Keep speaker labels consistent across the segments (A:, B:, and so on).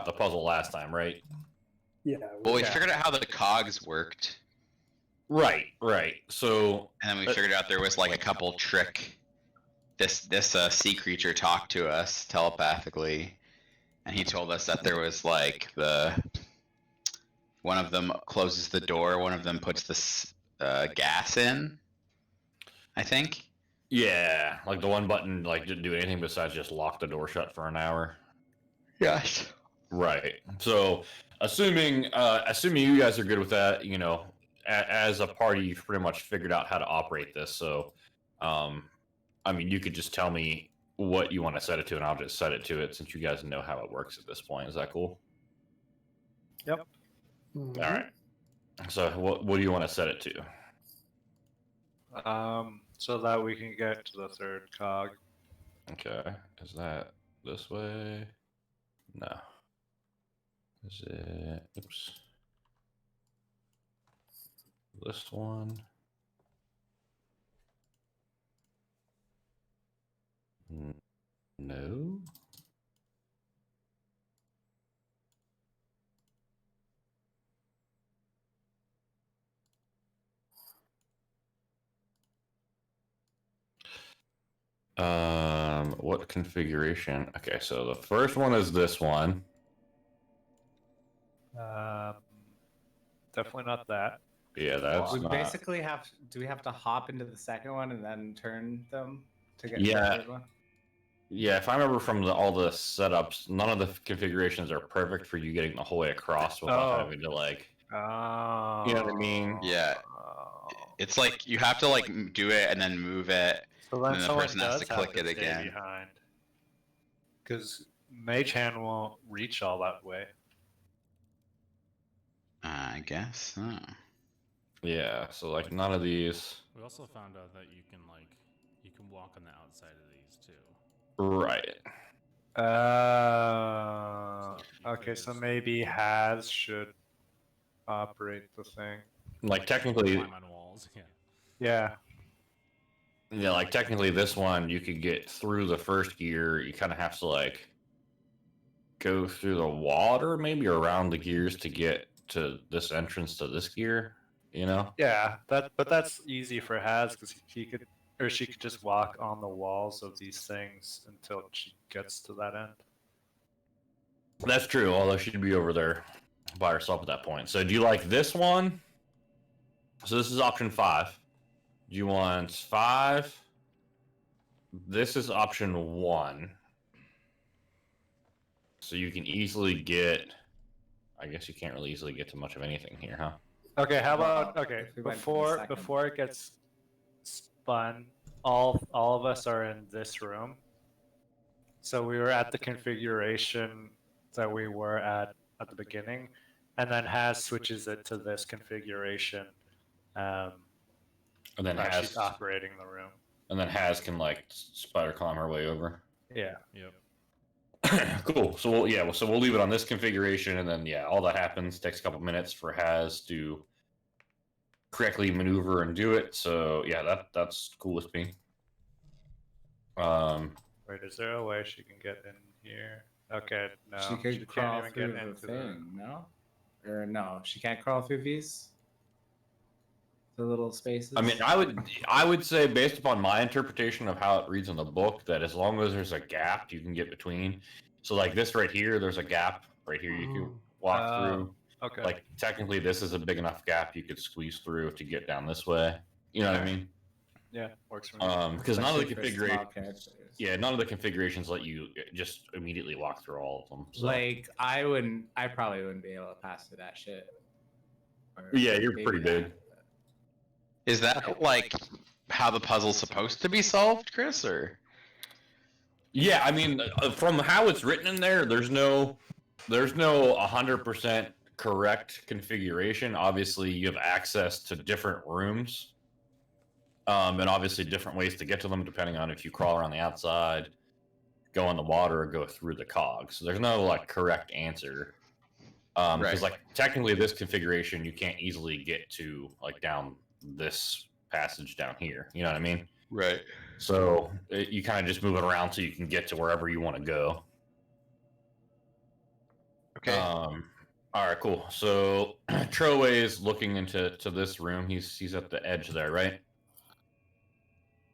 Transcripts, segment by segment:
A: out the puzzle last time, right?
B: Yeah.
C: Well, we figured out how the cogs worked.
A: Right. So,
C: and then we figured out there was like a couple trick. This sea creature talked to us telepathically, and he told us that there was like one of them closes the door, one of them puts this gas in. I think.
A: Yeah, like the one button like didn't do anything besides just lock the door shut for an hour.
C: Yes.
A: Right. So, assuming you guys are good with that, you know, as a party, you've pretty much figured out how to operate this. So, I mean, you could just tell me what you want to set it to, and I'll just set it to it since you guys know how it works at this point. Is that cool?
B: Yep.
A: All right. So, what do you want to set it to?
D: So that we can get to the third cog.
A: Okay. Is that this way? No. Is it? Oops. This one. No. What configuration? Okay, so the first one is this one.
D: Definitely not that.
A: Yeah, that's
E: We
A: not...
E: basically have. Do we have to hop into the second one and then turn them to get to
A: Yeah.
E: the third one?
A: Yeah, if I remember from all the setups, none of the configurations are perfect for you getting the whole way across without having to like.
D: Oh.
A: You know what I mean?
C: Yeah. It's like you have to like do it and then move it.
D: So then
C: And the
D: someone
C: person has
D: does
C: to
D: have
C: click it
D: stay
C: again.
D: behind. Because Mage Hand won't reach all that way.
C: I guess. Oh.
A: Yeah, so like none of these.
F: We also found out that you can walk on the outside of these too.
A: Right.
D: Okay, so maybe Has should operate the thing.
A: Like technically,
F: Climb on walls.
D: Yeah.
A: yeah, like technically this one you could get through the first gear. You kind of have to like go through the water, maybe around the gears to get to this entrance to this gear. You know?
D: Yeah, but that's easy for Has because he could or she could just walk on the walls of these things until she gets to that end.
A: That's true. Although she'd be over there by herself at that point. So do you like this one? So this is option 5. Do you want 5? This is option 1. So you can easily get. I guess you can't really easily get to much of anything here, huh?
D: Okay, how about
E: If we went to the
D: before
E: second.
D: it gets spun, all of us are in this room. So we were at the configuration that we were at the beginning, and then Has switches it to this configuration.
A: And then
D: As
A: Has
D: she's operating the room.
A: and then Has can like spider climb her way over.
D: Yeah.
F: Yep.
A: Cool. So we'll leave it on this configuration, and then all that happens. Takes a couple minutes for Has to correctly maneuver and do it. So yeah, that's cool with me.
D: Wait, is there a way she can get in here? Okay, no.
E: She could crawl
D: can't
E: through
D: even
E: the
D: get into
E: thing. No, or no, she can't crawl through these. The little spaces.
A: I mean, I would say based upon my interpretation of how it reads in the book that as long as there's a gap you can get between. So like this right here, there's a gap right here you can walk through.
D: Okay.
A: Like technically, this is a big enough gap you could squeeze through to get down this way. You know what I mean?
D: Yeah, works for me.
A: Because none of the
E: Especially for
A: configurations.
E: small characters.
A: Yeah, none of the configurations let you just immediately walk through all of them. So.
E: Like I probably wouldn't be able to pass through that shit. Or
A: Yeah, you're
E: maybe
A: pretty big.
E: that.
C: Is that like how the puzzle's supposed to be solved, Chris? Or
A: Yeah, I mean, from how it's written in there, there's no 100% correct configuration. Obviously, you have access to different rooms, and obviously different ways to get to them depending on if you crawl around the outside, go in the water, or go through the cogs. So there's no like correct answer. Because
C: Right.
A: like technically, this configuration you can't easily get to like down this passage down here. You know what I mean?
C: right?
A: So you kind of just move it around so you can get to wherever you want to go.
C: Okay.
A: All right, cool. So Troe is looking into this room. He's at the edge there, right?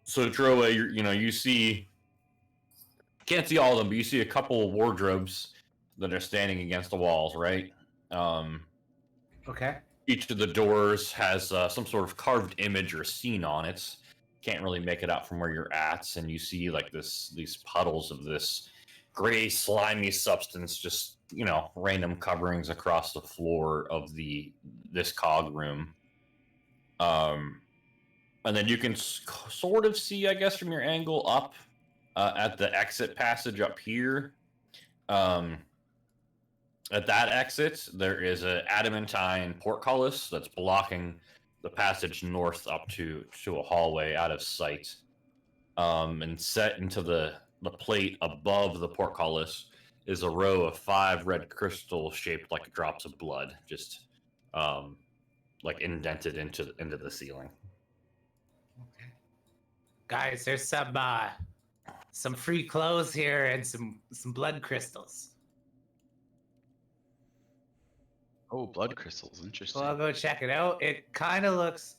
A: So Troe, you see, can't see all of them, but you see a couple of wardrobes that are standing against the walls, right?
E: Okay.
A: Each of the doors has some sort of carved image or scene on it. Can't really make it out from where you're at, and you see like these puddles of this gray, slimy substance, just random coverings across the floor of this cog room. And then you can sort of see, I guess, from your angle up at the exit passage up here. At that exit, there is an adamantine portcullis that's blocking the passage north up to a hallway out of sight. And set into the plate above the portcullis is a row of 5 red crystals shaped like drops of blood, just like indented into the ceiling.
E: Okay. Guys, there's some free clothes here and some blood crystals.
C: Oh, blood crystals. Interesting.
E: Well, I'll go check it out. It kind of looks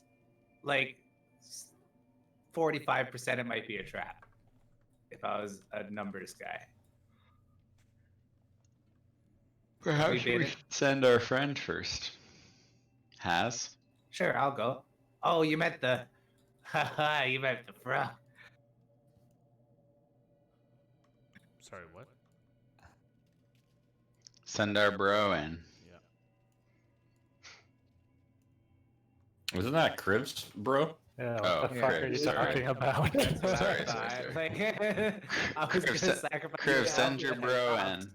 E: like 45% it might be a trap. If I was a numbers guy.
C: Perhaps
E: we
C: we should send our friend first. Has?
E: Sure, I'll go. Oh, you meant the... Haha, you meant the frog.
F: Sorry, what?
C: Send our bro in.
F: Yeah.
A: Isn't that Cribs, bro?
D: Yeah,
C: Oh,
D: what the fuck are
C: Cribs,
D: you
C: sorry.
D: talking about?
C: Sorry.
E: Like, I was
C: Crib,
E: gonna sacrifice...
C: Crib,
E: the
C: send your
E: outfit
C: bro
E: I
C: in.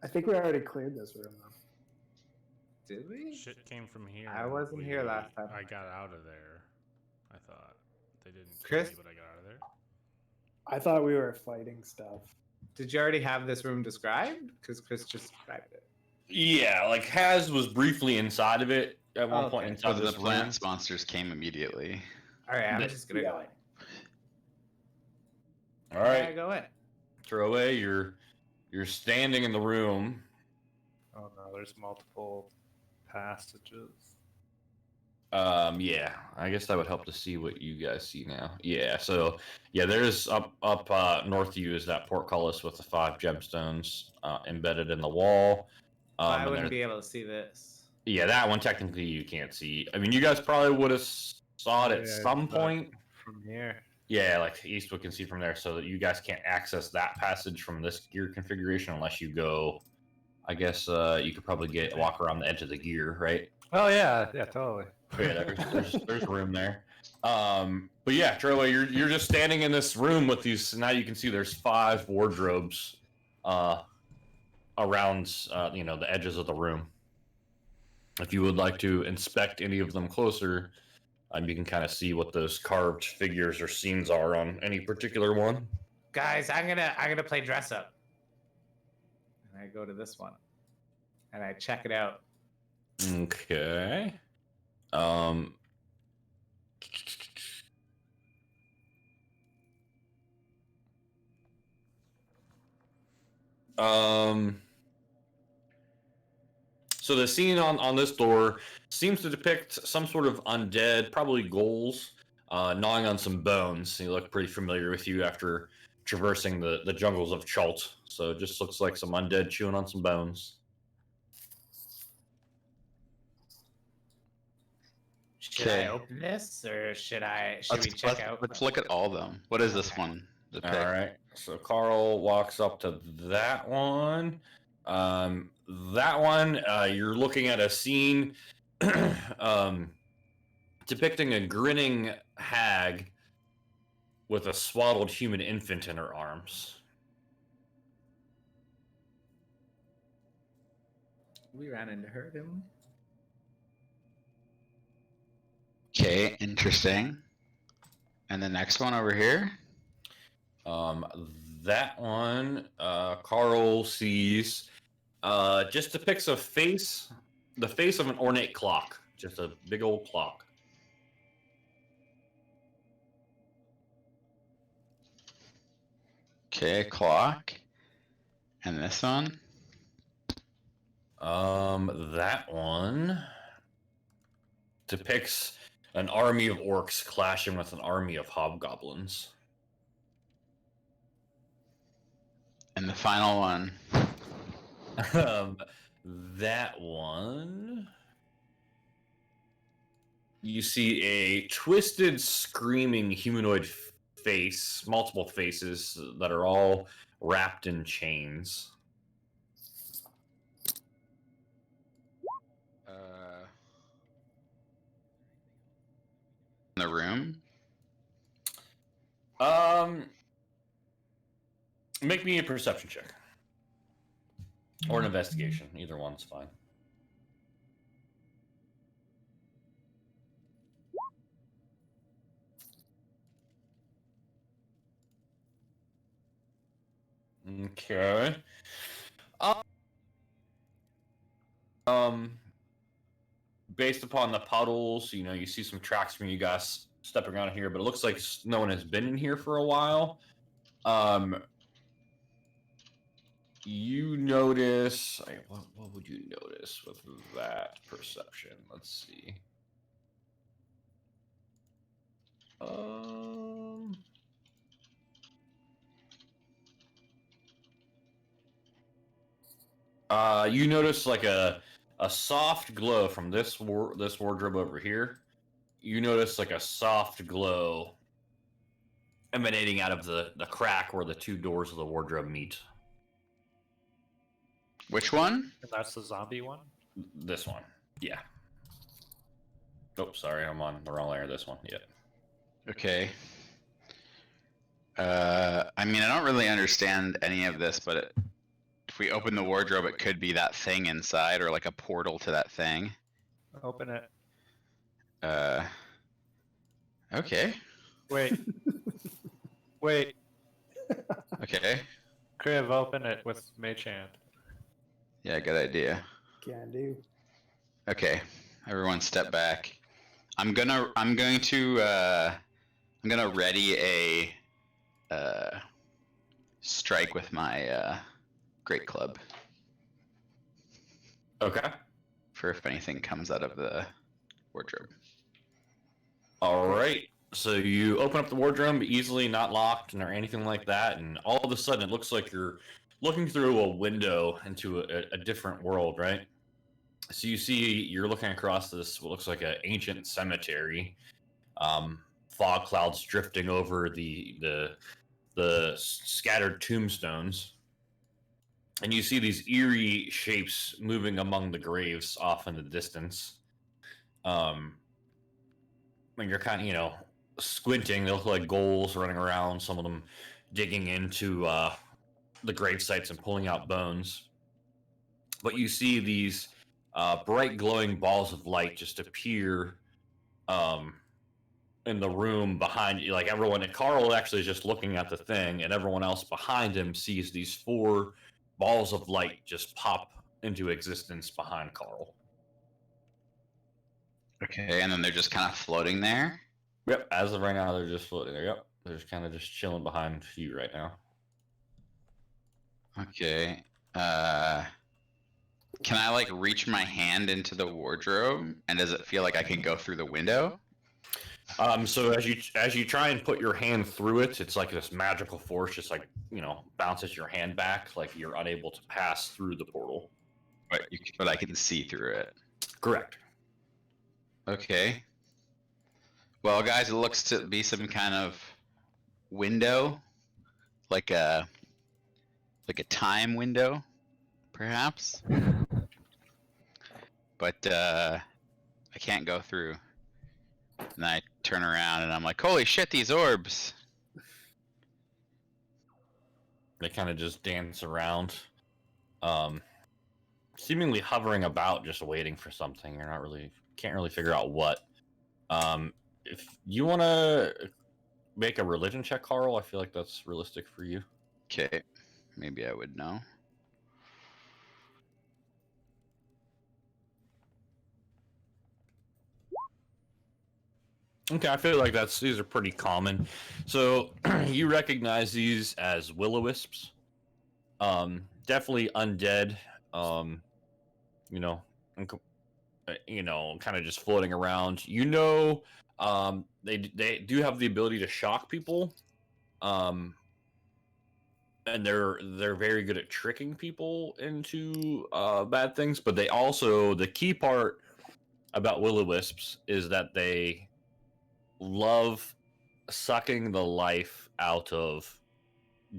B: I think we already cleared this room though.
E: Did we?
F: Shit came from here.
E: I wasn't here last time.
F: I got out of there. I thought they didn't kill
E: Chris?
F: me, but I got out of there.
B: I thought we were fighting stuff.
E: Did you already have this room described? Because Chris just described it.
A: Yeah, like Haz was briefly inside of it at one point
E: Okay.
A: inside
C: So
A: of
C: the
A: this room.
C: plants monsters came immediately.
E: All right, I'm
A: Yeah.
E: just gonna go in.
A: All right,
E: Yeah, go in.
A: throw away. You're standing in the room.
D: Oh no, there's multiple passages.
A: Yeah, I guess that would help to see what you guys see now. Yeah, so yeah, there's up north of you is that portcullis with the 5 gemstones embedded in the wall.
E: I
A: and
E: wouldn't
A: there's-
E: be able to see this.
A: Yeah, that one technically you can't see. I mean, you guys probably would have saw it at
D: Yeah,
A: some
D: but
A: point.
D: From here.
A: Yeah, like Eastwood can see from there, so that you guys can't access that passage from this gear configuration unless you go. I guess you could probably walk around the edge of the gear, right?
D: Oh yeah, yeah, totally.
A: But yeah, there's room there. But yeah, Trello, you're just standing in this room with these. Now you can see there's 5 wardrobes around the edges of the room. If you would like to inspect any of them closer, you can kind of see what those carved figures or scenes are on any particular one.
E: Guys, I'm gonna play dress up. And I go to this one. And I check it out.
A: Okay. So the scene on this door seems to depict some sort of undead, probably ghouls, gnawing on some bones. They look pretty familiar with you after traversing the jungles of Chult. So it just looks like some undead chewing on some bones.
E: Should I open this or should we check out?
C: Let's look at all of them. What is this one?
A: All right. So Carl walks up to that one. That one, you're looking at a scene depicting a grinning hag with a swaddled human infant in her arms.
E: We ran into her, didn't we?
C: Okay, interesting. And the next one over here?
A: That one, Carl sees, just depicts the face of an ornate clock, just a big old clock.
C: Okay, clock. And this one?
A: That one depicts an army of orcs clashing with an army of hobgoblins.
C: And the final one.
A: That one. You see a twisted, screaming humanoid face, multiple faces that are all wrapped in chains.
C: In the room.
A: Make me a perception check. Or an investigation. Either one's fine. Okay. Based upon the puddles, you see some tracks from you guys stepping around here, but it looks like no one has been in here for a while. You notice. What would you notice with that perception? Let's see. You notice like a soft glow from this wardrobe over here. You notice like a soft glow emanating out of the crack where the two doors of the wardrobe meet.
C: Which one?
D: And that's the zombie one?
A: This one. Yeah. Oh, sorry, I'm on the wrong layer. This one. Yeah.
C: Okay. I mean, I don't really understand any of this, but if we open the wardrobe, it could be that thing inside or like a portal to that thing.
D: Open it.
C: Okay.
D: Wait. Wait.
C: Okay.
D: Kriv, open it with Mage Hand.
C: Yeah, good idea.
B: Can do.
C: Okay. Everyone step back. I'm gonna ready a strike with my great club.
A: Okay.
C: For if anything comes out of the wardrobe.
A: All right. So you open up the wardrobe, easily not locked or anything like that, and all of a sudden it looks like you're looking through a window into a different world, right? So you're looking across this what looks like an ancient cemetery. Fog clouds drifting over the scattered tombstones, and you see these eerie shapes moving among the graves off in the distance. When you're kind of squinting, they look like ghouls running around. Some of them digging into the grave sites and pulling out bones. But you see these bright glowing balls of light just appear in the room behind you. Like everyone, and Carl actually is just looking at the thing, and everyone else behind him sees these 4 balls of light just pop into existence behind Carl.
C: Okay, and then they're just kind of floating there.
A: Yep, as of right now, they're just floating there. Yep, they're just kind of just chilling behind you right now.
C: Okay. Can I like reach my hand into the wardrobe, and does it feel like I can go through the window?
A: So as you try and put your hand through it, it's like this magical force just like bounces your hand back, like you're unable to pass through the portal.
C: But I can see through it.
A: Correct.
C: Okay. Well, guys, it looks to be some kind of window, like a time window, perhaps. But I can't go through. And I turn around and I'm like, holy shit, these orbs.
A: They kind of just dance around, seemingly hovering about, just waiting for something. Can't really figure out what. If you want to make a religion check, Carl, I feel like that's realistic for you.
C: Okay, maybe I would know.
A: Okay, I feel like these are pretty common. So you recognize these as will-o-wisps. Definitely undead. you know, kind of just floating around. They do have the ability to shock people, and they're very good at tricking people into bad things. But they also, the key part about will-o-wisps is that they love sucking the life out of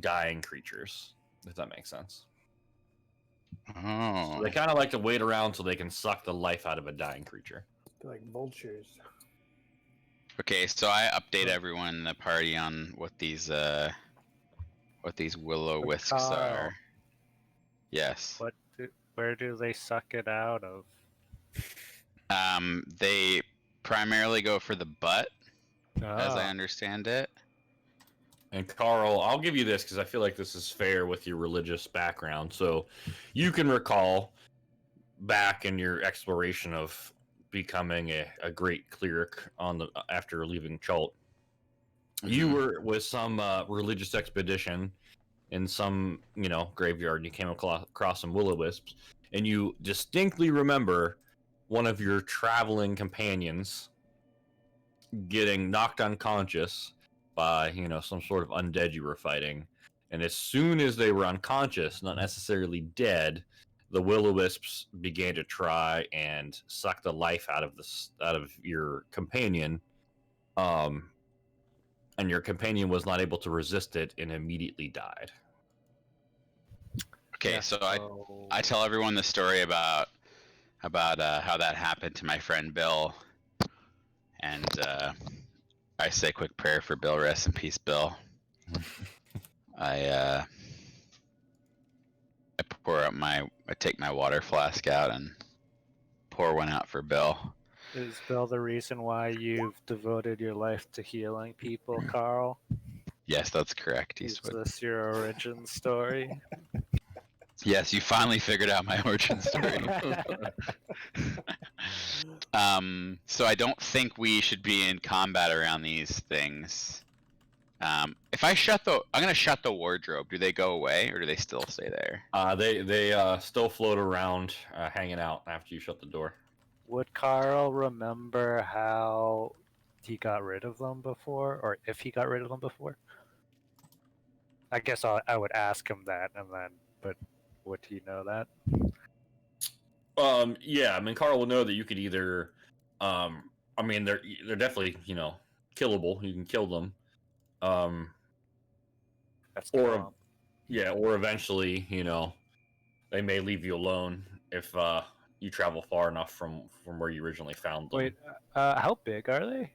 A: dying creatures. If that makes sense.
C: Oh.
A: So they kind of like to wait around so they can suck the life out of a dying creature.
B: They're like vultures.
C: Okay, so I update everyone in the party on what these will-o-wisps
D: Carl.
C: are. Yes.
D: Where do they suck it out of?
C: They primarily go for the butt, as I
D: Ah,
C: understand it.
A: And Carl, I'll give you this because I feel like this is fair with your religious background. So you can recall back in your exploration of becoming a great cleric after leaving Chult. You
C: Mhm.
A: were with some religious expedition in some graveyard, and you came across some will-o-wisps, and you distinctly remember one of your traveling companions getting knocked unconscious by some sort of undead you were fighting, and as soon as they were unconscious, not necessarily dead, the will-o-wisps began to try and suck the life out of your companion, and your companion was not able to resist it and immediately died.
C: Okay,
D: yeah,
C: so I tell everyone the story about how that happened to my friend Bill, and I say a quick prayer for Bill. Rest in peace, Bill. I take my water flask out and pour one out for Bill.
D: Is Bill the reason why you've devoted your life to healing people, Carl?
C: Yes, that's correct,
D: Is
C: Eastwood.
D: this your origin story?
C: Yes, you finally figured out my origin story. So I don't think we should be in combat around these things. If I'm gonna shut the wardrobe. Do they go away or do they still stay there?
A: They still float around, hanging out after you shut the door.
D: Would Carl remember how he got rid of them before, or if he got rid of them before? I guess I would ask him that, but would he know that?
A: Yeah, I mean, Carl will know that you could either, I mean, they're definitely killable. You can kill them,
D: That's
A: or
D: kill him.
A: yeah, or eventually, they may leave you alone if you travel far enough from where you originally found them.
D: Wait, how big are they?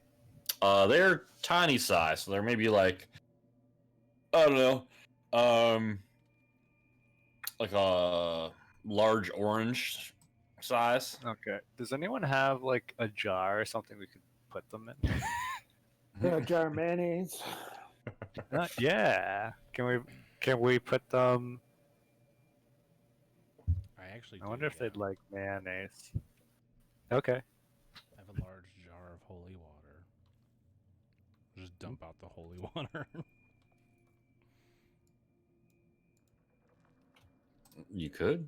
A: They're tiny size, so they're maybe like, I don't know, like a large orange size.
D: Okay. Does anyone have like a jar or something we could put them in?
B: Yeah, jar of mayonnaise.
D: Yeah. Can we put them?
F: I actually
D: I
F: do.
D: wonder if
F: Yeah.
D: they'd like mayonnaise. Okay.
F: I have a large jar of holy water. Just dump out the holy water.
A: You could.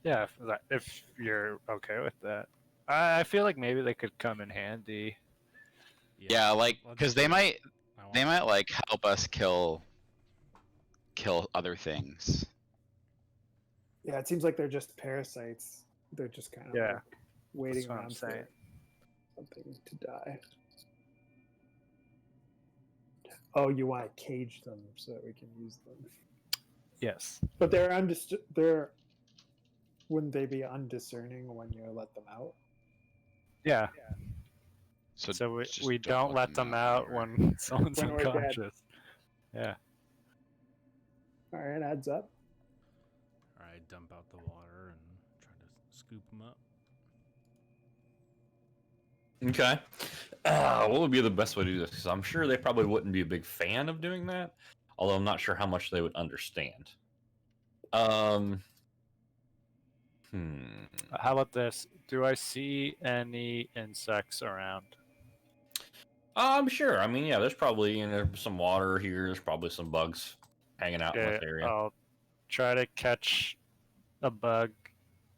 D: Yeah, if you're okay with that. I feel like maybe they could come in handy.
C: Yeah, like
F: let's
C: because
F: do
C: they
F: it.
C: might
F: I want
C: they might like help us kill other things.
B: Yeah, it seems like they're just parasites. They're just kind of
D: Yeah,
B: like waiting
D: that's what I'm
B: around
D: saying.
B: for something to die. Oh, you want to cage them so that we can use them.
D: Yes.
B: But wouldn't they be undiscerning when you let them out?
D: Yeah.
C: So,
D: So
C: just
D: we don't let them out when someone's
B: When we're dead.
D: unconscious. Yeah.
B: All right, adds up.
F: Alright, dump out the water and try to scoop them up.
A: Okay. What would be the best way to do this? Because I'm sure they probably wouldn't be a big fan of doing that. Although I'm not sure how much they would understand.
D: How about this? Do I see any insects around?
A: I'm sure. I mean, yeah, there's probably some water here. There's probably some bugs hanging out in
D: Okay,
A: this area.
D: I'll try to catch a bug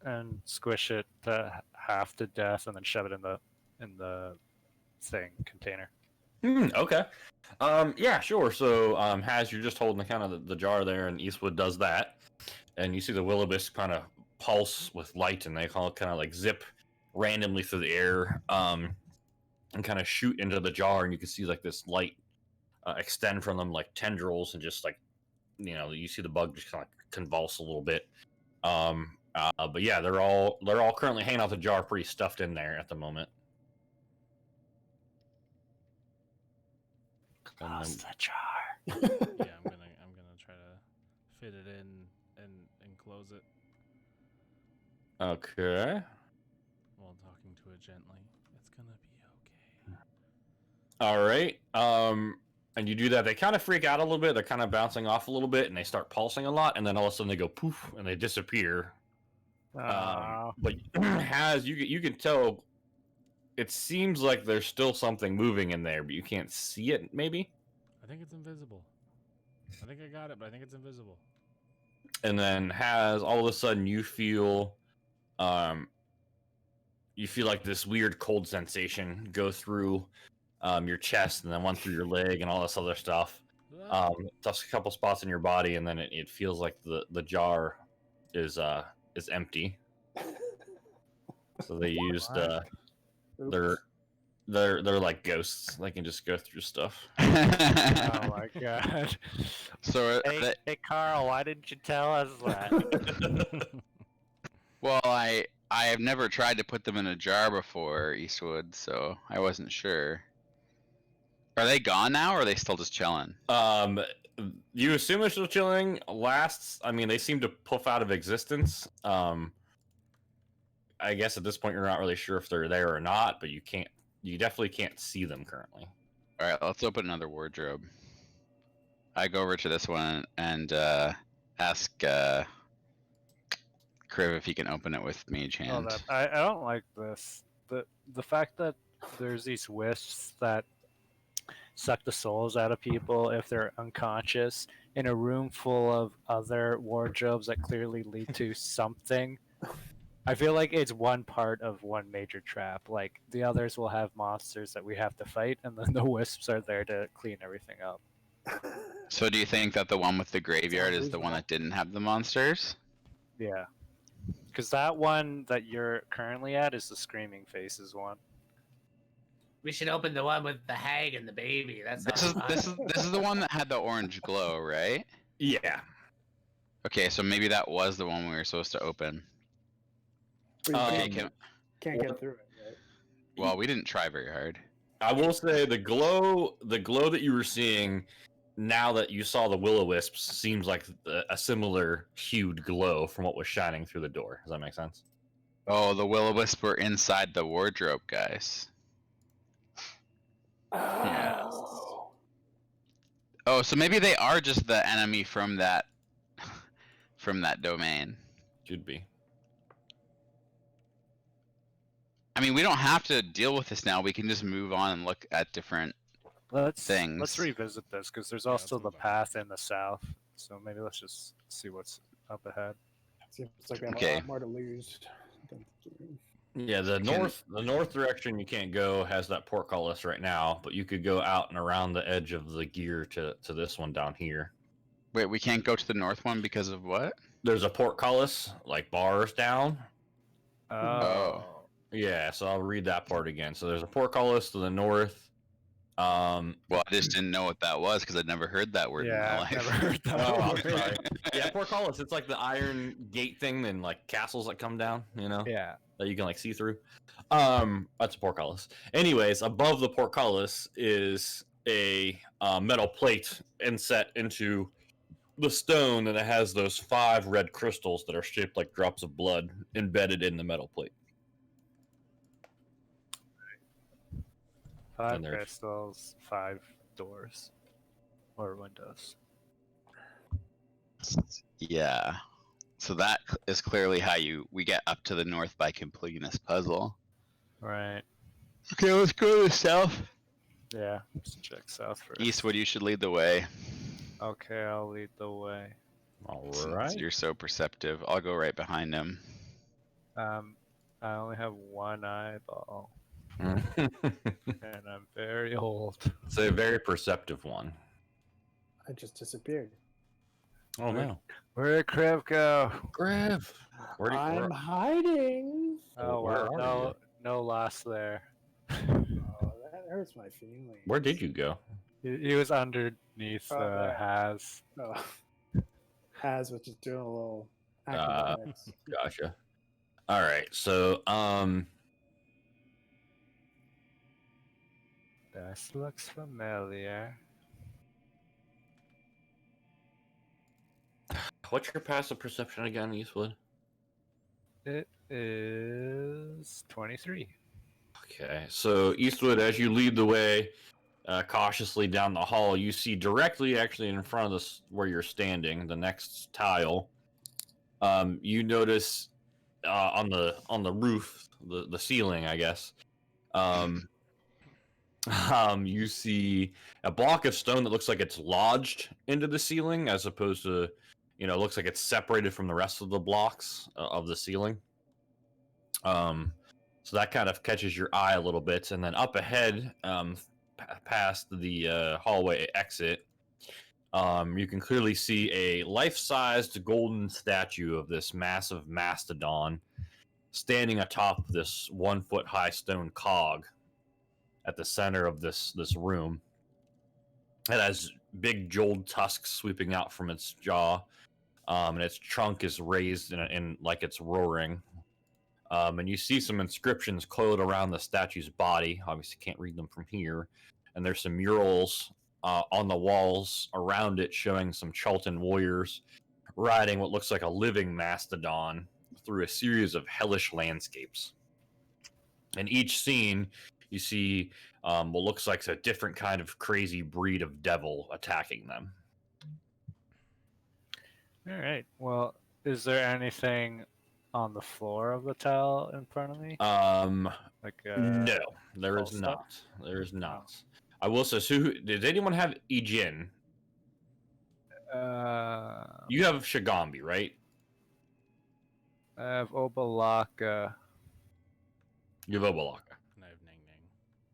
D: and squish it to half to death, and then shove it in the thing container.
A: Okay. Yeah, sure. So, Has, you're just holding the kind of the jar there, and Eastwood does that, and you see the Will-O-Wisp kind of pulse with light, and they kind of like zip randomly through the air, and kind of shoot into the jar, and you can see like this light extend from them like tendrils, and just like you see the bug just kind of convulse a little bit. But yeah, they're all currently hanging out the jar, pretty stuffed in there at the moment.
D: Close the jar.
F: Yeah, I'm gonna try to fit it in and close it
A: Okay.
F: while talking to it gently. It's gonna be okay.
A: All right. And you do that. They kind of freak out a little bit. They're kind of bouncing off a little bit, and they start pulsing a lot. And then all of a sudden they go poof, and they disappear. But Has you can tell. It seems like there's still something moving in there, but you can't see it. Maybe.
F: I think it's invisible. I think I got it, but I think it's invisible.
A: And then Has all of a sudden you feel like this weird cold sensation go through your chest, and then one through your leg, and all this other stuff. Touch a couple spots in your body, and then it feels like the jar is empty. So they used they're like ghosts. They can just go through stuff.
D: Oh my god.
C: So
D: Hey Carl, why didn't you tell us that?
C: well, I have never tried to put them in a jar before, Eastwood, so I wasn't sure. Are they gone now, or are they still just chilling?
A: You assume they're still chilling. I mean, they seem to puff out of existence. I guess at this point you're not really sure if they're there or not, but you definitely can't see them currently.
C: All right, let's open another wardrobe. I go over to this one and ask Kriv if he can open it with Mage Hand.
D: I don't like this. The fact that there's these wisps that suck the souls out of people if they're unconscious in a room full of other wardrobes that clearly lead to something. I feel like it's one part of one major trap. Like the others will have monsters that we have to fight, and then the wisps are there to clean everything up.
C: So do you think that the one with the graveyard is the one that didn't have the monsters?
D: Yeah. Because that one that you're currently at is the Screaming Faces one.
E: We should open the one with the hag and the baby. That's
C: This is the one that had the orange glow, right?
A: Yeah.
C: Okay, so maybe that was the one we were supposed to open.
B: But
C: Okay,
B: you can't get through it, right?
C: well, we didn't try very hard.
A: I will say the glow that you were seeing now that you saw the Will-O-Wisps seems like a similar hued glow from what was shining through the door. Does that make sense?
C: Oh, the Will-O-Wisp were inside the wardrobe, guys.
B: Yeah.
C: Oh, so maybe they are just the enemy from that domain.
A: Should be.
C: I mean, we don't have to deal with this now. We can just move on and look at different things.
D: Let's revisit this because there's
F: Yeah,
D: also
F: let's
D: the
F: move on.
D: path in the south. So maybe let's just see what's up ahead.
B: Seems like they have
C: Okay.
B: a lot more to lose.
A: Yeah, the north direction you can't go has that portcullis right now, but you could go out and around the edge of the gear to this one down here.
C: Wait, we can't go to the north one because of what?
A: There's a portcullis, like bars down.
C: Oh.
A: Yeah, so I'll read that part again. So there's a portcullis to the north.
C: Well, I just didn't know what that was because I'd never heard that word in my
D: Yeah,
C: life.
D: I've never heard that.
A: Oh, I'm
D: word.
A: sorry. Yeah, portcullis. It's like the iron gate thing and like castles that come down,
D: Yeah.
A: that you can like see through. That's a portcullis. Anyways, above the portcullis is a metal plate inset into the stone, and it has those 5 red crystals that are shaped like drops of blood embedded in the metal plate.
D: 5
A: And there's-
D: crystals, 5 doors or windows.
C: Yeah. So that is clearly how we get up to the north by completing this puzzle.
D: Right.
C: Okay, let's go to the south.
D: Yeah. Let's check south first.
C: Eastwood, you should lead the way.
D: Okay, I'll lead the way.
A: All
C: Since
A: right.
C: you're so perceptive, I'll go right behind him.
D: I only have one eyeball,
A: it's
D: and I'm very old.
A: a very perceptive one.
B: I just disappeared.
A: Oh no,
D: Where'd Crib go?
A: Griff.
B: I'm hiding.
D: Oh
A: where
D: well,
A: are
D: no, no loss there.
B: Oh, that hurts my feelings.
A: Where did you go?
D: He was underneath
B: Oh, there.
D: Has.
B: Oh. Has was just doing a little
A: Uh,
B: acrobatics.
A: Gotcha. All right, so
D: This looks familiar.
A: what's your passive perception again, Eastwood?
D: It is 23.
A: Okay, so Eastwood, as you lead the way cautiously down the hall, you see directly, actually, in front of this where you're standing, the next tile. You notice on the roof, the ceiling, I guess. You see a block of stone that looks like it's lodged into the ceiling, as opposed to, it looks like it's separated from the rest of the blocks of the ceiling. So that kind of catches your eye a little bit, and then up ahead, past the hallway exit, you can clearly see a life-sized golden statue of this massive mastodon standing atop this 1-foot-high stone cog at the center of this room. It has big jeweled tusks sweeping out from its jaw, and its trunk is raised in like it's roaring. And you see some inscriptions coiled around the statue's body. Obviously, can't read them from here. And there's some murals on the walls around it showing some Chalton warriors riding what looks like a living mastodon through a series of hellish landscapes. In each scene, you see what looks like a different kind of crazy breed of devil attacking them.
D: All right. Well, is there anything on the floor of the tile in front of me? Like
A: No, there
D: full
A: is
D: stuff?
A: not. There is not. I will say, so did anyone have Ejin? You have Shigambi, right?
D: I have Obalaka.
A: You have Obalaka.
F: And I have Nang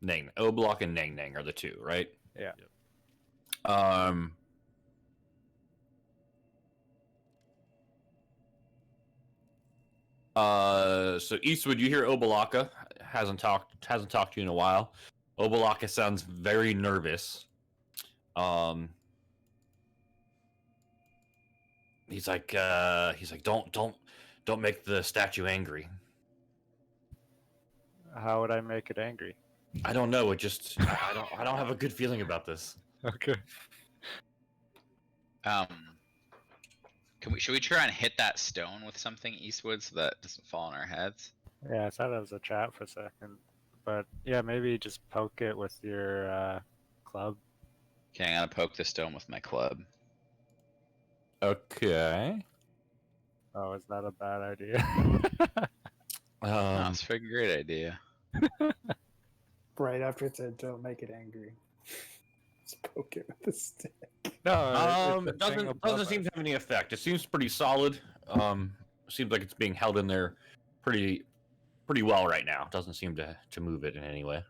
F: Nang.
A: Obalaka and Nang Nang are the two, right?
D: Yeah.
A: So Eastwood, you hear Obalaka hasn't talked to you in a while. Obalaka sounds very nervous. He's like, don't make the statue angry.
D: How would I make it angry?
A: I don't know. It just, I don't have a good feeling about this.
D: Okay.
C: Should we try and hit that stone with something, Eastwood, so that it doesn't fall on our heads?
D: Yeah, I thought it was a trap for a second, but yeah, maybe just poke it with your club.
C: Okay, I'm gonna poke the stone with my club.
A: Okay.
D: Oh, is that a bad idea?
C: That's a great idea.
B: Right after it said, "Don't make it angry." Just poke it with the stick.
D: No,
A: It doesn't seem to have any effect. It seems pretty solid. Seems like it's being held in there pretty well right now. Doesn't seem to move it in any way.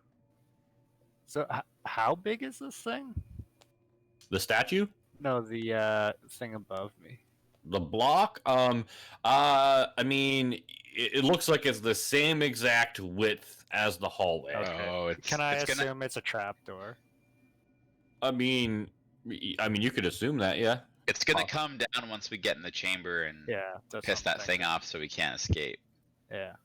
D: So, how big is this thing?
A: The statue,
D: No, the thing above me.
A: the block. I mean, it looks like it's the same exact width as the hallway.
D: Okay.
C: Oh,
D: Can I
C: it's
D: assume it's a trapdoor?
A: I mean, you could assume that, yeah.
C: It's gonna come down once we get in the chamber and
D: Yeah. That's
C: piss
D: what I'm
C: that thing off so we can't escape.
D: thinking. Yeah.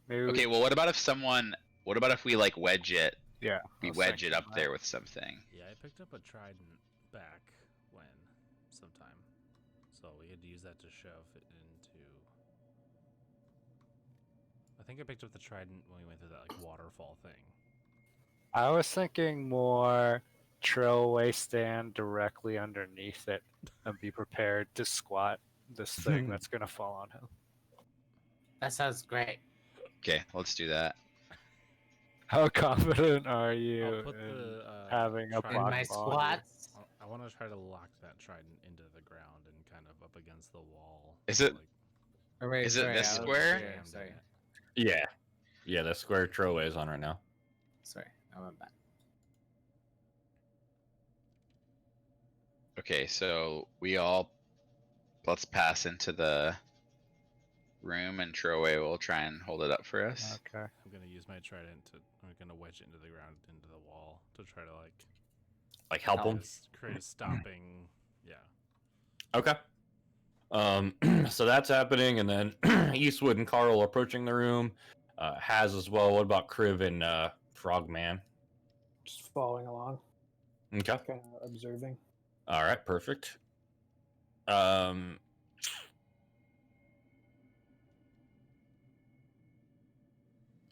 D: Maybe.
C: Okay, well, what about if we like wedge it?
D: Yeah.
C: We
D: I was
C: wedge it
D: thinking
C: up
D: that.
C: there with something.
F: Yeah, I picked up a trident back when sometime, so we had to use that to shove it into. I think I picked up the trident when we went through that like waterfall thing.
D: I was thinking more Trillway stand directly underneath it and be prepared to squat this thing that's gonna fall on him.
E: That sounds great.
C: Okay, let's do that.
D: How confident are
F: I'll
D: you
F: put
D: in
F: the
D: having a
F: trident
E: In
D: block
E: my
D: ball?
E: squats,
F: I want to try to lock that trident into the ground and kind of up against the wall.
C: Is
F: so,
C: it-
F: Like,
E: Oh, wait,
C: Is it
E: sorry,
C: this
E: I was-
C: square?
E: yeah,
F: jammed in
E: sorry,
F: it.
A: Yeah. Yeah, the square Troway is on right now.
E: sorry, I went back.
C: Okay, so let's pass into the room, and Troway will try and hold it up for us.
D: Okay.
F: I'm gonna use my trident to. I'm gonna wedge it into the ground, into the wall, to try to
A: Like help him.
F: create a stopping. Yeah.
A: Okay. So that's happening, and then Eastwood and Carl are approaching the room. Has as well. What about Kriv and Frogman?
B: Just following along,
A: Okay.
B: kind of observing.
A: All right. Perfect.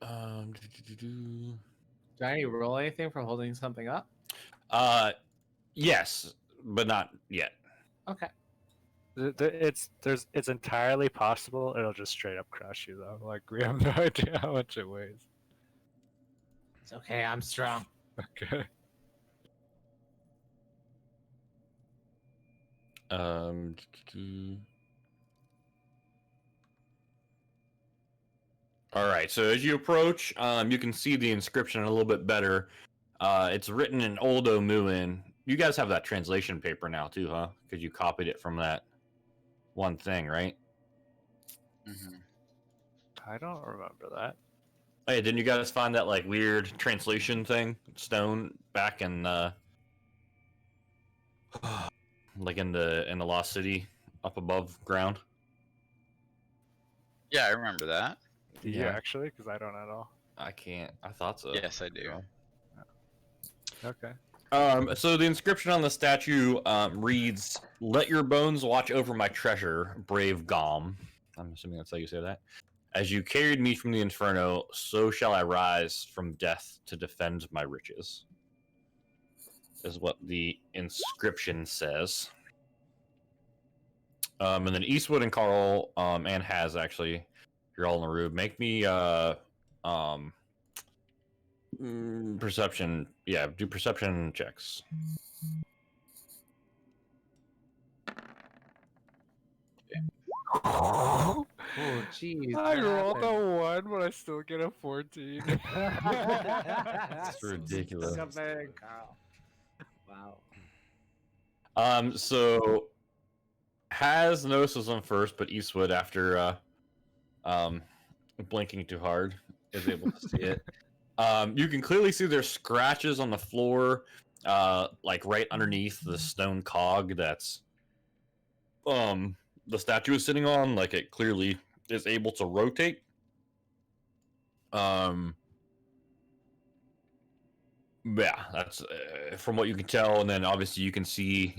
A: Do-do-do-do.
E: Do I need to roll anything for holding something up?
A: Yes, but not yet.
E: Okay.
D: It's entirely possible it'll just straight up crush you though. Like we have no idea how much it weighs.
E: It's okay, I'm strong.
D: Okay.
A: Do-do-do. All right. So as you approach, you can see the inscription a little bit better. It's written in Old Omuan. You guys have that translation paper now too, huh? Because you copied it from that one thing, right?
C: Mm-hmm.
D: I don't remember that.
A: Hey, didn't you guys find that like weird translation thing, stone, back in like in the Lost City, up above ground?
C: Yeah, I remember that.
D: Do you
A: Yeah.
D: actually? Because I don't at all.
A: I can't. I thought so.
C: Yes, I do.
D: Okay.
A: So the inscription on the statue reads, "Let your bones watch over my treasure, brave Gom." I'm assuming that's how you say that. As you carried me from the inferno, so shall I rise from death to defend my riches. Is what the inscription says. And then Eastwood and Carl, and Has actually, you're all in the room. Make me perception. Yeah, do perception checks.
E: Oh, jeez.
D: I
E: what
D: rolled
E: happened?
D: a 1, but I still get a 14.
A: It's ridiculous.
E: Scumbag Carl. Wow.
A: So Has notices them first, but Eastwood, after blinking too hard, is able to see it. You can clearly see there's scratches on the floor, like right underneath the stone cog that's the statue is sitting on. Like it clearly is able to rotate. Yeah, that's from what you can tell, and then obviously you can see,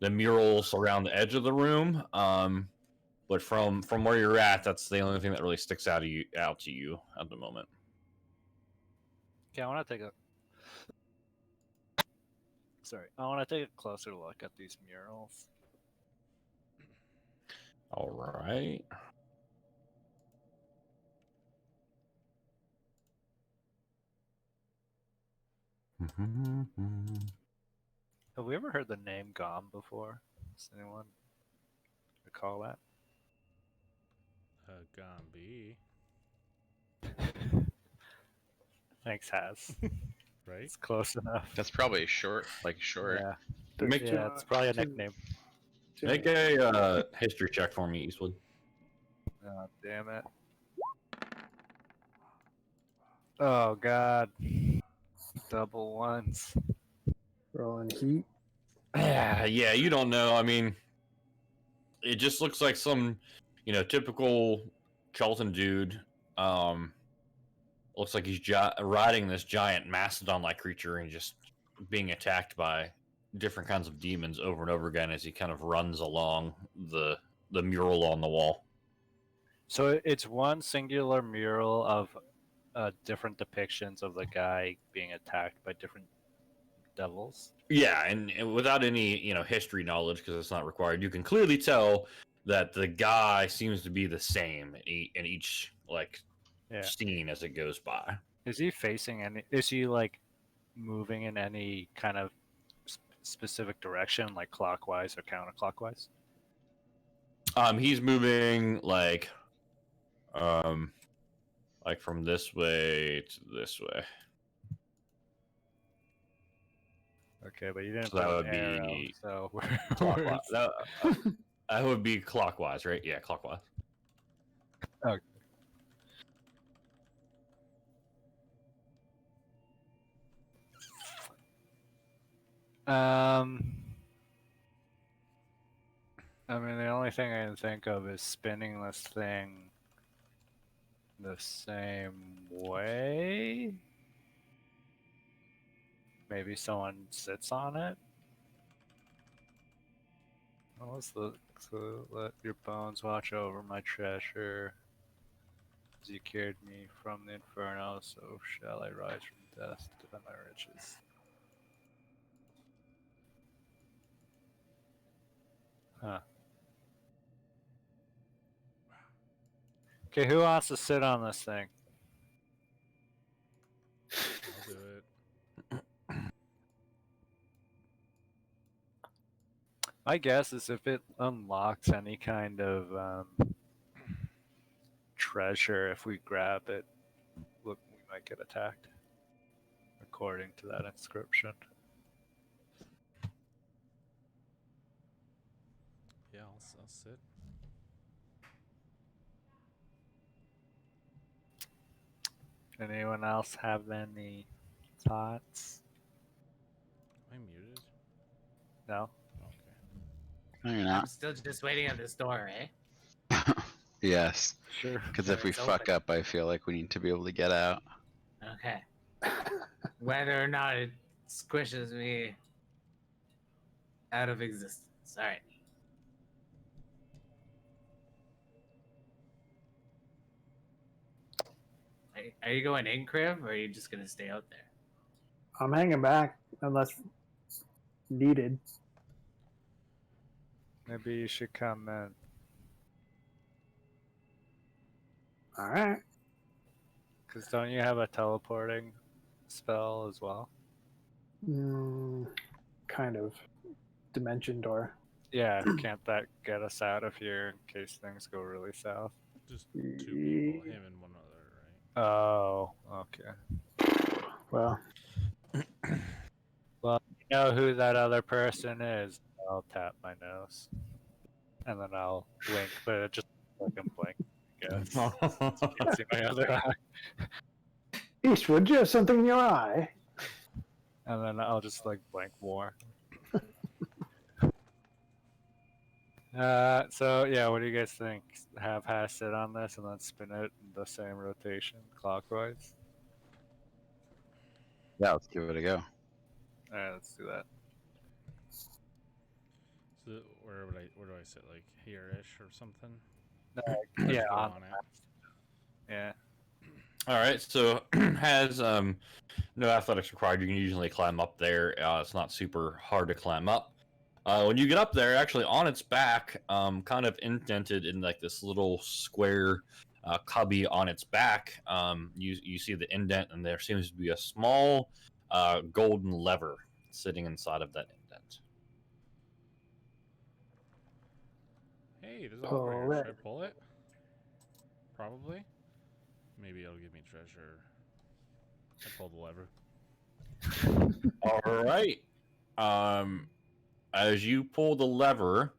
A: the murals around the edge of the room. But from where you're at, that's the only thing that really sticks out to you at the moment.
D: Okay, I want to take a. Sorry, I want to take a closer look at these murals.
A: All right.
D: Have we ever heard the name Gom before? Does anyone recall that?
F: Gombi,
D: Thanks, Has.
F: right?
D: It's close enough.
C: That's probably short.
D: Yeah,
A: Make
D: yeah, it's probably a nickname.
A: Make a history check for me, Eastwood.
D: Oh, damn it. Oh, God. Double ones.
B: Rolling heat.
A: Yeah, you don't know. I mean, it just looks like some, typical Charlton dude. Looks like he's riding this giant mastodon-like creature and just being attacked by different kinds of demons over and over again as he kind of runs along the mural on the wall.
D: So it's one singular mural of different depictions of the guy being attacked by different devils.
A: Yeah, and without any history knowledge, because it's not required, you can clearly tell that the guy seems to be the same in each
D: Yeah.
A: scene as it goes by.
D: Is he facing any? Is he like moving in any kind of specific direction, like clockwise or counterclockwise?
A: He's moving like from this way to this way.
D: Okay, but you didn't
A: So that
D: put
A: would
D: an arrow,
A: be
D: so
A: clockwise. That would be clockwise, right? Yeah, clockwise.
D: Okay. I mean, the only thing I can think of is spinning this thing the same way. Maybe someone sits on it. Let your bones watch over my treasure. As you carried me from the inferno, so shall I rise from death to defend my riches. Huh. Okay, who wants to sit on this thing?
F: I'll do it.
D: My guess is if it unlocks any kind of treasure, if we grab it, look, we might get attacked. According to that inscription.
F: Yeah, I'll sit.
D: Anyone else have any thoughts?
F: Am I muted?
D: No?
F: Okay.
C: No, you're
E: I'm
C: not.
E: still just waiting on this door, eh?
C: Yes,
D: Sure.
C: because if we
E: It's
C: fuck
E: open.
C: up, I feel like we need to be able to get out.
E: Okay. Whether or not it squishes me out of existence. All right. Are you going in, Crib, or are you just gonna stay out there?
B: I'm hanging back unless needed.
D: Maybe you should come in.
B: All right.
D: Because don't you have a teleporting spell as well?
B: Kind of. Dimension door.
D: Yeah, can't that get us out of here in case things go really south?
F: Just 2 people, him and one other, right?
D: Oh, okay.
B: Well,
D: Well, you know who that other person is. I'll tap my nose. And then I'll wink, but it just like I'm blink, I guess. You can't see my other eye.
B: Eastwood, you have something in your eye.
D: And then I'll just like blink more. So yeah, what do you guys think? Have Hash sit on this and then spin it in the same rotation, clockwise?
C: Yeah, let's give it a go.
D: Alright, let's do that.
F: So where do I sit? Like here-ish or something?
D: Yeah,
F: Just go
D: on
F: on it.
D: Yeah.
A: All right, so has no athletics required. You can usually climb up there. It's not super hard to climb up. When you get up there, actually on its back, kind of indented in like this little square cubby on its back, you see the indent, and there seems to be a small golden lever sitting inside of that indent.
F: Hey, there's a
B: Pull
F: lever here. Should I
B: it.
F: pull it? Probably. Maybe it'll give me treasure. I pull the lever.
A: All right. As you pull the lever,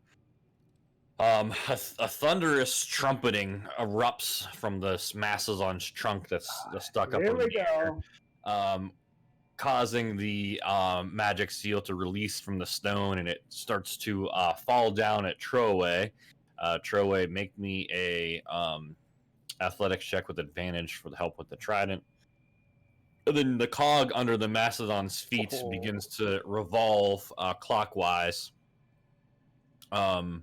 A: a thunderous trumpeting erupts from this Mastodon's trunk that's stuck up
B: Here
A: in
B: we
A: the air,
B: go.
A: causing the magic seal to release from the stone, and it starts to fall down at Troway. Troway, make me a athletics check with advantage for the help with the trident. And then the cog under the Mastodon's feet begins to revolve clockwise. And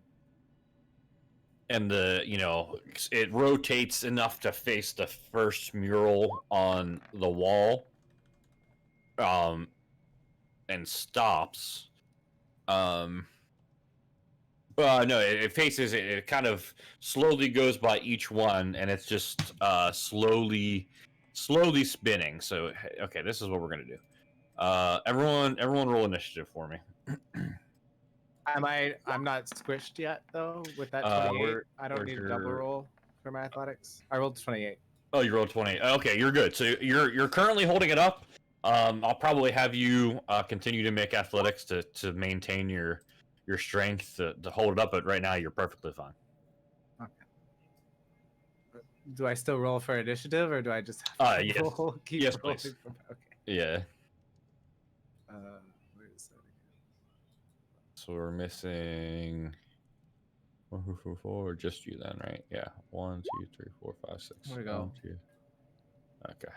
A: it rotates enough to face the first mural on the wall. And stops. No, it faces it. It kind of slowly goes by each one, and it's just slowly spinning. So okay, this is what we're gonna do. Everyone roll initiative for me.
E: I'm not squished yet though with that
A: Uh,
E: 28.
A: where-
E: I don't
A: where's
E: need a
A: your-
E: double roll for my athletics. I rolled 28.
A: Oh, you rolled 20. Okay, you're good. So you're currently holding it up. I'll probably have you continue to make athletics to maintain your strength to hold it up, but right now you're perfectly fine.
E: Do I still roll for initiative, or do I just have to
A: Yes.
E: roll? Keep
A: Yes,
E: rolling
A: please.
E: Okay.
A: Yeah.
E: Where is that again?
A: So we're missing 4, just you then, right? Yeah. 1, 2, 3, 4, 5, 6.
E: Where'd it go?
A: 1, 2. Okay.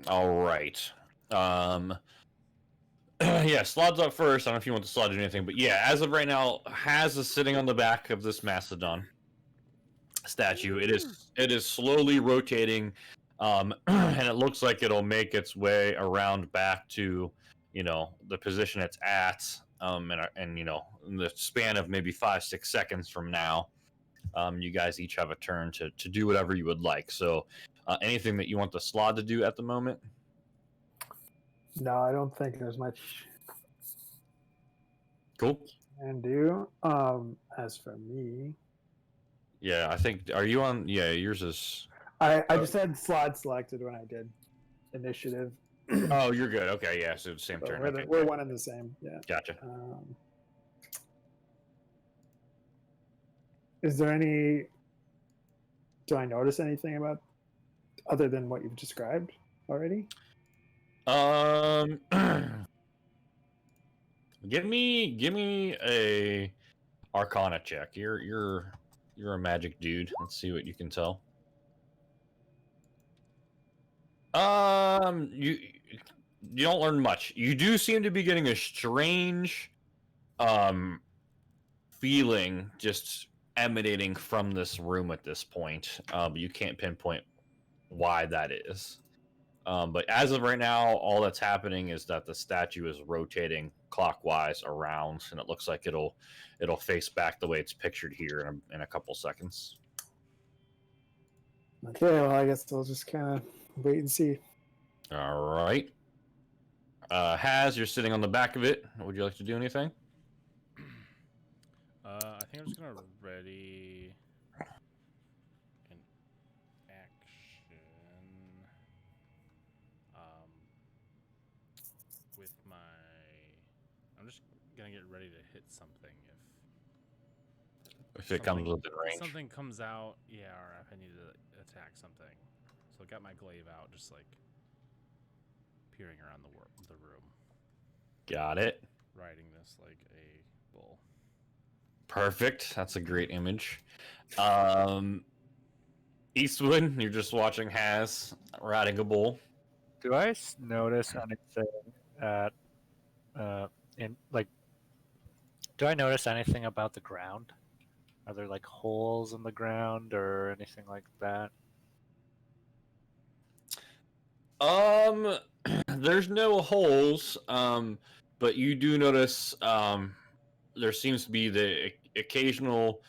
A: All right. Yeah, Slod's up first. I don't know if you want the Slod to do anything, but yeah, as of right now, Haz is sitting on the back of this mastodon statue. It is slowly rotating, and it looks like it'll make its way around back to, the position it's at, and in the span of maybe 5-6 seconds from now, you guys each have a turn to do whatever you would like. So, anything that you want the Slod to do at the moment?
B: No, I don't think there's much
A: Cool.
B: can do. As for me,
A: Yeah, I think. Are you on? Yeah, yours is.
B: I just had slot selected when I did initiative.
A: Oh, you're good. Okay, yeah, so same
B: So
A: turn.
B: we're,
A: Okay,
B: we're one and the same. Yeah.
A: gotcha.
B: Is there any? Do I notice anything about other than what you've described already?
A: Give me a Arcana check. You're a magic dude. Let's see what you can tell. You don't learn much. You do seem to be getting a strange feeling just emanating from this room at this point. But you can't pinpoint why that is. But as of right now, all that's happening is that the statue is rotating clockwise around, and it looks like it'll face back the way it's pictured here in a couple seconds.
B: Okay, well, I guess we'll just kind of wait and see.
A: All right. Haz, you're sitting on the back of it. Would you like to do anything?
F: I think I'm just gonna ready an action. With my, I'm just gonna get ready to hit something
A: If it comes within range.
F: something comes out, yeah, or if I need to attack something. So I got my glaive out, just like peering around the room,
A: Got it.
F: riding this like a bull.
A: Perfect. That's a great image. Eastwood, you're just watching Haz riding a bull.
D: Do I notice anything at do I notice anything about the ground? Are there like holes in the ground or anything like that?
A: There's no holes, but you do notice there seems to be the occasional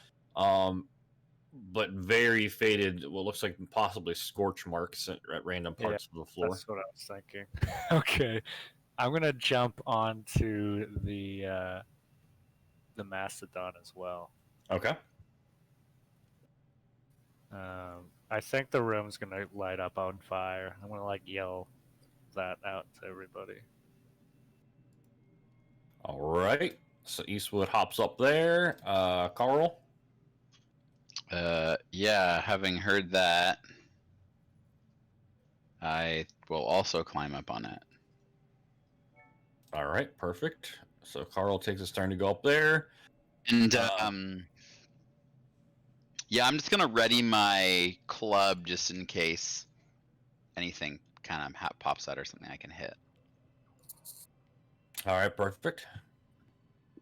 A: but very faded, what looks like possibly scorch marks at random parts of the floor.
D: That's what I was thinking. Okay, I'm gonna jump onto the mastodon as well.
A: Okay.
D: I think the room's gonna light up on fire. I'm gonna like yell that out to everybody.
A: All right. So Eastwood hops up there. Carl.
C: Yeah, having heard that, I will also climb up on it.
A: All right. Perfect. So Carl takes his turn to go up there.
C: And yeah, I'm just gonna ready my club just in case anything kind of pops out or something I can hit.
A: All right. Perfect.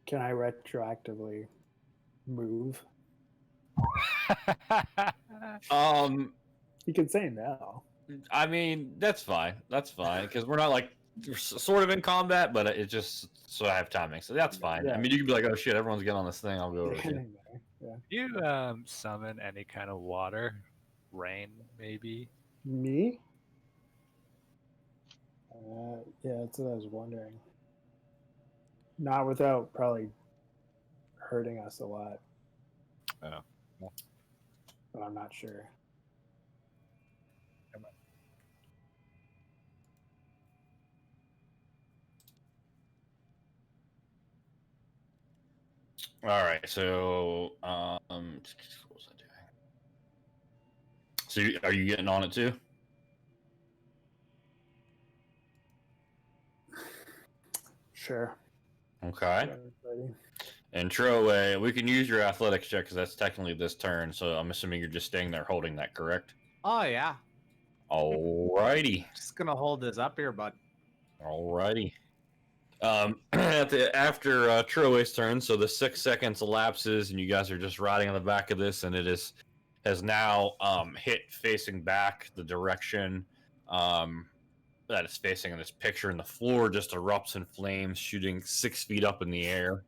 B: Can I retroactively move? You can say no.
A: I mean, that's fine. That's fine because we're not like we're sort of in combat, but it just so I have timing, so that's fine.
B: Yeah.
A: I mean, you could be like, "Oh shit, everyone's getting on this thing. I'll go over with you."
B: Yeah.
D: You summon any kind of water, rain maybe?
B: Me? Yeah, that's what I was wondering. Not without probably hurting us a lot.
D: Oh.
B: But I'm not sure.
A: All right, so what was I doing? So are you getting on it too?
B: Sure.
A: Okay.
B: Everybody.
A: And Troy, we can use your athletics check because that's technically this turn. So I'm assuming you're just staying there holding that, correct?
E: Oh yeah.
A: Alrighty.
E: Just gonna hold this up here, bud.
A: Alrighty. After Troy's turn, so the 6 seconds elapses, and you guys are just riding on the back of this, and it has now hit facing back the direction that it's facing in this picture, and the floor just erupts in flames, shooting 6 feet up in the air.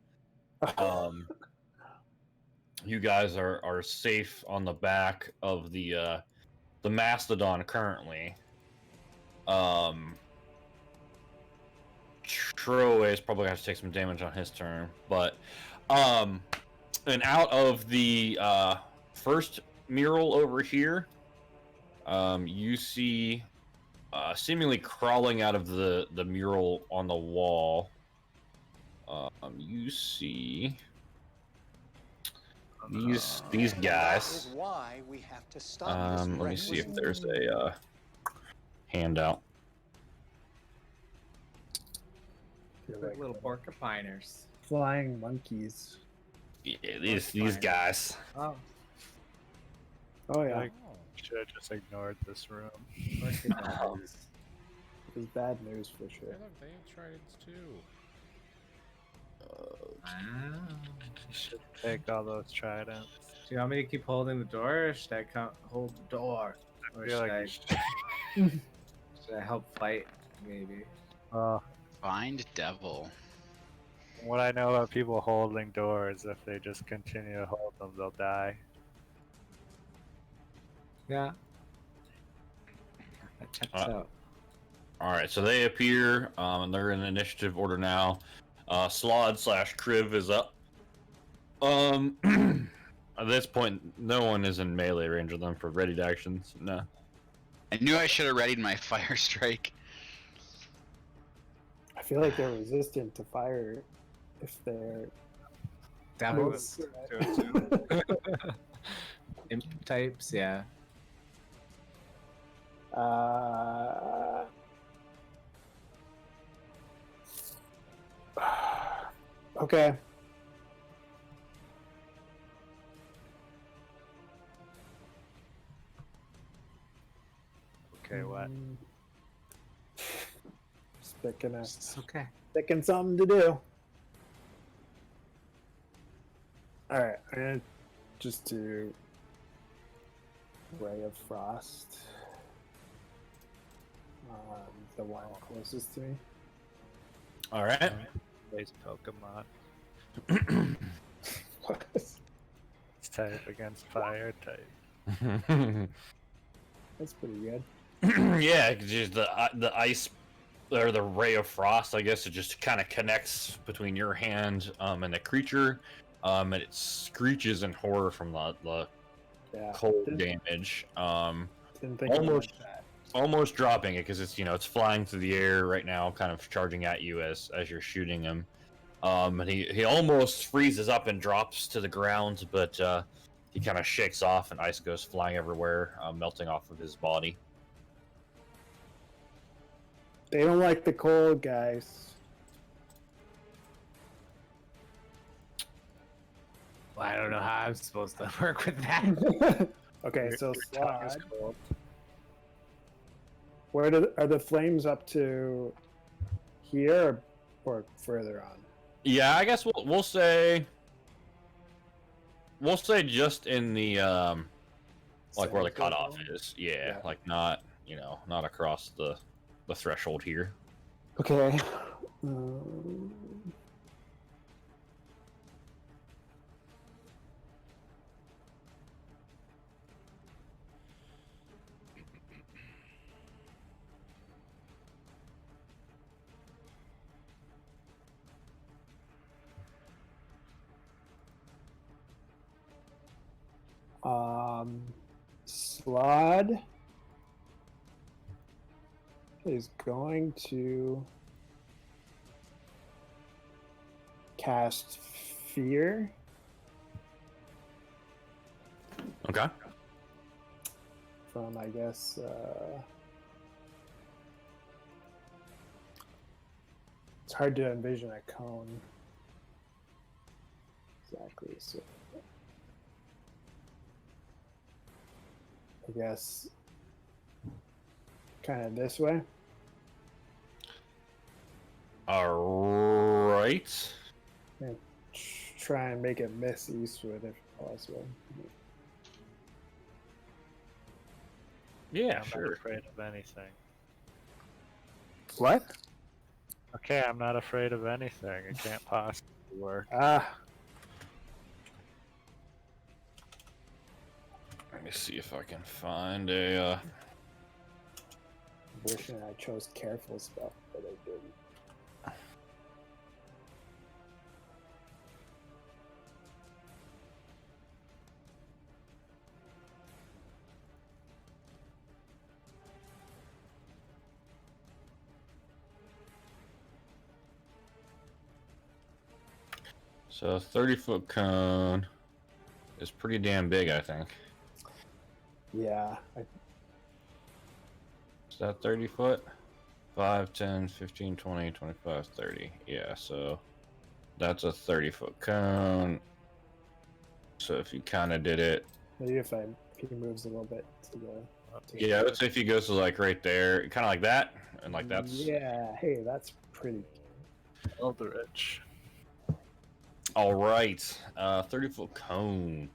A: You guys are safe on the back of the mastodon currently. Troy is probably going to have to take some damage on his turn, but and out of the first mural over here, you see seemingly crawling out of the mural on the wall. You see these guys.
G: Why we have to stop this
A: Let me see if
G: reckless-
A: there's a handout.
B: You're
E: Quick
B: like
E: little porcupiners.
B: flying monkeys.
A: Yeah, these guys.
E: Oh,
B: Oh yeah,
D: Like, should have just ignored this room.
E: porcupiners.
B: it was bad news for
F: Hey,
B: sure.
F: look, they have tridents too.
E: Wow.
D: You should take all those tridents.
E: Do you want me to keep holding the door, or should I hold the door? Or
D: I feel
E: should,
D: like
E: I,
D: you should.
E: should I help fight, maybe?
C: Find devil.
D: What I know about people holding doors, if they just continue to hold them, they'll die.
E: Yeah. That checks out.
A: All right, so they appear, and they're in initiative order now. Slod/Kriv is up. At this point, no one is in melee range of them for readied actions. No.
C: I knew I should have readied my fire strike.
B: I feel like they're resistant to fire if they're
E: Devils. Imp types, yeah.
B: Okay.
D: Okay, what?
B: Just
E: It's okay.
B: picking something to do. All right, I'm gonna just do Ray of Frost. The one closest to me.
A: All right.
D: Base Pokemon.
B: What?
D: It's type against fire type.
B: That's pretty good.
A: Yeah, just the ice or the ray of frost. I guess it just kind of connects between your hand and the creature, and it screeches in horror from the
B: Yeah.
A: cold
B: Didn't,
A: damage.
B: didn't think it was
A: almost-
B: like that.
A: Almost dropping it because it's flying through the air right now, kind of charging at you as you're shooting him. And he almost freezes up and drops to the ground, but he kind of shakes off, and ice goes flying everywhere, melting off of his body.
B: They don't like the cold, guys.
E: Well, I don't know how I'm supposed to work with that.
B: Okay, so
D: Your tongue is
B: Slod,
D: cold.
B: where are the flames up to here or further on?
A: Yeah, I guess we'll say just in the like where the
B: Center
A: cutoff
B: zone?
A: is. Yeah,
B: Yeah.
A: like not not across the threshold here.
B: Okay. Slod is going to cast Fear.
A: Okay.
B: From, I guess, it's hard to envision a cone. Exactly, so I guess kind of this way.
A: All right.
B: And try and make it miss Eastwood if possible.
A: Yeah,
D: I'm
A: sure.
D: not afraid of anything.
B: What?
D: Okay, I'm not afraid of anything. It can't possibly work.
A: Let me see if I can find a.
B: Wishing I chose careful stuff, but I didn't.
A: So a 30-foot cone is pretty damn big, I think.
B: Yeah,
A: Is that 30 foot? 5, 10, 15, 20, 25, 30. Yeah, so that's a 30-foot cone. So if you kind of did it.
B: maybe if he moves a little bit to the.
A: Yeah, I would say if he goes to like right there, kind of like that, and like that's.
B: Yeah, hey, that's pretty.
D: Eldritch.
A: All right, 30-foot cone.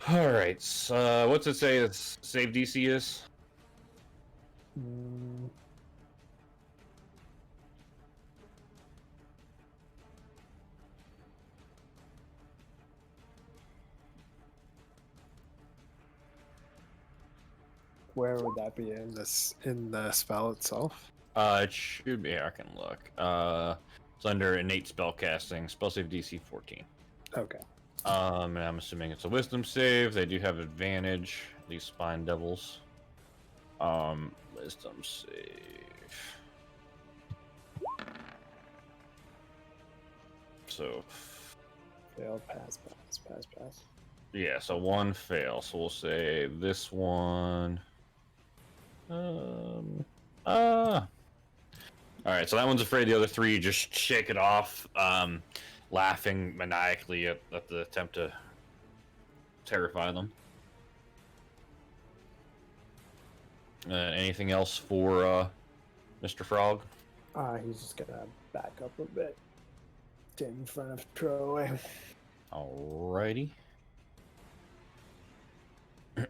A: All right, so what's it say its save DC is?
B: Mm, where would that be in the spell itself?
A: It should be. I can look. It's under innate spell casting. Spell save DC 14.
B: Okay.
A: And I'm assuming it's a wisdom save. They do have advantage. These spine devils. Wisdom save. So,
B: Fail, pass.
A: yeah, so one fail. So we'll say this one. All right, so that one's afraid. The other three just shake it off, laughing maniacally at the attempt to terrify them. Anything else for Mr. Frog?
B: He's just gonna back up a bit. Get in front of throwaway.
A: Alrighty.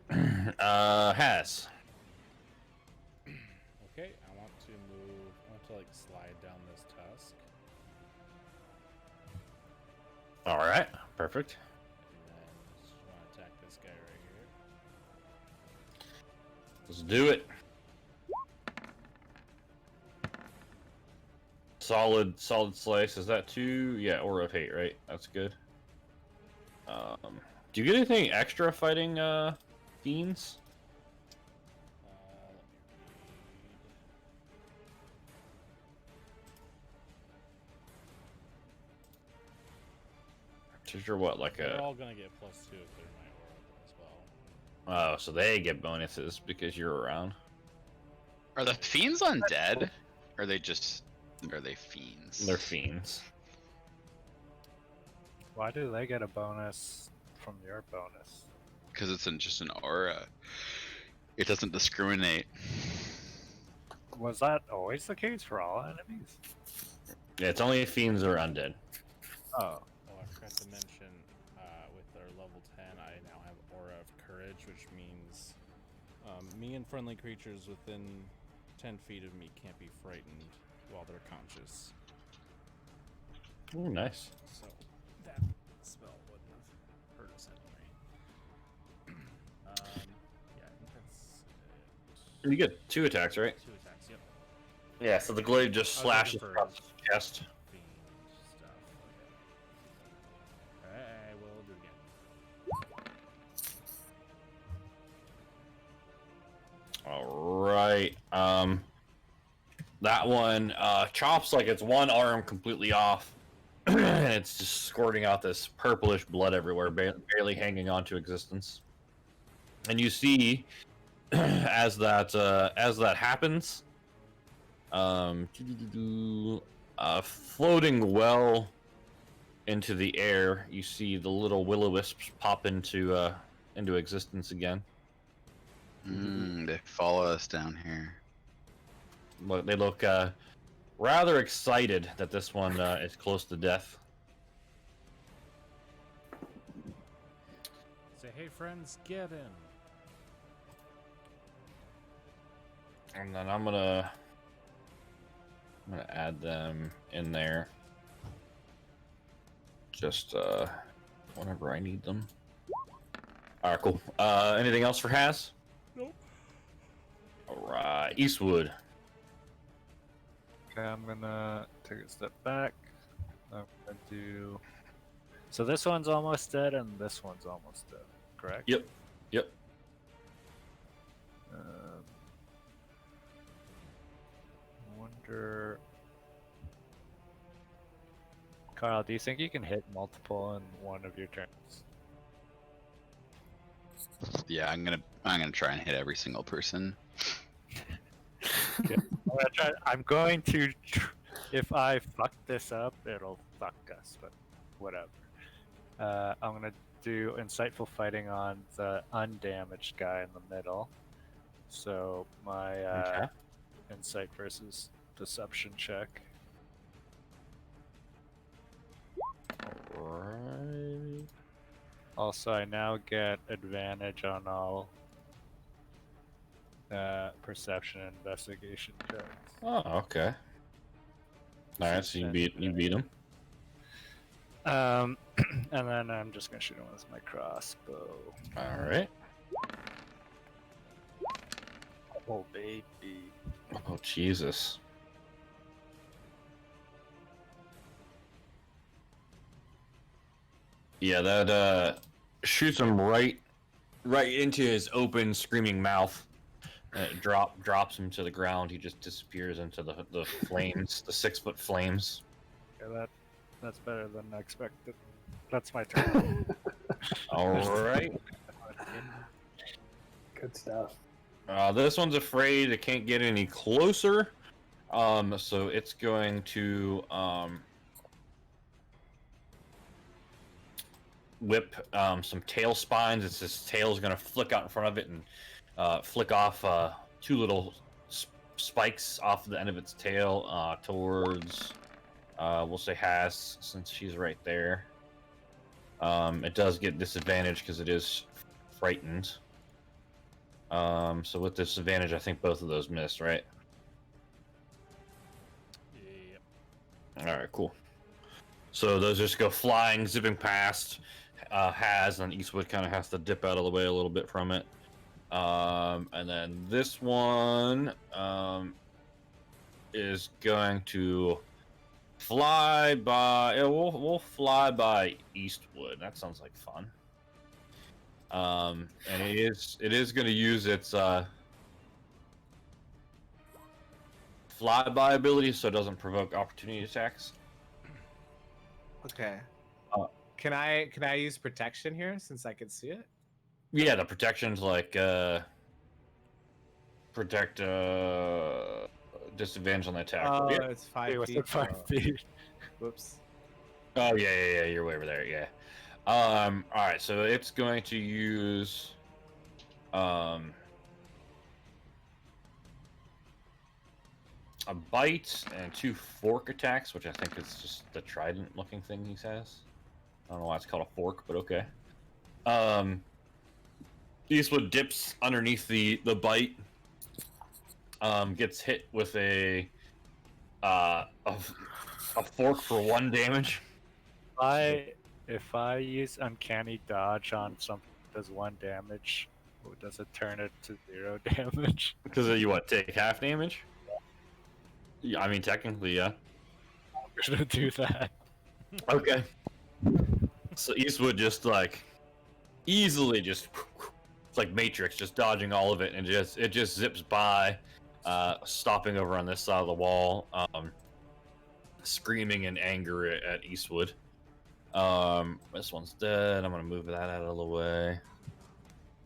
A: Has.
F: Okay, I want to move. I want to like slide down this tusk,
A: All right, perfect.
F: and then just want to attack this guy right here.
A: Let's do it. Solid slice. Is that 2? Yeah, Aura of Hate, right? That's good. Do you get anything extra fighting fiends?
F: Let me
A: Is your what, like
F: read. They're
A: a?
F: all gonna get +2 if they're my aura as well.
A: Oh, so they get bonuses because you're around.
C: Are the fiends undead? Or are they just... Are they fiends?
A: They're fiends.
D: Why do they get a bonus from your bonus?
C: Because it's just an aura. It doesn't discriminate.
D: Was that always the case for all enemies?
A: Yeah, it's only fiends or undead.
D: Oh.
F: Oh, I forgot to mention, with our level 10, I now have Aura of Courage, which means me and friendly creatures within 10 feet of me can't be frightened while they're conscious.
A: Ooh, nice.
F: So that spell wouldn't have hurt us anyway. Yeah, I think that's
A: You get 2 attacks, right?
F: 2 attacks, yep.
A: Yeah, so the glaive just
F: I was looking
A: slashes
F: for
A: across his chest.
F: fiend stuff. Okay. I will do it again.
A: That one chops like its one arm completely off, and it's just squirting out this purplish blood everywhere, barely hanging on to existence. And you see, as that happens, floating well into the air, you see the little will-o-wisps pop into existence again.
C: They follow us down here.
A: They look rather excited that this one is close to death.
F: Say, hey friends, get in.
A: And then I'm gonna add them in there. Just whenever I need them. All right, cool. Anything else for Haz?
F: Nope.
A: All right, Eastwood.
D: Okay, I'm gonna take a step back. I'm gonna do. So this one's almost dead, and this one's almost dead. Correct?
A: Yep. Yep.
D: I wonder. Carl, do you think you can hit multiple in one of your turns?
C: Yeah, I'm gonna try and hit every single person.
D: I'm going to. If I fuck this up, it'll fuck us. But whatever. I'm gonna do insightful fighting on the undamaged guy in the middle. So my
A: Okay.
D: insight versus deception check.
A: Alright.
D: Also, I now get advantage on all perception and investigation checks.
A: Oh, okay. Alright, so you beat him.
D: And then I'm just gonna shoot him with my crossbow.
A: Alright.
D: Oh baby.
A: Oh Jesus. Yeah, that shoots him right into his open, screaming mouth. It drops him to the ground. He just disappears into the flames, the 6-foot flames.
D: Yeah, that's better than I expected. That's my turn.
A: All right.
B: Good stuff.
A: This one's afraid it can't get any closer. So it's going to whip some tail spines. It's his tail's going to flick out in front of it and flick off 2 little spikes off the end of its tail towards, we'll say Haz, since she's right there. It does get disadvantage because it is frightened. So with disadvantage, I think both of those miss, right?
F: Yep.
A: All right, cool. So those just go flying, zipping past Haz, and Eastwood kind of has to dip out of the way a little bit from it. And then this one is going to fly by. Yeah, we'll fly by Eastwood. That sounds like fun. And it is going to use its flyby ability, so it doesn't provoke opportunity attacks.
E: Okay.
A: Uh,
E: Can I use protection here since I can see it?
A: Yeah, the protection's like protect disadvantage on the attack.
E: Oh,
A: Yeah.
E: it's 5
D: Hey, what's
E: feet.
D: the 5 feet?
E: Whoops.
A: Oh yeah, you're way over there. Yeah. All right, so it's going to use a bite and 2 fork attacks, which I think is just the trident-looking thing he says. I don't know why it's called a fork, but okay. Eastwood dips underneath the bite. Gets hit with a fork for 1 damage.
D: If I use uncanny dodge on something that does 1 damage, does it turn it to 0 damage?
A: Because you what, take half damage? Yeah, I mean technically, yeah.
D: I'm gonna do that.
A: Okay. So Eastwood just like easily just it's like Matrix, just dodging all of it, and it just zips by. stopping over on this side of the wall, screaming in anger at Eastwood. This one's dead. I'm gonna move that out of the way.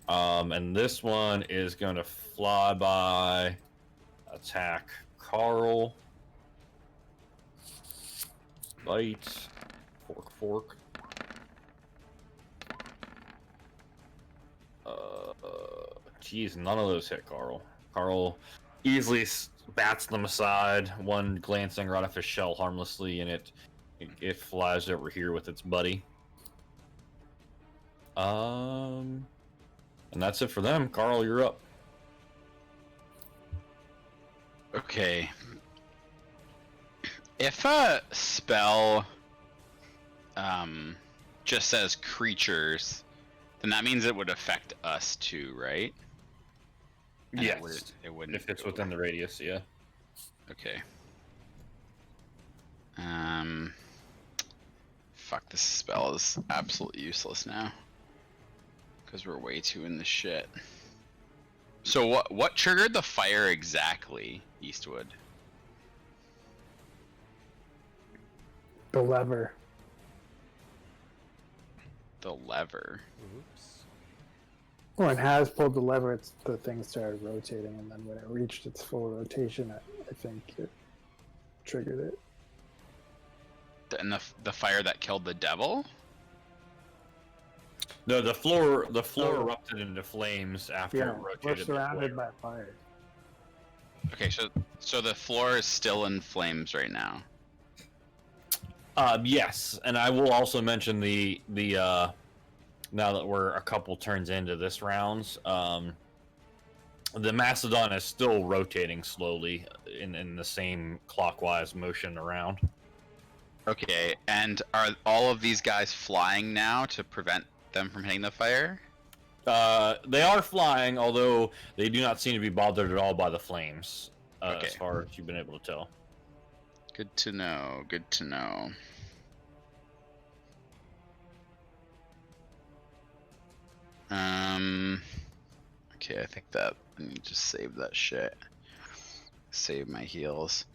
A: And this one is gonna fly by, attack Carl. Bite. Fork. Geez, none of those hit Carl. Carl easily bats them aside, one glancing right off his shell harmlessly, and it flies over here with its buddy. And that's it for them. Carl, you're up.
C: Okay. If a spell just says creatures, then that means it would affect us too, right? And
A: Yes.
C: It wouldn't.
A: If it's within the radius, yeah.
C: Okay. Fuck, this spell is absolutely useless now. Because we're way too in the shit. So what triggered the fire exactly, Eastwood?
B: The lever.
C: The lever.
F: Oops.
B: When it has pulled the lever, the thing started rotating, and then when it reached its full rotation, I think it triggered it.
C: And the fire that killed the devil?
A: No, the floor
B: Oh.
A: erupted into flames after
B: Yeah,
A: it
B: we're
A: rotated. this
B: surrounded
A: way.
B: by fire.
C: Okay, so the floor is still in flames right now.
A: Yes, and I will also mention the now that we're a couple turns into this rounds, the Mastodon is still rotating slowly in the same clockwise motion around.
C: Okay, and are all of these guys flying now to prevent them from hitting the fire?
A: They are flying, although they do not seem to be bothered at all by the flames,
C: Okay.
A: as far as you've been able to tell.
C: Good to know, good to know. Okay, I think that I need to save that shit. Save my heals.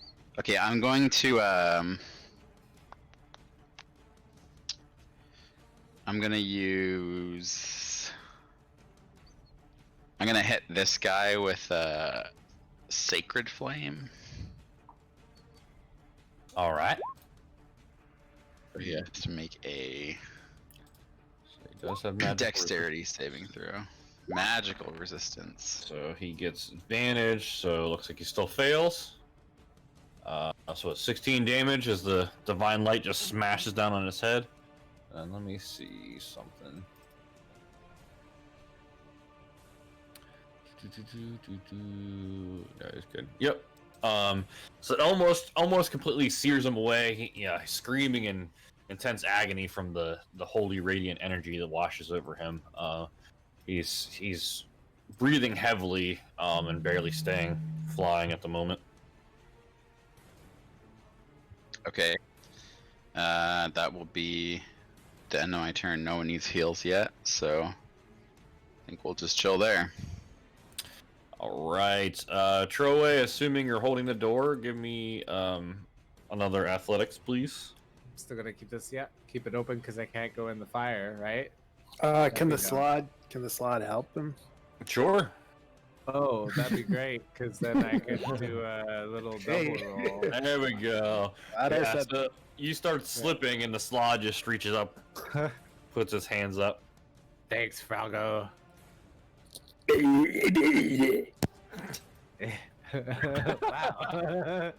C: Okay, I'm going to I'm gonna hit this guy with a Sacred Flame.
A: All right.
C: He has to make a
A: So he does have magical
C: dexterity saving throw. Magical resistance.
A: So he gets advantage, so it looks like he still fails. So it's 16 damage as the divine light just smashes down on his head. And let me see something. That is good. Yep. So it almost completely sears him away. He's screaming in intense agony from the holy radiant energy that washes over him. He's breathing heavily and barely staying flying at the moment.
C: Okay. That will be the end of my turn. No one needs heals yet, so I think we'll just chill there.
A: All right, Troe, assuming you're holding the door, give me another athletics, please.
E: I'm still gonna keep it open because I can't go in the fire, right?
B: Can
E: be
B: the
E: done.
B: slide help them?
A: Sure.
E: Oh, that'd be great because then I could do a little double roll.
A: There we go.
B: Glad I
A: Yeah,
B: said
A: so you start slipping, and the slod just reaches up, puts his hands up.
E: Thanks, Fralgo. Wow.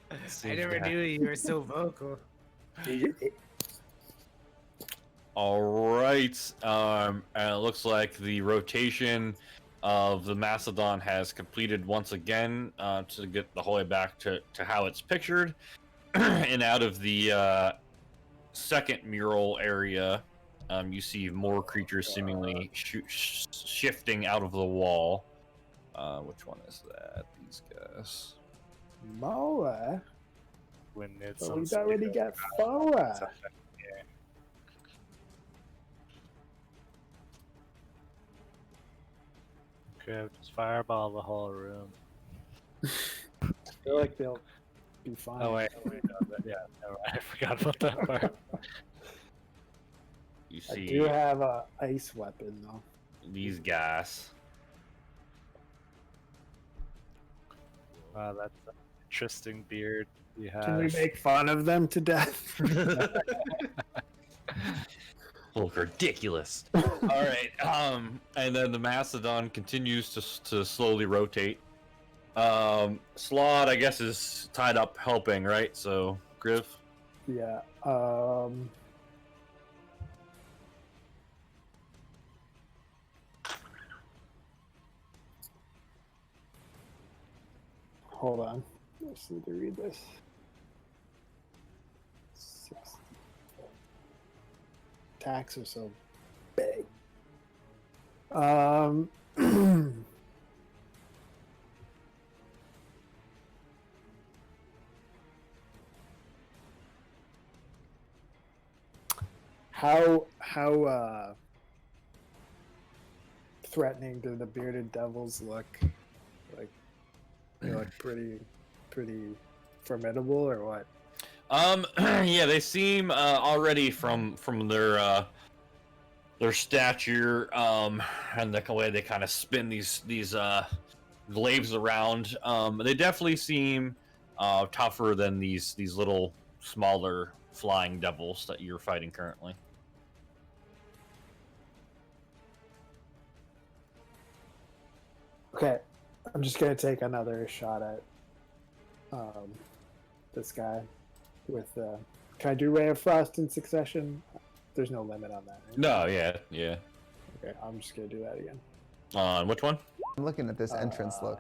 E: I never knew you were so vocal.
A: All right, and it looks like the rotation of the Mastodon has completed once again to get the whole way back to how it's pictured. And out of the second mural area, you see more creatures seemingly shifting out of the wall. Which one is that? These guys.
B: Moa?
D: When it's
B: But we've already got Foa.
D: Okay, just fireball the whole room.
B: feel like they'll be fine.
D: Oh wait, no, yeah, no, I forgot about that part.
A: You
B: I
A: see
B: do have a ice weapon though.
A: these guys.
D: Wow, that's an interesting beard he has.
B: Can we make fun of them to death?
A: Look ridiculous. All right. And then the Mastodon continues to slowly rotate. Slot, I guess, is tied up helping, right? So, Griff.
B: Yeah. Hold on. I just need to read this. 60. Attacks are so big. How threatening do the bearded devils look? Like they look pretty formidable, or what?
A: Yeah, they seem already from their stature, and the way they kind of spin these glaives around. They definitely seem tougher than these little smaller flying devils that you're fighting currently.
B: Okay, I'm just gonna take another shot at this guy with. Can I do Ray of Frost in succession? There's no limit on that. Right?
A: No, yeah.
B: Okay, I'm just gonna do that again.
A: On which one?
H: I'm looking at this entrance look.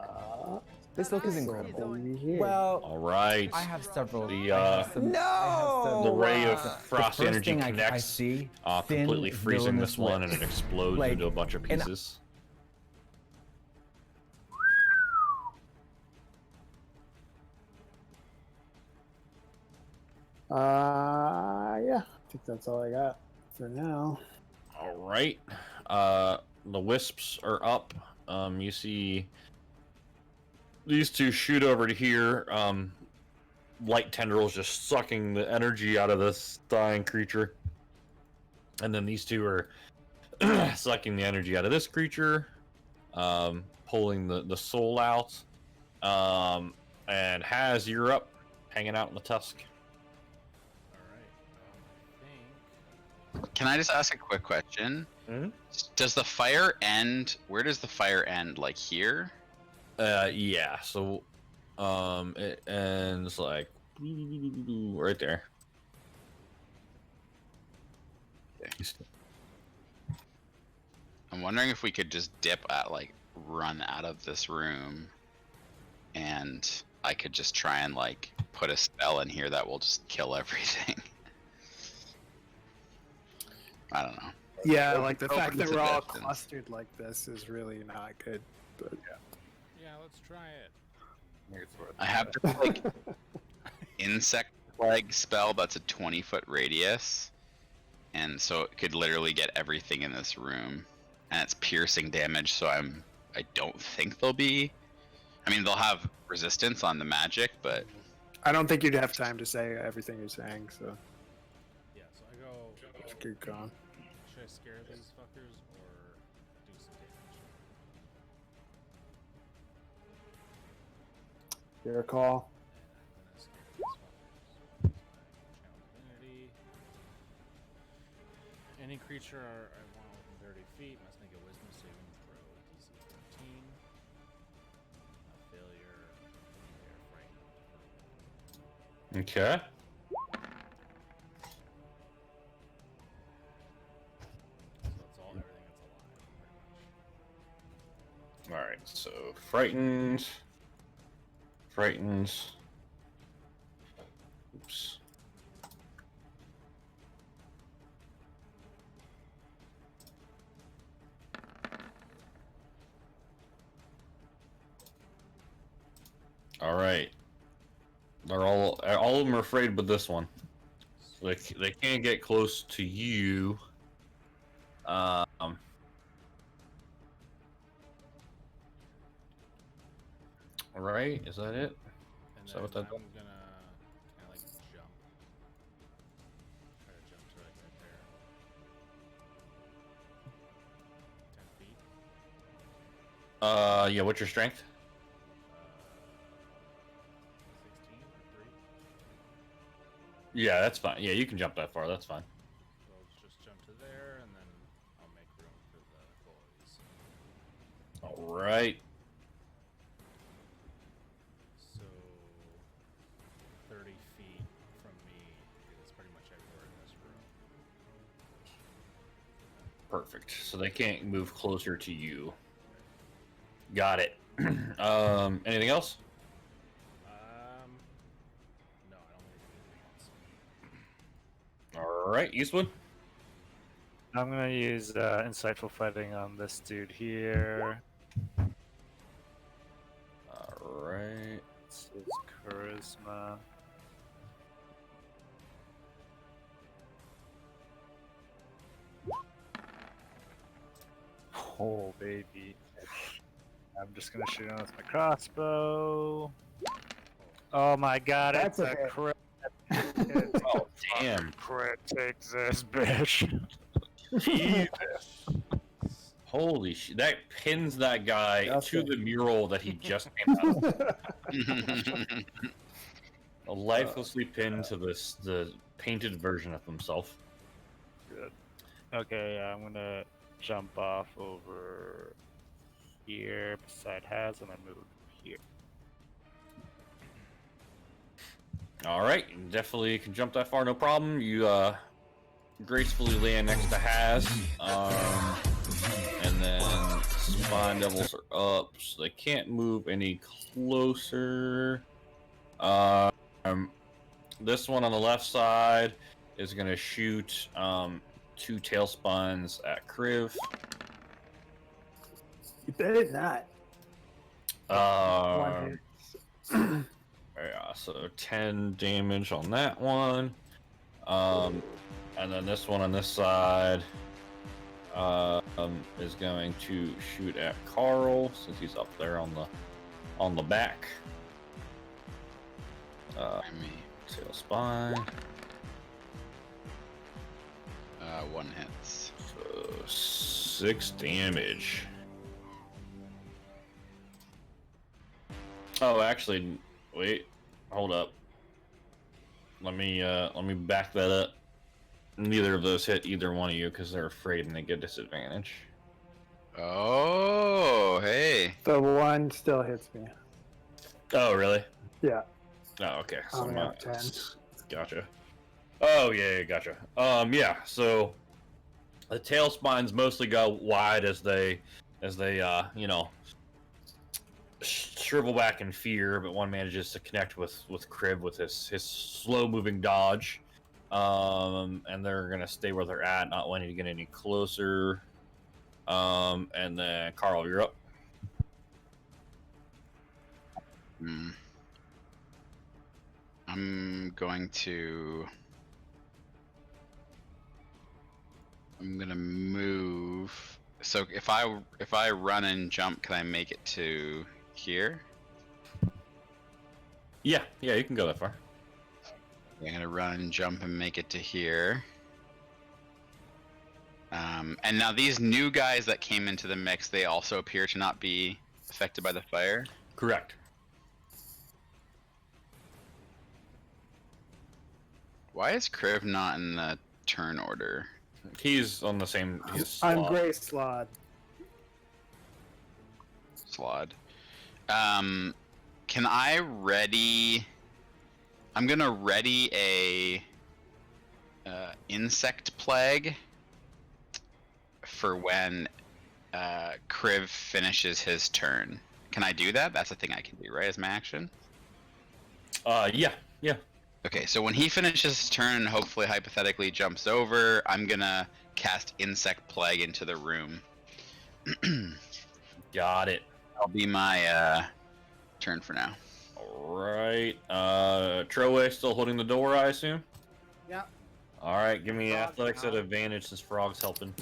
H: This look is incredible.
B: Over here.
H: Well,
A: All right.
H: I have several.
A: The,
H: I have some- I have some-
A: The ray of
H: the
A: frost
H: first
A: energy
H: thing I
A: connects,
H: see,
A: completely
H: thin,
A: freezing
H: villainous
A: this one, and
H: lips.
A: it explodes
H: Like,
A: into a bunch of
H: and-
A: pieces.
B: Yeah, I think that's all I got for now.
A: All right. The wisps are up. You see these two shoot over to here. Light tendrils just sucking the energy out of this dying creature. And then these two are sucking the energy out of this creature, pulling the soul out. And Haz, you're up, hanging out in the tusk.
C: Can I just ask a quick question?
A: Mhm.
C: Does the fire end? Where does the fire end? Like here?
A: Yeah. So, it ends like right there.
C: I'm wondering if we could just dip at like run out of this room, and I could just try and like put a spell in here that will just kill everything. I don't know.
B: Yeah, like the
C: Open
B: fact that
C: to
B: we're all
C: distance.
B: clustered like this is really not good. But
F: Yeah, let's try it.
C: I have this like insect plague spell that's a 20-foot radius, and so it could literally get everything in this room, and it's piercing damage. So I don't think they'll be. I mean, they'll have resistance on the magic, but
B: I don't think you'd have time to say everything you're saying, so
F: Yeah, so I go.
B: just keep going.
F: Should I scare these fuckers or do some damage?
B: Your call.
F: And I'm gonna scare these fuckers. Channel Divinity. Any creature I want within 30 feet must make a wisdom saving throw. DC 13. A failure. They're frightened.
A: Okay.
F: So that's all. Everything that's alive, pretty much.
A: All right. So frightened. Oops. All right. They're all of them are afraid but this one. So they can't get close to you. All right, is that it?
F: And
A: Is
F: then
A: that what that
F: I'm
A: does?
F: gonna kind of like jump. Try to jump to like right there. 10 feet.
A: Yeah, what's your strength?
F: 16 or 3.
A: Yeah, that's fine. Yeah, you can jump that far. That's fine.
F: So let's just jump to there, and then I'll make room for the boys.
A: All right.
F: So 30 feet from me is pretty much everywhere in this room.
A: Perfect. So they can't move closer to you. Got it. Anything else?
F: No, I don't think anything else.
A: All right, Eastwood.
D: I'm gonna use insightful fighting on this dude here.
A: All right.
D: This is charisma. Oh baby. I'm just gonna shoot him with my crossbow. Oh my god,
B: That's
D: it's
B: a
D: a
B: hit.
D: crit.
A: Oh, damn.
D: Crit, take this, bitch.
A: Holy shit. That pins that guy
B: Justin.
A: to the mural that he just came out of. Lifelessly pinned to the painted version of himself.
D: Good. Okay, I'm gonna jump off over here beside Haz and then move here.
A: All right, you definitely can jump that far, no problem. You gracefully land next to Haz, and then Spawn Devils are up, so they can't move any closer. This one on the left side is gonna shoot 2 tailspins at Kriv.
B: You better not. One hit.
A: Yeah, so 10 damage on that one. And then this one on this side is going to shoot at Carl since he's up there on the back. Tail spine.
C: 1 hits.
A: So 6 damage. Oh, actually, wait, hold up. Let me back that up. Neither of those hit either one of you because they're afraid and they get disadvantage.
C: Oh, hey.
B: The one still hits me.
A: Oh, really?
B: Yeah.
A: Oh, okay.
B: I only have 10.
A: Gotcha. Oh, yeah, gotcha. Yeah. So the tail spines mostly go wide as they you know, shrivel back in fear, but one manages to connect with Kriv with his slow moving dodge. And they're gonna stay where they're at, not wanting to get any closer. And then Carl, you're up.
C: I'm gonna move. So if I run and jump, can I make it to here?
A: Yeah, you can go that far.
C: I'm gonna run and jump and make it to here. And now these new guys that came into the mix, they also appear to not be affected by the fire.
A: Correct.
C: Why is Kriv not in the turn order?
A: He's on the same.
B: I'm
A: slot.
B: Gray Slod.
C: Slod. Can I ready? I'm gonna ready a insect plague for when Kriv finishes his turn. Can I do that? That's a thing I can do, right? As my action.
A: Yeah.
C: Okay, so when he finishes his turn and hopefully hypothetically jumps over, I'm gonna cast Insect Plague into the room.
A: Got it.
C: That'll be my turn for now.
A: All right. Troway still holding the door, I assume.
E: Yeah.
A: All right. Give me
E: Frog
A: athletics at
E: now.
A: advantage since Frog's helping.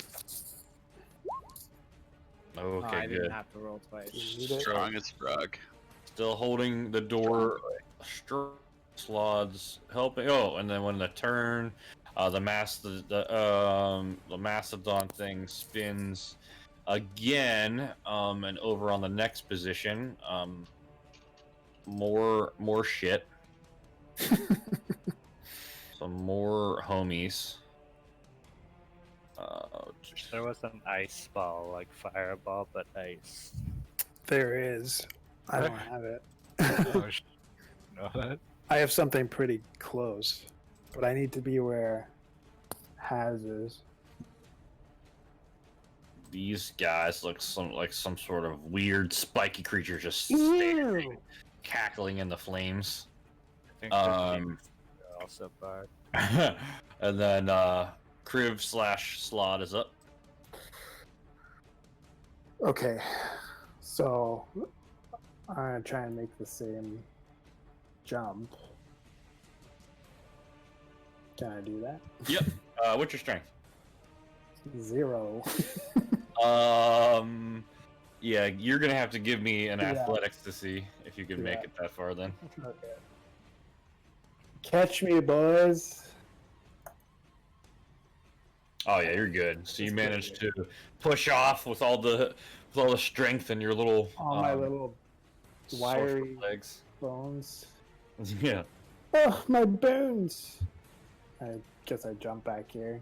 E: Oh,
A: Okay,
E: I didn't
A: good.
E: have to roll twice.
B: You need it.
C: Strong as frog.
A: Still holding the door Slods helping. Oh, and then when the turn, the mastodon thing spins again, and over on the next position, more shit. Some more homies.
D: There was an ice ball, like fireball, but ice.
B: There is. I don't have it.
D: Oh, you know that?
B: I have something pretty close, but I need to be where Haz is.
A: These guys look like some sort of weird spiky creature just standing, cackling in the flames.
D: I think the demons are also bad.
A: And then Kriv / Slot is up.
B: Okay, so I'm gonna try and make the same jump. Can I do that?
A: Yep. What's your strength?
B: 0.
A: Yeah, you're gonna have to give me an
B: Yeah.
A: athletics to see if you can make
B: Yeah.
A: it that far. Then.
B: Okay. Catch me, boys.
A: Oh yeah, you're good. So you
B: That's
A: managed
B: good.
A: to push off with all the strength in your little
B: All my little
A: sorcerer
B: wiry
A: legs.
B: bones.
A: Yeah.
B: Oh, my bones! I guess I jump back here,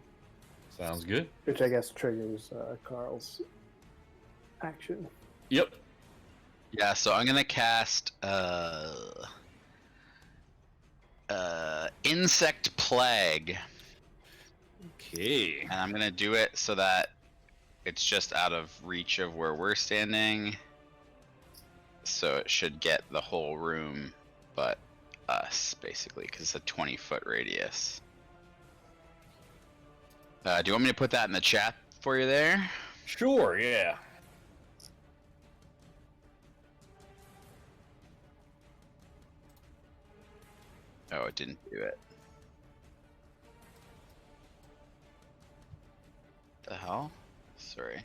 A: Sounds good.
B: which I guess triggers Carl's action.
A: Yep.
C: Yeah, so I'm gonna cast Insect Plague,
A: Okay.
C: and I'm gonna do it so that it's just out of reach of where we're standing. So it should get the whole room, but us basically, because it's a 20-foot radius. Do you want me to put that in the chat for you there?
A: Sure. Yeah.
C: Oh, it didn't do it. The hell? Sorry.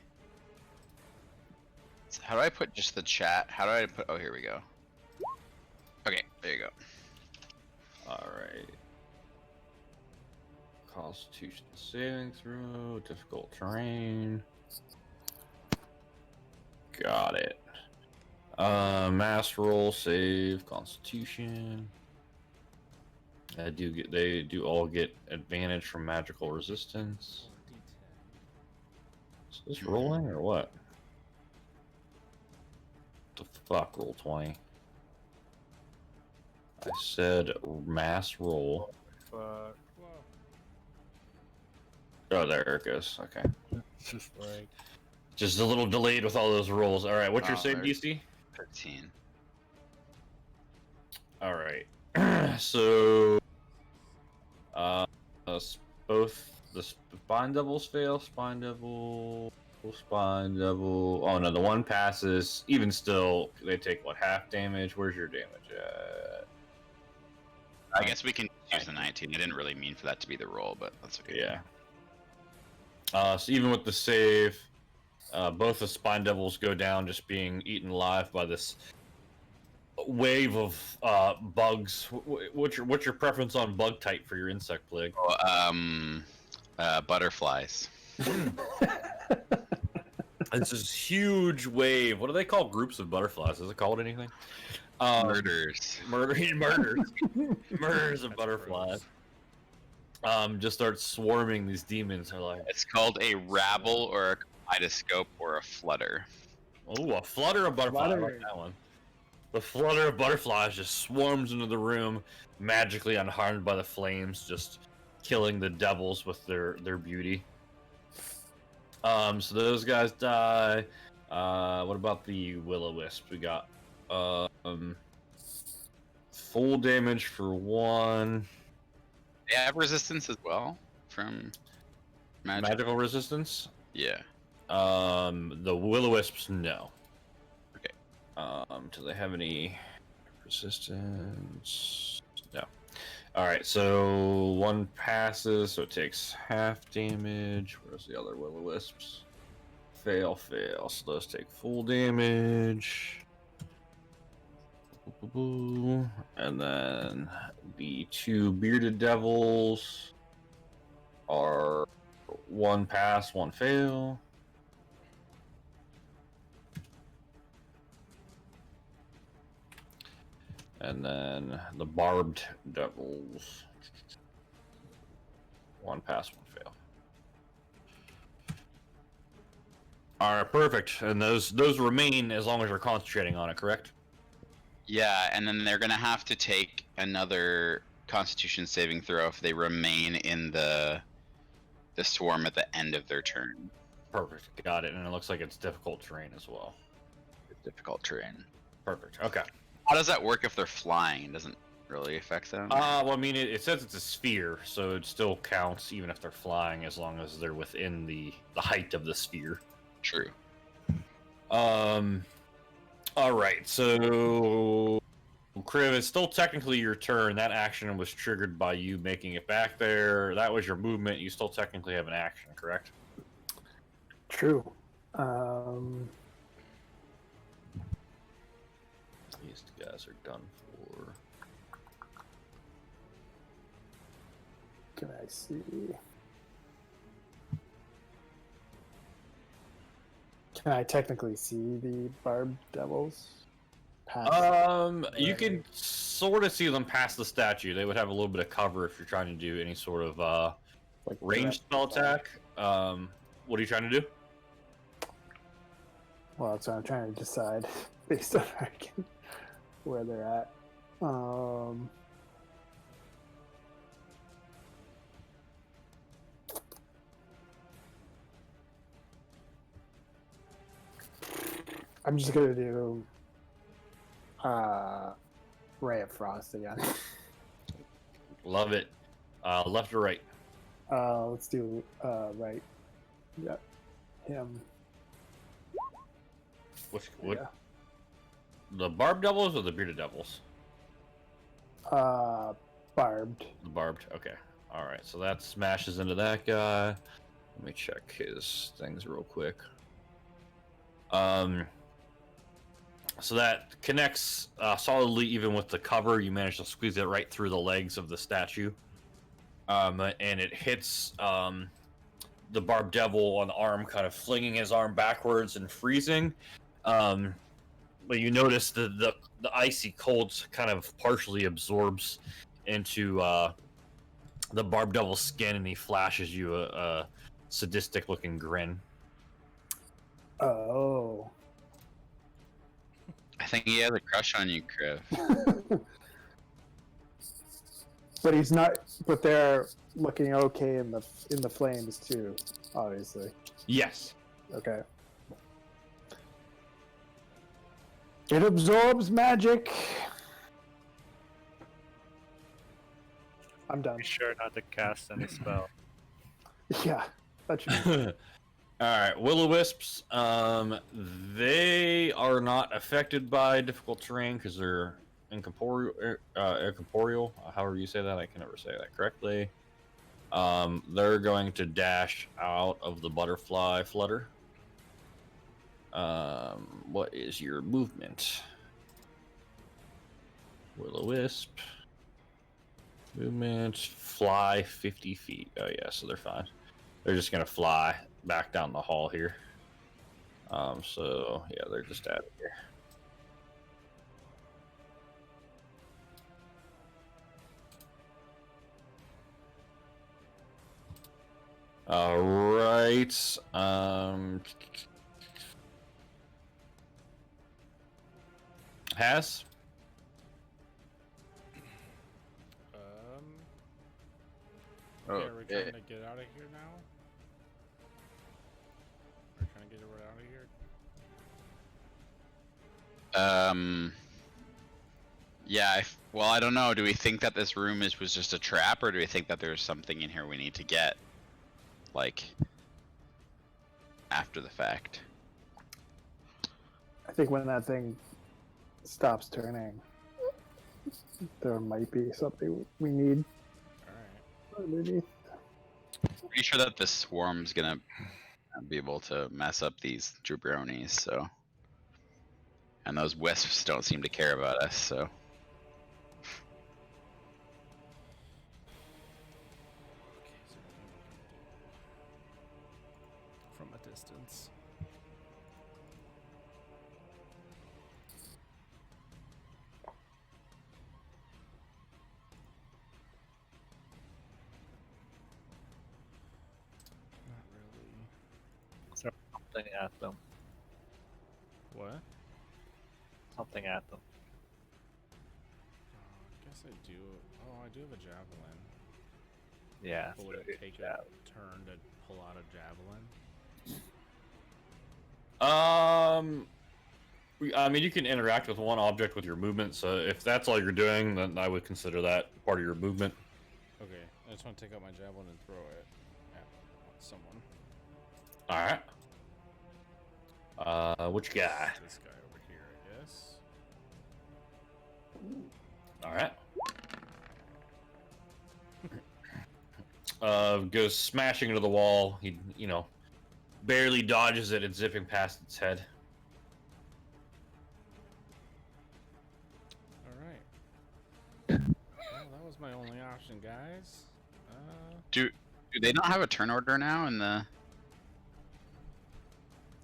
C: So how do I put just the chat? How do I put? Oh, here we go. Okay, there you go.
A: All right. Constitution saving throw, difficult terrain. Got it. Mass roll, save, Constitution. They do all get advantage from magical resistance. Is this rolling or what? The fuck, roll 20. I said mass roll.
D: Fuck.
A: Oh, there it goes. Okay.
D: It's just like
A: Just a little delayed with all those rolls. All right, what's your
C: Oh,
A: save
C: there-
A: DC?
C: 13.
A: All right. So, both the spine devils fail. Spine devil. Oh no, the one passes. Even still, they take what, half damage? Where's your damage at?
C: I guess we can use the 19. I didn't really mean for that to be the roll, but that's okay.
A: Yeah. So even with the save, both the spine devils go down, just being eaten alive by this wave of bugs. What's your preference on bug type for your insect plague?
C: Oh, butterflies.
A: It's this huge wave. What do they call groups of butterflies? Is it called anything?
C: Murders.
A: Murders of butterflies. Just start swarming these demons. They're like,
C: It's called a rabble or a kaleidoscope or a flutter.
A: oh, a flutter of butterflies. I like that one. The flutter of butterflies just swarms into the room, magically unharmed by the flames, just killing the devils with their beauty. So those guys die. What about the will-o-wisp? We got full damage for one.
C: They have resistance as well from magic.
A: Magical resistance.
C: Yeah.
A: The will-o-wisps, no.
C: Okay.
A: Do they have any resistance? No. All right, so one passes, so it takes half damage. Where's the other will-o-wisps? Fail. So those take full damage. And then the two bearded devils are one pass, one fail. And then the barbed devils, one pass, one fail. All right, perfect. And those remain as long as you're concentrating on it, correct?
C: Yeah, and then they're gonna have to take another Constitution saving throw if they remain in the swarm at the end of their turn.
A: Perfect. Got it. And it looks like it's difficult terrain as well.
C: It's difficult terrain.
A: Perfect. Okay.
C: How does that work if they're flying? It doesn't really affect them.
A: Well, I mean, it says it's a sphere, so it still counts even if they're flying, as long as they're within the height of the sphere.
C: True.
A: All right. So, Kriv, it's still technically your turn. That action was triggered by you making it back there. That was your movement. You still technically have an action, correct?
B: True.
A: These guys are done for.
B: Can I see? Can I technically see the barbed devils?
A: You can sort of see them past the statue. They would have a little bit of cover if you're trying to do any sort of
B: like
A: ranged spell attack. What are you trying to do?
B: Well, that's what I'm trying to decide based on where they're at. I'm just gonna do Ray of Frost again.
A: Love it. Left or right?
B: Let's do right. Yep. Him.
A: What?
B: Yeah.
A: The barbed devils or the bearded devils?
B: Barbed.
A: The barbed. Okay. All right. So that smashes into that guy. Let me check his things real quick. So that connects solidly, even with the cover. You manage to squeeze it right through the legs of the statue, and it hits the barbed devil on the arm, kind of flinging his arm backwards and freezing. But you notice the icy cold kind of partially absorbs into the barbed devil's skin, and he flashes you a sadistic-looking grin.
B: Oh.
C: I think he has a crush on you, Kriv.
B: But he's not. But they're looking okay in the flames too, obviously.
A: Yes.
B: Okay. It absorbs magic. I'm done.
D: Be sure not to cast any spell.
B: Yeah, that should be.
A: All right, will-o-wisps. They are not affected by difficult terrain because they're incorporeal. However you say that, I can never say that correctly. They're going to dash out of the butterfly flutter. What is your movement? Will-o-wisp. Movement. Fly 50 feet. Oh yeah, so they're fine. They're just gonna fly back down the hall here. So yeah, they're just out of here. All right. Has.
F: Yeah, we're trying to get out of here now. We're trying to get it out of here.
C: Yeah. Well, I don't know. Do we think that this room was just a trap, or do we think that there's something in here we need to get, like, after the fact?
B: I think when that thing stops turning, there might be something we need underneath.
C: Pretty sure that the swarm's gonna be able to mess up these jabronis, so. And those wisps don't seem to care about us, so.
F: From a distance. Not really.
D: Something at them.
F: What?
D: Something at them.
F: I guess I do. Oh, I do have a javelin.
D: Yeah.
F: But would it take a turn to pull out a javelin?
A: I mean, you can interact with one object with your movement, so if that's all you're doing, then I would consider that part of your movement.
F: Okay, I just want to take out my javelin and throw it at someone.
A: Alright. Which guy?
F: This guy over here, I guess.
A: Alright. Goes smashing into the wall. He, barely dodges it and zipping past its head.
F: Alright. Well, that was my only option, guys.
C: Do they not have a turn order now in the...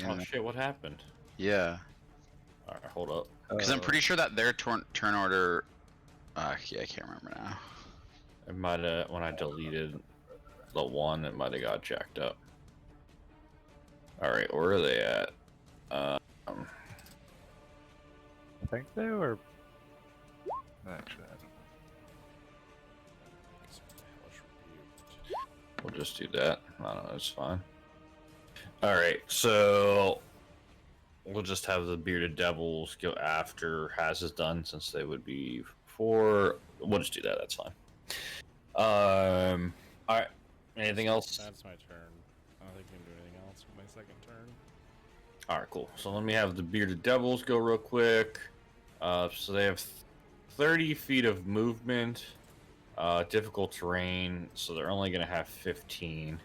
A: Oh shit, what happened?
C: Yeah.
A: Alright, hold up.
C: Because I'm pretty sure that their turn order... yeah, I can't remember now.
A: It might have, when I deleted the one, it might have got jacked up. Alright, where are they at?
D: I think they were. Actually, I don't know.
A: We'll just do that. I don't know, it's fine. Alright, so we'll just have the bearded devils go after Has is done, since they would be before. We'll just do that, that's fine. Alright. Anything else?
F: That's my turn. I don't think I can do anything else for my second turn.
A: Alright, cool. So let me have the bearded devils go real quick. So they have 30 feet of movement. Difficult terrain, so they're only going to have 15.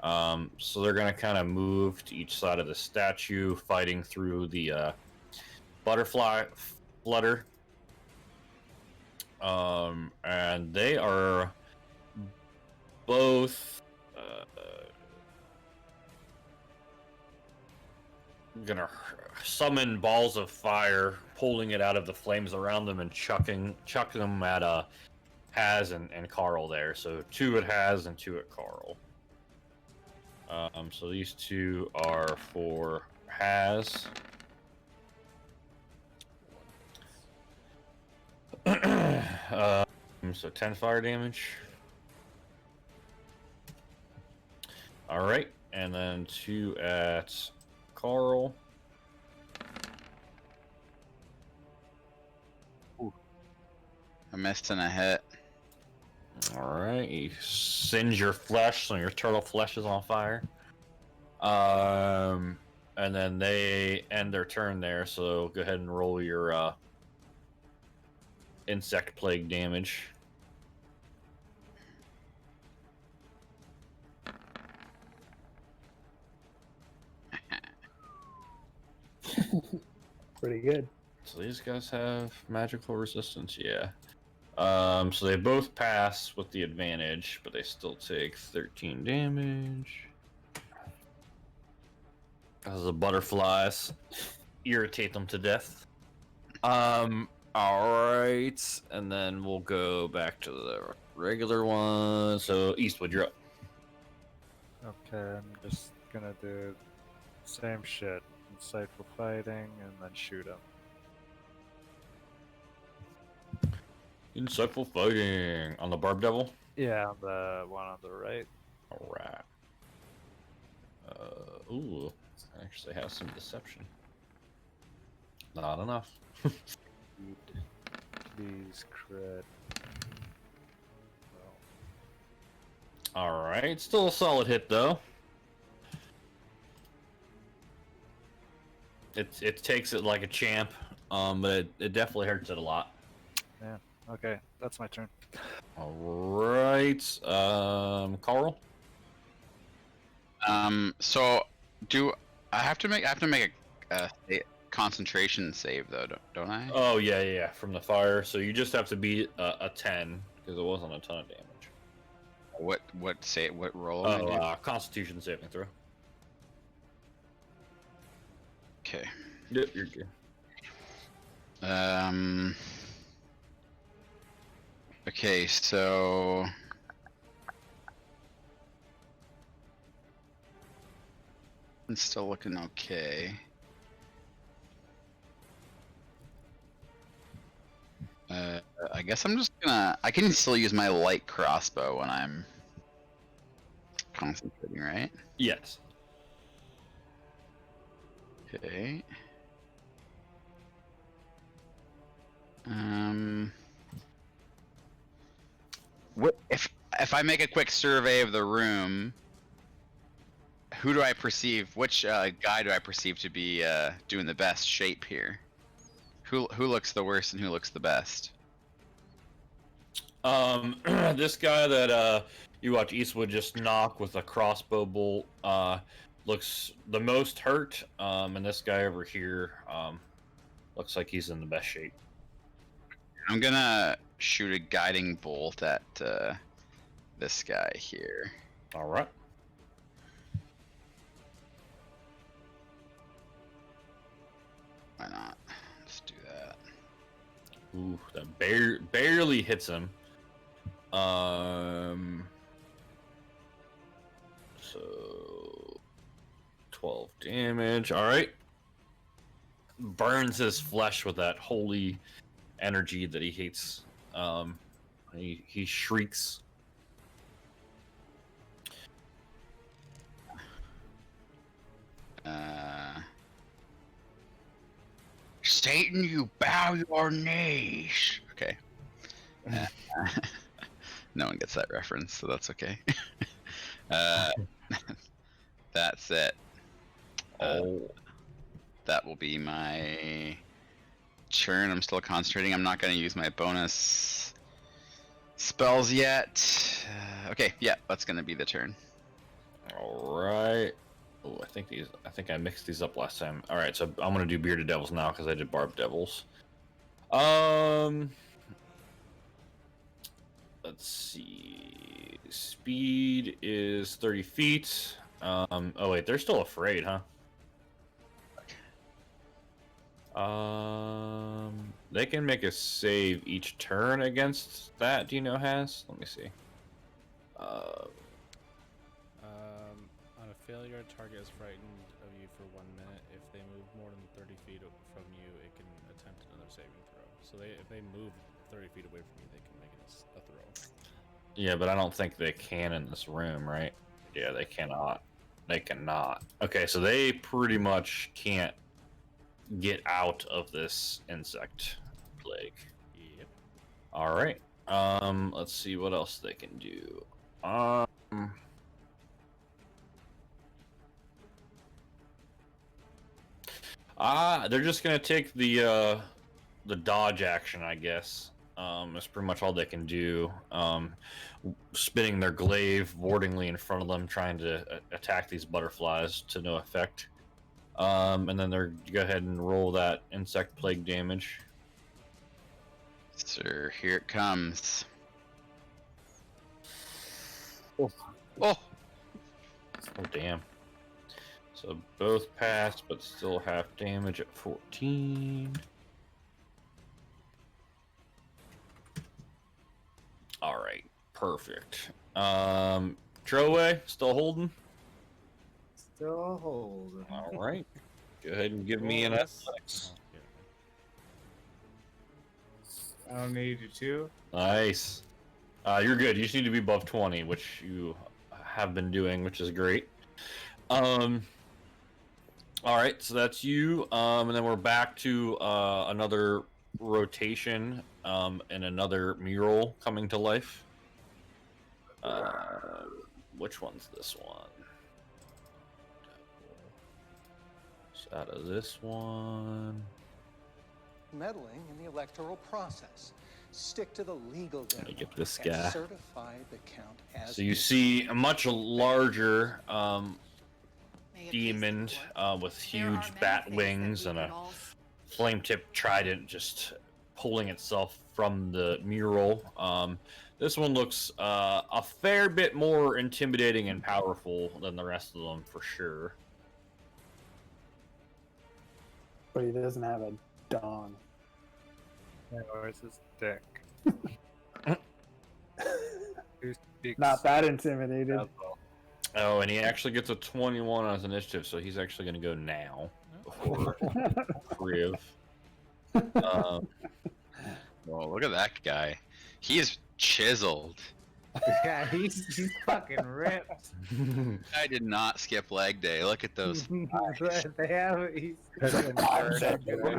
A: So they're going to kind of move to each side of the statue, fighting through the butterfly flutter. And they are both gonna summon balls of fire, pulling it out of the flames around them and chucking them at Has and Carl there. So 2 at Has and 2 at Carl. So these 2 are for Has. So 10 fire damage. Alright, and then 2 at Carl.
C: I missed and a hit.
A: Alright, you singe your flesh, so your turtle flesh is on fire. And then they end their turn there, so go ahead and roll your insect plague damage.
B: Pretty good.
A: So these guys have magical resistance, yeah. So they both pass with the advantage, but they still take 13 damage. Because the butterflies irritate them to death. Alright, and then we'll go back to the regular one. So Eastwood, you're up.
D: Okay, I'm just gonna do same shit. Insightful fighting and then shoot him.
A: Insightful fighting on the Barb Devil.
D: Yeah, on the one on the right.
A: Alright. Ooh, actually has some deception. Not enough.
D: Please crit.
A: Alright, still a solid hit though. It takes it like a champ, but it definitely hurts it a lot.
D: Yeah. Okay, that's my turn.
A: Alright, Carl?
C: So do I have to make a concentration save though, don't I?
A: Oh yeah, from the fire. So you just have to beat a 10 because it wasn't a ton of damage.
C: What roll am I doing?
A: Constitution saving throw.
C: Okay.
A: Yep, you're good.
C: Okay, so it's still looking okay. I guess I'm just gonna. I can still use my light crossbow when I'm concentrating, right?
A: Yes.
C: Okay. What if I make a quick survey of the room? Who do I perceive? Which guy do I perceive to be doing the best shape here? Who looks the worst and who looks the best?
A: This guy that you watch Eastwood just knock with a crossbow bolt looks the most hurt. And this guy over here looks like he's in the best shape.
C: I'm gonna shoot a guiding bolt at this guy here.
A: All right.
C: Why not? Let's do that.
A: Ooh, that barely hits him. So 12 damage. All right. Burns his flesh with that holy energy that he hates. He shrieks.
C: Satan, you bow your knees. Okay. No one gets that reference, so that's okay. That's it. That will be my turn. I'm still concentrating. I'm not going to use my bonus spells yet. Okay, yeah, that's going to be the turn.
A: All right. Oh, I think I mixed these up last time. All right, so I'm gonna do bearded devils now because I did barbed devils. Let's see. Speed is 30 feet. Oh wait, they're still afraid, huh? They can make a save each turn against that. Do you know, Has? Let me see.
F: On a failure, a target is frightened of you for 1 minute. If they move more than 30 feet from you, it can attempt another saving throw. So if they move 30 feet away from you, they can make a throw.
A: Yeah, but I don't think they can in this room, right? Yeah, they cannot. They cannot. Okay, so they pretty much can't get out of this insect plague.
F: Yep.
A: All right. Let's see what else they can do. They're just gonna take the dodge action, I guess. That's pretty much all they can do. Spinning their glaive wardingly in front of them, trying to attack these butterflies to no effect. And then they're go ahead and roll that insect plague damage.
C: Sir, here it comes.
A: Oh.
C: Oh!
A: Oh, damn. So both pass, but still have damage at 14. All right, perfect. Troway, still holding?
E: Still hold.
A: All right. Go ahead and give me an athletics.
E: I don't need you to.
A: Nice. You're good. You just need to be above 20, which you have been doing, which is great. All right, so that's you. And then we're back to another rotation and another mural coming to life. Which one's this one? So out of this one.
G: Meddling in the electoral process. Stick to the legal
A: Let me
G: demo
A: get this
G: and
A: guy.
G: certify the count as
A: So you see a much larger demon with huge bat wings and a flame tip trident just pulling itself from the mural. This one looks a fair bit more intimidating and powerful than the rest of them, for sure.
B: But he doesn't have a dong.
D: Yeah, where's his dick? Who speaks
B: Not that intimidated.
D: Devil?
A: Oh, and he actually gets a 21 on his initiative, so he's actually going to go now before Kriv.
C: Oh, look at that guy. He is chiseled.
E: Yeah, he's fucking ripped.
C: I did not skip leg day. Look at those.
E: They have. He's
C: What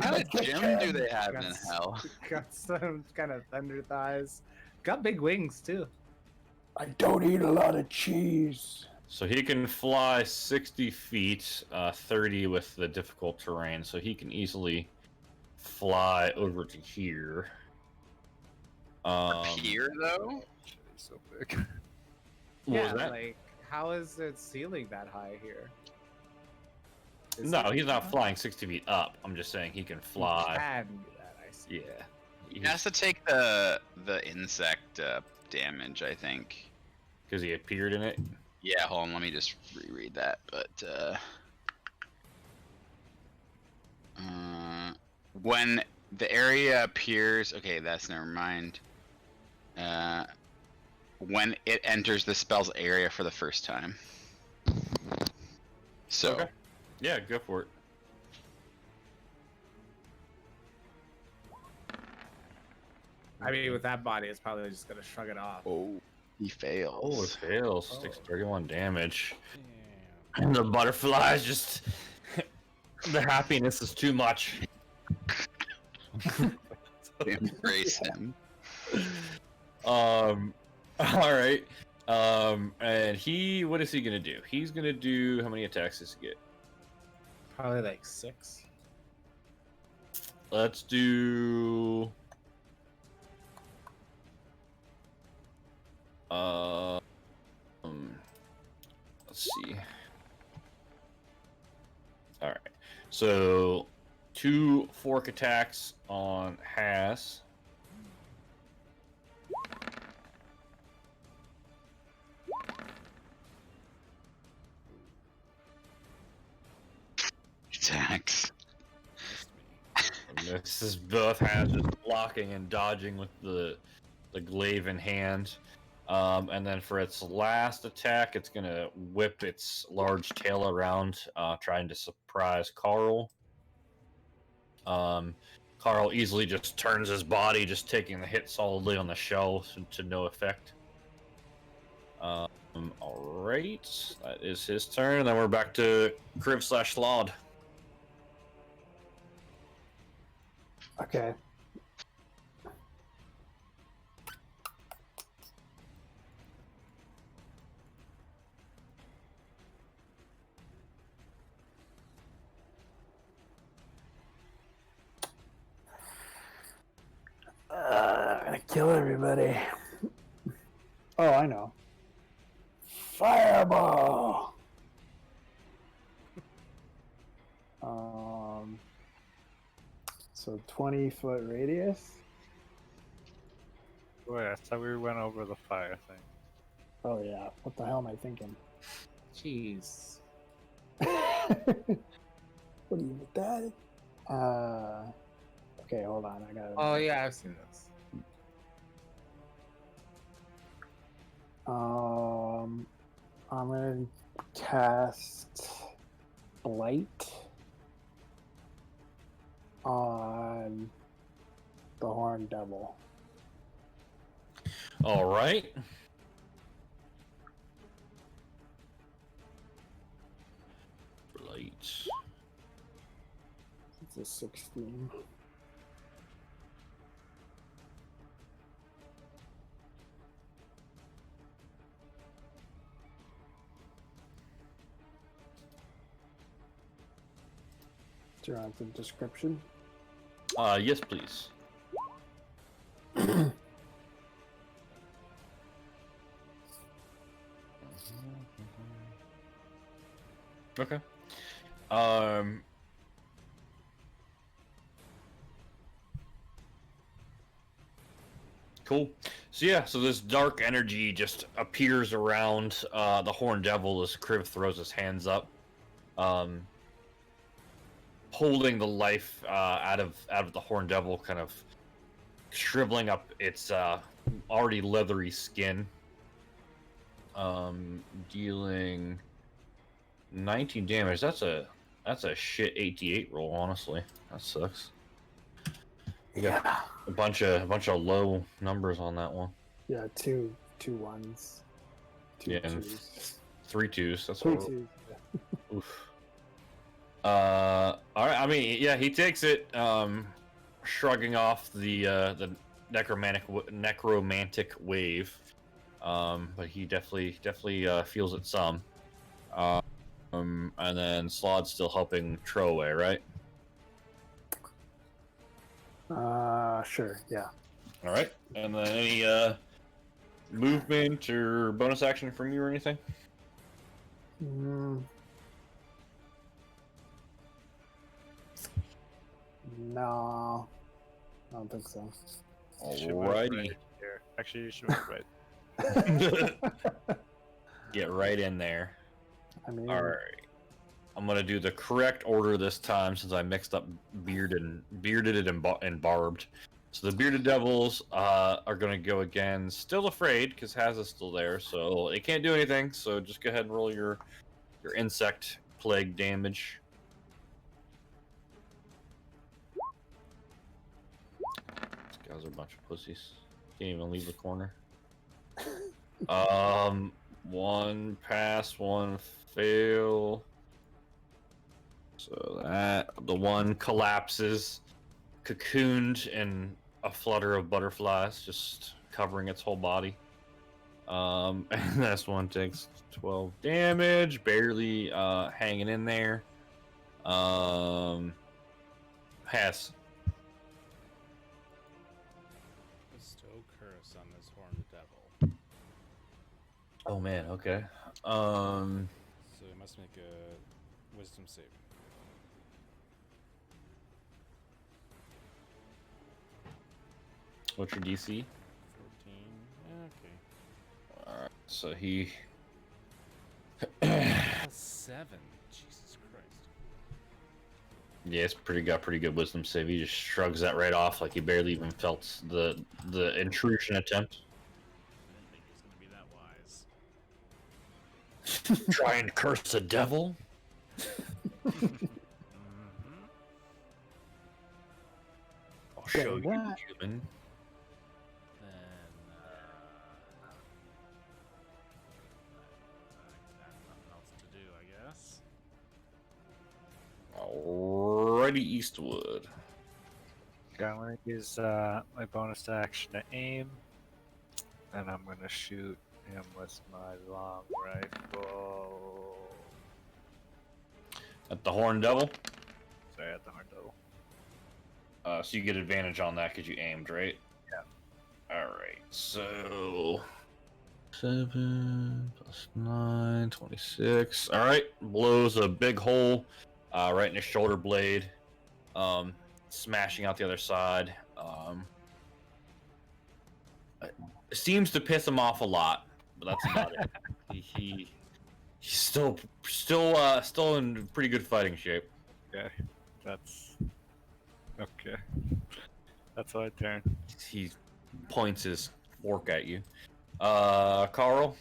C: kind of gym do they have in
E: Yes.
C: hell?
E: got some kind of thunder thighs. Got big wings too.
B: I don't eat a lot of cheese.
A: So he can fly 60 feet, 30 with the difficult terrain, so he can easily fly over to here.
C: Here though?
D: Shit, he's so big.
A: What
E: Yeah,
A: was that?
E: like how is it ceiling that high here?
A: No, he's not flying 60 feet up. I'm just saying he can fly.
E: Can do that, I see.
A: Yeah.
C: He has to take the insect damage, I think.
A: Because he appeared in it.
C: Yeah, hold on, let me just reread that. But when the area appears, okay, that's never mind. When it enters the spell's area for the first time. So.
A: Okay. Yeah, go for it.
E: I mean, with that body, it's probably just gonna shrug it off.
C: Oh, he fails.
A: Oh, it fails. Takes 31 damage.
F: Damn.
A: And the butterflies just. The happiness is too much.
C: Embrace him.
A: All right. And he, what is he gonna do? He's gonna do, how many attacks does he get?
E: Probably like 6.
A: Let's do. Let's see. All right. So, 2 fork attacks on Has.
C: Attacks.
A: And this is both hands just blocking and dodging with the glaive in hand. And then for its last attack, it's gonna whip its large tail around, trying to surprise Carl. Carl easily just turns his body, just taking the hit solidly on the shell to no effect. Alright, that is his turn. And then we're back to Kriv/Slod.
B: Okay. I'm gonna kill everybody. Oh, I know. Fireball. So 20-foot radius.
D: Wait, I thought we went over the fire thing.
B: Oh yeah. What the hell am I thinking?
E: Jeez.
B: What do you with that? Okay, hold on. I got.
E: Oh yeah, I've seen this.
B: I'm gonna cast Blight on the Horned Devil.
A: Alright. Blight.
B: It's a 16. Do you want the description?
A: Yes, please. Okay. Cool. So yeah, so this dark energy just appears around the Horned Devil as Kriv throws his hands up, holding the life out of the Horned Devil, kind of shriveling up its already leathery skin. Dealing 19 damage. That's a shit 88 roll. Honestly, that sucks. You got a bunch of low numbers on that one.
B: Yeah, two ones. Two
A: Yeah, and
B: twos.
A: 3 2s. That's
B: Three
A: horrible.
B: twos.
A: Oof. All right. I mean, yeah, he takes it, shrugging off the necromantic wave. But he definitely feels it some. And then Slod's still helping Tro away, right?
B: Sure, yeah.
A: All right. And then any movement or bonus action from you or anything?
B: No, I don't think so.
D: You should move
A: Alrighty.
D: right here. Actually, you should move right.
A: Get right in there.
B: I mean,
A: All right. I'm gonna do the correct order this time since I mixed up bearded and barbed. So the bearded devils are gonna go again. Still afraid because Haz is still there, so they can't do anything. So just go ahead and roll your insect plague damage. These guys are a bunch of pussies. Can't even leave the corner. One pass, one fail. So that the one collapses, cocooned in a flutter of butterflies, just covering its whole body. And this one takes 12 damage, barely hanging in there. Pass.
F: Bestow curse on this horned devil.
A: Oh man, okay.
F: So it must make a wisdom save.
A: What's your DC?
F: 14. Okay.
A: Alright, so he
F: 7. Jesus Christ.
A: yeah, it's got pretty good wisdom save. He just shrugs that right off like he barely even felt the intrusion attempt.
F: I didn't think he was gonna be that wise.
A: Try and curse the devil? I'll show you,
B: that.
A: human.
F: Then nothing else to do, I guess.
A: Alrighty, Eastwood.
D: Okay, I'm gonna use my bonus action to aim, and I'm gonna shoot him with my long rifle.
A: At the Horned Devil?
D: Sorry, at the Horned Devil.
A: So you get advantage on that because you aimed, right?
D: Yeah.
A: Alright, so 7 plus 9, 26. Alright, blows a big hole right in his shoulder blade, smashing out the other side. It seems to piss him off a lot, but that's about it. He's still in pretty good fighting shape.
D: Okay, that's okay. That's my turn.
A: He points his fork at you. Carl?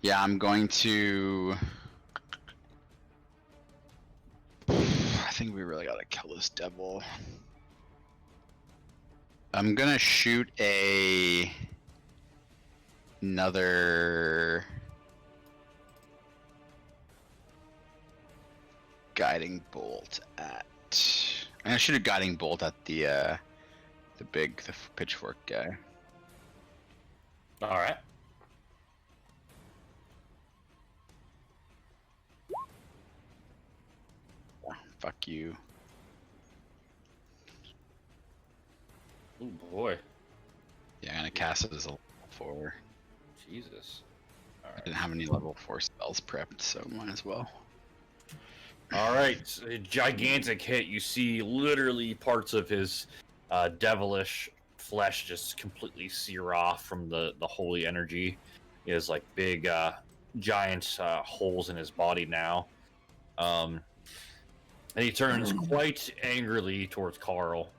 C: Yeah, I'm going to. I think we really gotta kill this devil. I'm gonna shoot another guiding bolt at. I'm gonna shoot a guiding bolt at the pitchfork guy.
A: All right.
C: Fuck you.
A: Oh boy.
C: Yeah, I'm gonna cast it as a level 4.
A: Jesus.
C: I didn't have any level 4 spells prepped, so might as well.
A: All right, a gigantic hit. You see literally parts of his devilish flesh just completely sear off from the holy energy. He has like big, giant holes in his body now. And he turns quite angrily towards Carl.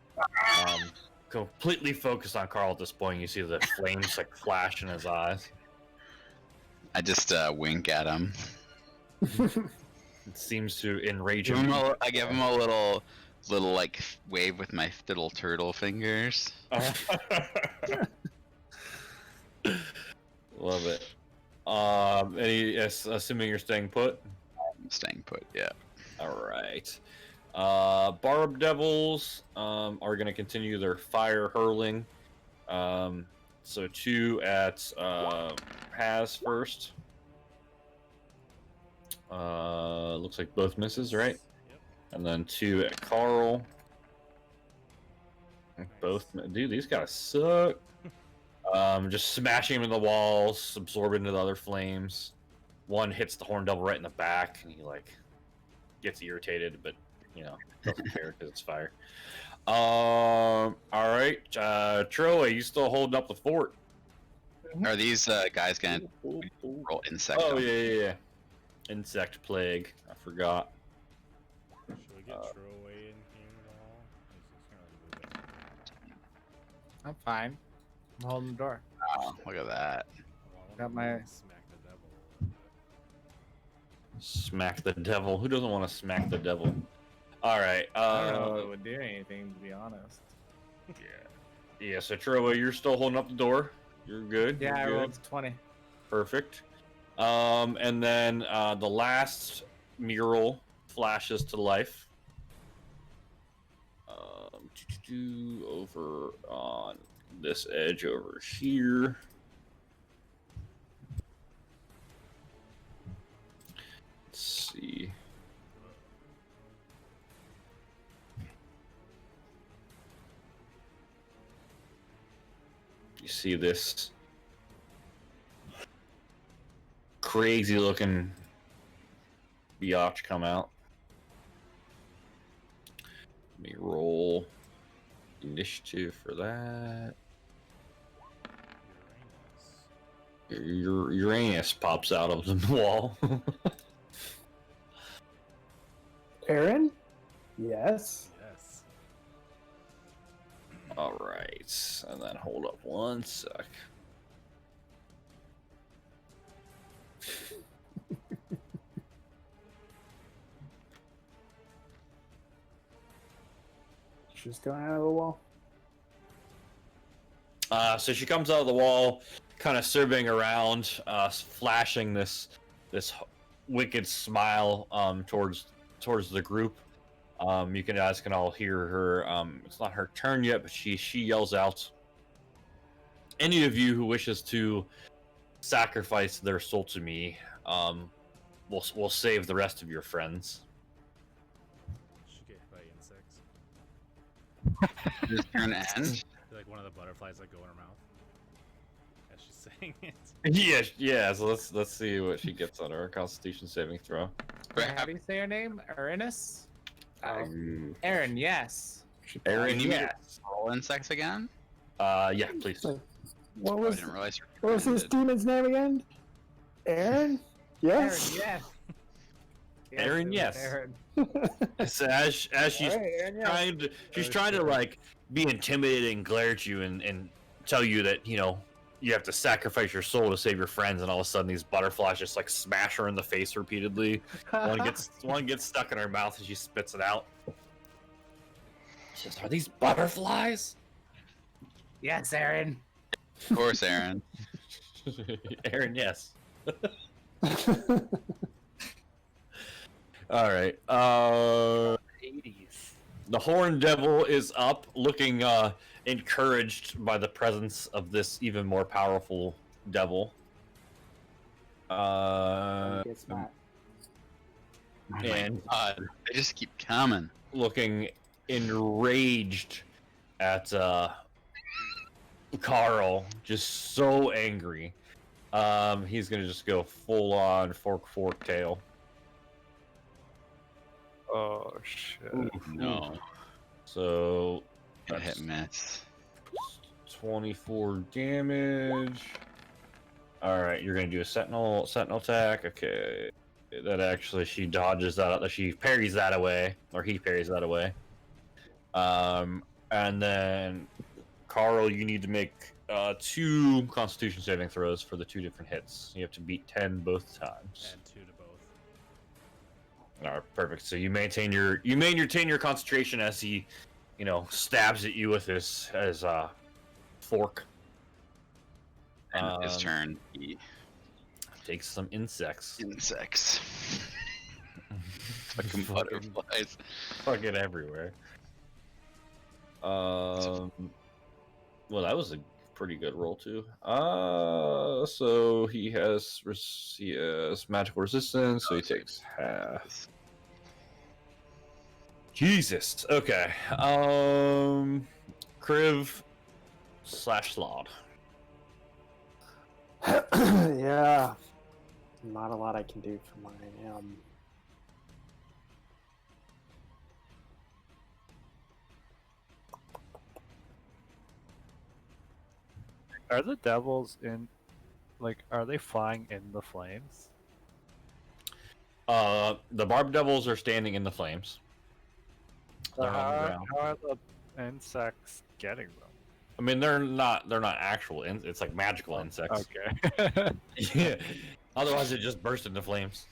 A: Completely focused on Carl at this point. You see the flames like flash in his eyes.
C: I just wink at him.
A: It seems to enrage
C: I
A: him.
C: give him a little like wave with my little turtle fingers.
A: Love it. Assuming you're staying put.
C: I'm staying put, yeah.
A: All right. Barb Devils are going to continue their fire hurling. So 2 at Has first. Looks like both misses, right?
F: Yep.
A: And then 2 at Carl. Both. Dude, these guys suck. Just smashing him in the walls, absorbing into the other flames. One hits the Horn Devil right in the back, and he like gets irritated, but doesn't care because it's fire. All right, Troy, you still holding up the fort?
C: Are these guys gonna roll insect?
A: Oh yeah. Insect plague. I forgot.
F: Should we get Troy in here at all? He's just gonna move it.
E: I'm fine. I'm holding the door.
C: Oh, look at that.
F: Well, I
E: Got
F: wanna
E: my-
F: smack the devil a little bit.
A: Smack the devil. Who doesn't want to smack the devil? All right.
E: I don't know if it would do anything, to be honest.
A: Yeah. So Troy, you're still holding up the door. You're good.
E: Yeah, I
A: You're good.
E: rolled 20.
A: Perfect. And then the last mural flashes to life. Over on this edge over here. Let's see. You see this crazy looking biatch come out. Let me roll initiative for that. Uranus pops out of the wall.
B: Aaron? Yes.
F: Yes.
A: All right, and then hold up one sec.
B: She's going out of the wall.
A: So she comes out of the wall, kind of surveying around, flashing this wicked smile towards the group. You guys can all hear her. It's not her turn yet, but she yells out. Any of you who wishes to sacrifice their soul to me, will save the rest of your friends.
F: Should get hit by insects.
C: This turn end.
F: Like one of the butterflies that go in her mouth. As she's saying it.
A: Yeah. So let's see what she gets on her Constitution saving throw.
E: How do you say her name? Erinus?
B: Aaron,
E: yes.
A: Aaron,
C: Can you
A: yes.
C: roll insects again?
A: Yeah, please.
B: What
C: I
B: was
C: didn't realize you
B: what was this demon's name again? Aaron? Yes.
E: Aaron, yes.
A: Aaron,
E: it was
A: yes.
E: Aaron.
A: So as she's
B: All right, Aaron, yes.
A: trying to like be intimidating and glare at you and tell you that you have to sacrifice your soul to save your friends, and all of a sudden these butterflies just like smash her in the face repeatedly. one gets stuck in her mouth and she spits it out. She says, "Are these butterflies?"
E: Yes, Aaron.
C: Of course, Aaron.
A: Aaron, yes. All right.
D: 80s.
A: The Horn Devil is up, looking encouraged by the presence of this even more powerful devil.
B: Gets smacked.
C: Oh my
A: And
C: God, they just keep coming.
A: looking enraged at Carl, just so angry. He's gonna just go full on fork tail.
D: Oh shit.
C: No.
A: So
C: Hit, hit,
A: that's
C: miss.
A: 24 damage. All right, you're gonna do a sentinel attack. Okay, that actually she dodges that. She parries that away, or he parries that away. And then Carl, you need to make 2 Constitution saving throws for the 2 different hits. You have to beat 10 both times.
F: Add 2 to both.
A: All right, perfect. So you maintain your concentration as he, stabs at you with his fork.
C: And his turn. He
A: Takes some insects.
C: insects. Fucking butterflies.
A: Fucking everywhere. Well, that was a pretty good roll too. So he has magical resistance, so he takes half. Jesus. Okay. Kriv / Slod.
B: Yeah. Not a lot I can do for mine.
D: Are the devils in, are they flying in the flames?
A: The barb devils are standing in the flames. They're on the ground.
D: How are the insects getting them?
A: I mean, they're not actual it's like magical insects.
D: Okay.
A: Yeah. Otherwise, it just burst into flames.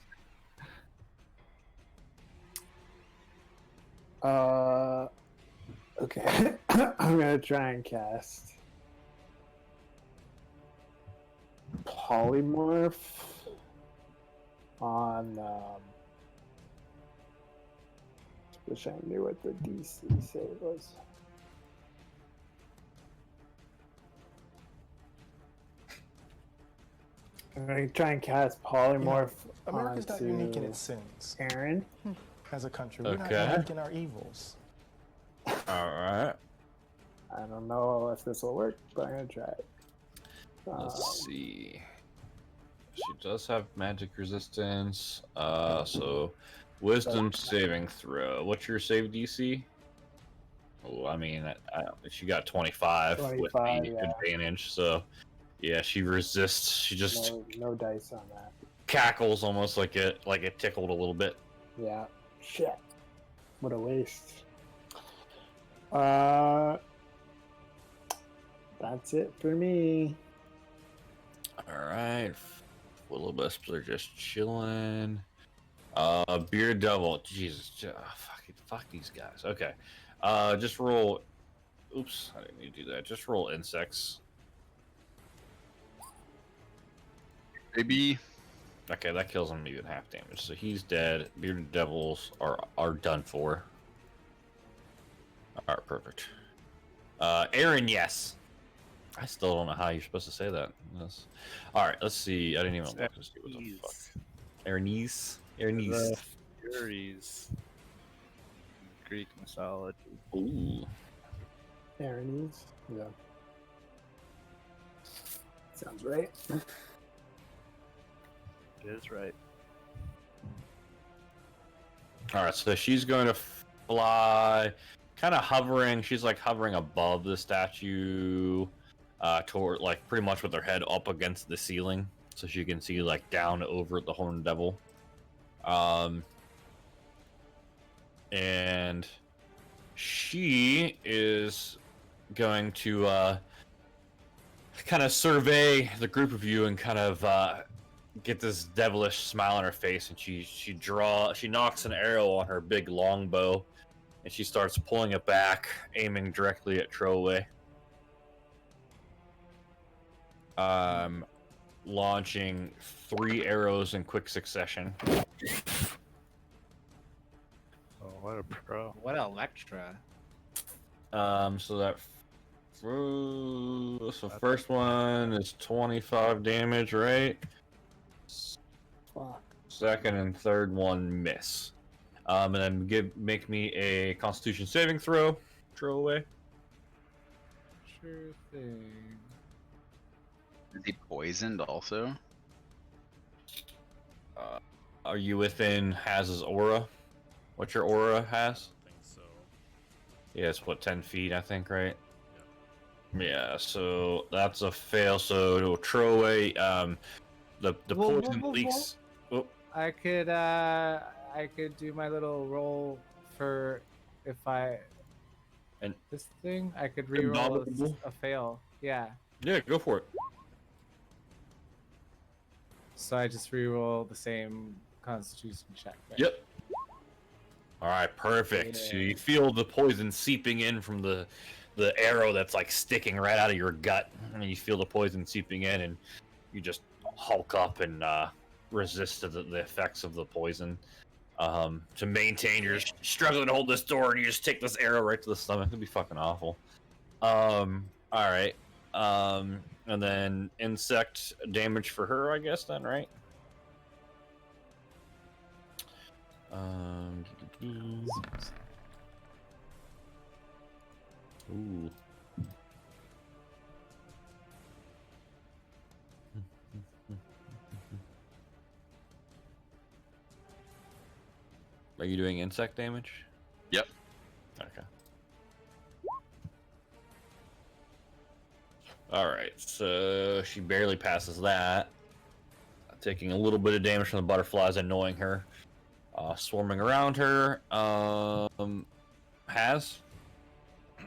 B: Okay. I'm gonna try and cast polymorph on. Wish I knew what the DC save was. I'm gonna try and cast polymorph.
G: America's not
B: onto
G: unique in its sins.
B: Aaron.
G: As a country, we're not
A: Okay.
G: unique in our evils.
A: All right.
B: I don't know if this will work, but I'm gonna try it.
A: Let's see. She does have magic resistance. So wisdom saving throw. What's your save DC? Oh, I mean, she got 25 with
B: 25,
A: the
B: yeah.
A: advantage. So yeah, she resists. She just
B: No dice on that.
A: cackles almost like it tickled a little bit.
B: Yeah. Shit. What a waste. That's it for me.
A: All right. Will-o-wisps are just chilling. Bearded Devil. Jesus. Fuck these guys. Okay. Just roll. Oops. I didn't need to do that. Just roll insects.
C: Maybe.
A: Okay, that kills him even half damage. So he's dead. Bearded Devils are done for. Alright, perfect. Aaron, yes. I still don't know how you're supposed to say that. Yes. Alright, let's see. I didn't even look to see what the fuck. Aaronese?
D: The Furies. Greek mythology.
A: Ooh.
B: Aaronese? Yeah. Sounds right.
D: It is right.
A: Alright, so she's going to fly, kind of hovering. She's like hovering above the statue, toward like pretty much with her head up against the ceiling, so she can see like down over the Horned Devil. And she is going to kind of survey the group of you and kind of get this devilish smile on her face, and she knocks an arrow on her big longbow, and she starts pulling it back, aiming directly at Troway. Launching 3 arrows in quick succession.
D: Oh, what a pro.
E: What Electra?
A: So that first one is 25 damage, right?
B: Fuck.
A: Second and third one miss. And then make me a Constitution saving throw. Throw away.
E: Sure thing.
C: Is he poisoned also?
A: Are you within Haz's aura? What your aura
F: I
A: has?
F: don't think so.
A: Yeah, it's what, 10 feet, I think, right? Yeah, so that's a fail. So it'll throw away the
E: Whoa, whoa,
A: poison
E: whoa, whoa.
A: leaks. Oh,
E: I could do my little roll for if I
A: and
E: this thing. I could reroll
A: Indomitable?
E: a fail. Yeah.
A: yeah, go for it.
E: So I just reroll the same Constitution check. Right?
A: Yep. All right, perfect. So
E: Yeah.
A: you feel the poison seeping in from the arrow that's like sticking right out of your gut, and you feel the poison seeping in, and you just hulk up and resist the effects of the poison. To maintain, you're just struggling to hold this door, and you just take this arrow right to the stomach. It'd be fucking awful. All right. And then insect damage for her, I guess. Then, right? Um. Ooh. Are you doing insect damage?
C: Yep.
A: Okay. All right, so she barely passes that, taking a little bit of damage from the butterflies annoying her, swarming around her. Has
F: I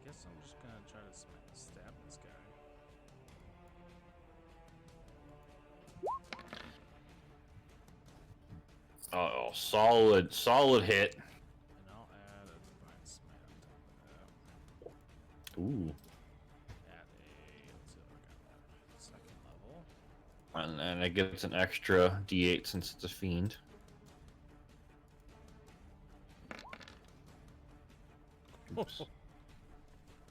F: guess I'm just gonna try to stab this guy.
A: solid hit.
F: And I'll add a divine smite on top of that.
A: Ooh,
F: At let's see what I got, second level.
A: and then it gets an extra D8 since it's a fiend.
B: Oops.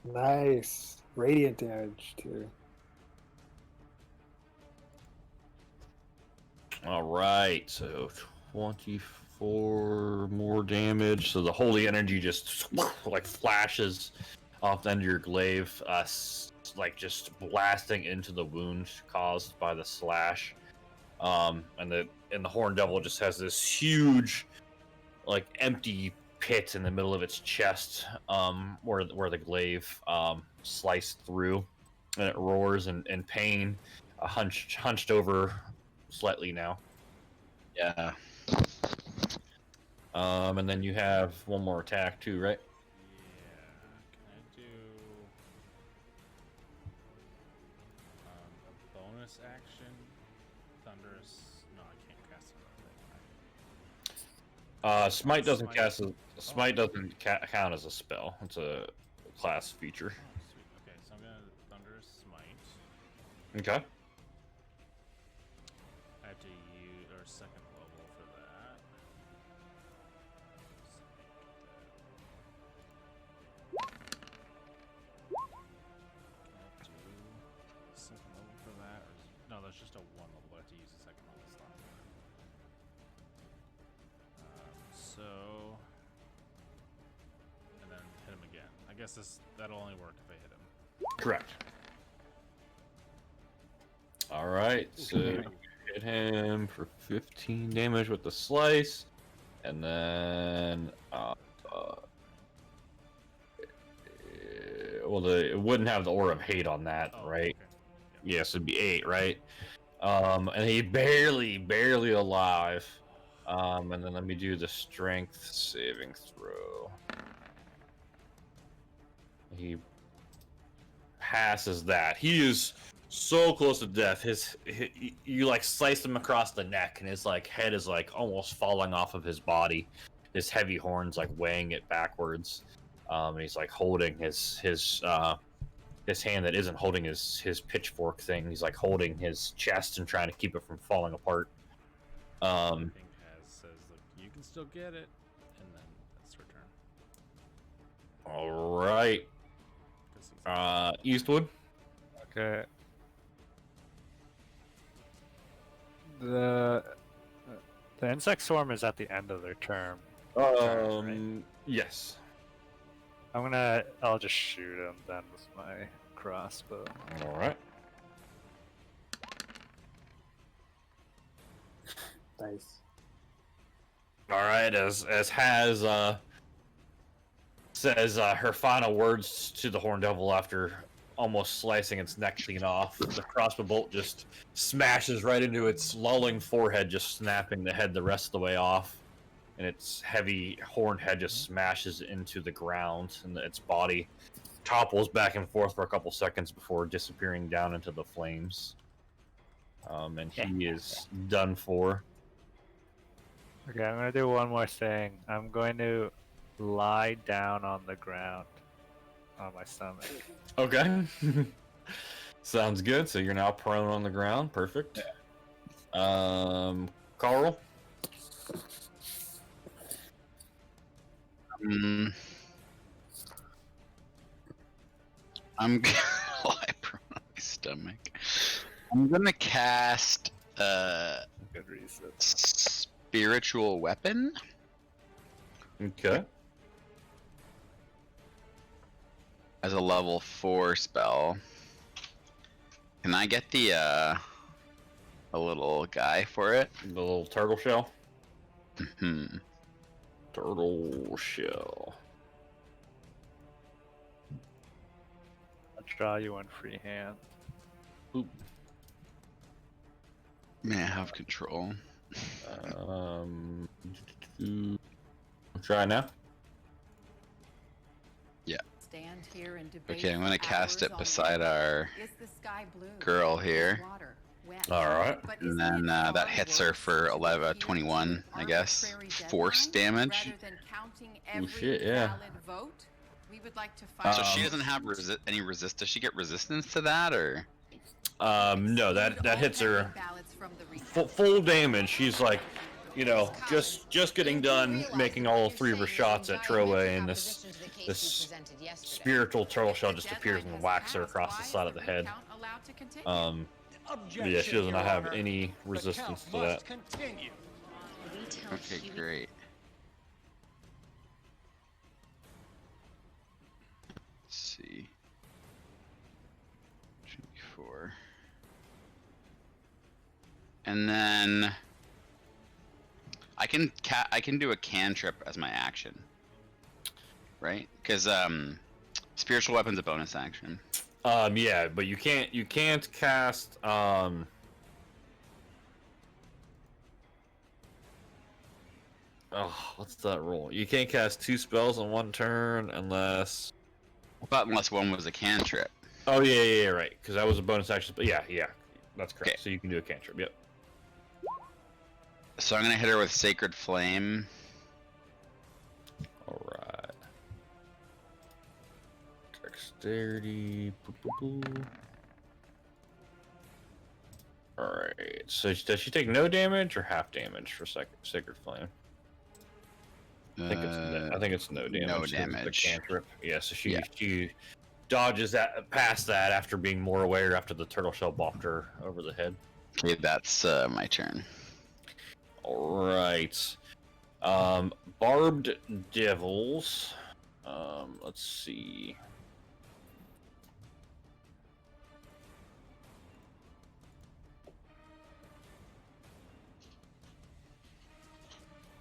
B: Nice. Radiant damage, too.
A: All right, so 24 more damage. So the holy energy just like flashes off the end of your glaive, like just blasting into the wound caused by the slash. And the horn devil just has this huge, like empty pit in the middle of its chest, where the glaive sliced through, and it roars in pain, hunched over slightly now.
C: Yeah.
A: And then you have one more attack too, right?
F: Yeah. Can I do a bonus action? Thunderous. No, I can't cast it.
A: Smite doesn't
F: Smite.
A: cast smite doesn't count as a spell. It's a class feature.
F: Oh, sweet. Okay, so I'm gonna thunderous smite.
A: Okay.
F: I have to use or second level for that. Can I do second level for that? Or no, that's just a one level. I have to use a second level slot. So, and then hit him again. I guess that'll only work if I hit him.
A: Correct. All right, so hit him for 15 damage with the slice, and then well, it wouldn't have the aura of hate on that,
F: Oh,
A: right?
F: okay.
A: Yes, it'd be 8, right? And he barely alive. And then let me do the strength saving throw. He passes that. He is so close to death. You like slice him across the neck, and his like head is like almost falling off of his body. His heavy horns like weighing it backwards. And he's like holding his hand that isn't holding his pitchfork thing. He's like holding his chest and trying to keep it from falling apart.
F: I think Haz says, "Look, you can still get it," and then that's her turn.
A: All right.
F: 'Cause he's
A: Eastwood.
D: Okay. The insect swarm is at the end of their term. Right.
A: Yes.
D: I'll just shoot him then with my crossbow.
A: All right.
B: Nice.
A: All right. As Has says her final words to the Horn Devil after almost slicing its neck clean off, the crossbow bolt just smashes right into its lolling forehead, just snapping the head the rest of the way off. And its heavy horned head just smashes into the ground, and its body topples back and forth for a couple seconds before disappearing down into the flames. And he is done for.
D: Okay, I'm gonna do one more thing. I'm going to lie down on the ground on my stomach.
A: Okay. Sounds good. So you're now prone on the ground. Perfect. Carl?
C: I'm gonna lie prone on my stomach. I'm gonna cast
D: Good reason.
C: spiritual weapon.
A: Okay.
C: As a level 4 spell. Can I get the a little guy for it?
A: The little turtle shell?
C: Hmm.
A: Turtle shell.
D: I'll draw you one free hand.
C: May I have control?
A: Try now.
I: Stand here and debate
C: Okay, I'm gonna
I: for
C: cast
I: hours
C: it
I: on
C: beside
I: whether
C: our
I: is the sky blue,
C: girl
I: is
C: here.
I: water wet?
A: All right.
I: But
C: And
I: isn't
C: then
I: it
C: that
I: far
C: hits her
I: worse
C: for
I: to
C: 11,
I: adhere to
C: 21,
I: an
C: I guess.
I: arbitrary
C: Force
I: deadline
C: damage.
I: rather than counting
A: Oh,
I: every
A: shit, yeah.
I: valid vote? We would like to find
C: So she
A: Um,
C: doesn't have any resist. Does she get resistance to that, or?
A: No, that
I: exclude all
A: hits her
I: pending ballots from the
A: full damage. She's like, you know, just getting done making all three of her shots at Troe, and this spiritual turtle shell just appears and whacks her across the side of the head. Yeah, she does not have any resistance to that.
C: Okay, great. Let's see. Should be 4. And then I can do a cantrip as my action, right? Because spiritual weapon's a bonus action.
A: Yeah, but you can't cast oh, what's that rule? You can't cast 2 spells in one turn unless.
C: But unless one was a cantrip.
A: Oh yeah, right. Because that was a bonus action. But yeah, that's correct.
C: Okay.
A: So you can do a cantrip. Yep.
C: So I'm gonna hit her with Sacred Flame.
A: All right. Dexterity. All right. So does she take no damage or half damage for Sacred Flame? I think it's no damage.
C: No
A: 'cause it's a
C: damage.
A: cantrip. Yeah. So she dodges that past that after being more aware after the turtle shell bopped her over the head.
C: Okay, that's my turn.
A: All right. Barbed devils. Let's see.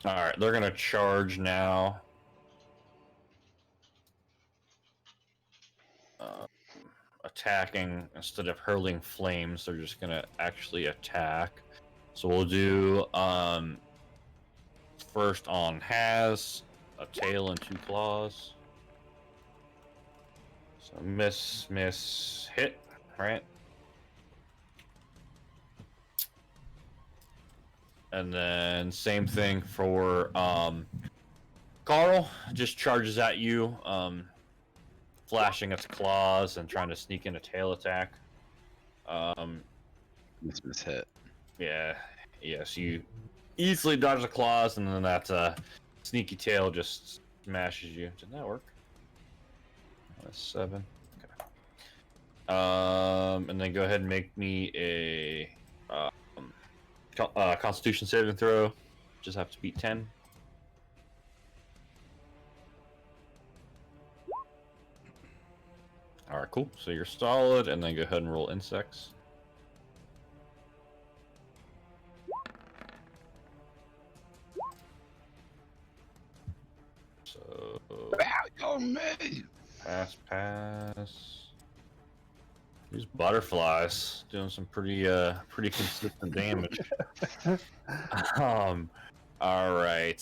A: All right, they're gonna charge now. Attacking instead of hurling flames, they're just gonna actually attack. So we'll do first on Has, a tail and 2 claws. So miss, hit, right? And then same thing for Carl, just charges at you, flashing its claws and trying to sneak in a tail attack.
C: Miss hit.
A: Yeah, so you easily dodge the claws, and then that sneaky tail just smashes you. Did that work? That's 7. Okay. And then go ahead and make me a Constitution saving throw. Just have to beat 10. All right, cool. So you're solid, and then go ahead and roll insects. So pass. These butterflies doing some pretty consistent damage. All right.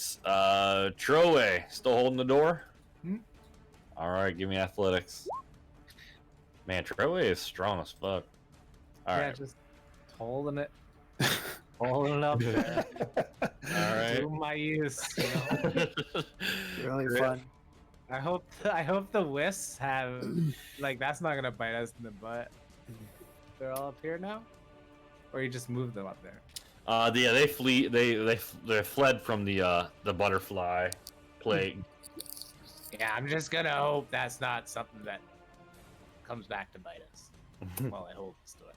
A: Troe still holding the door. All right, give me athletics. Man, Troe is strong as fuck. All
E: Yeah,
A: right.
E: just holding it. Holding it up there.
A: All right.
E: Doing my use, you know?
B: Really
A: Great.
B: fun.
E: I hope the wisps have like that's not gonna bite us in the butt. They're all up here now? Or you just move them up there?
A: Yeah, they flee. They fled from the butterfly plague.
E: Yeah, I'm just gonna hope that's not something that comes back to bite us while I hold this to it.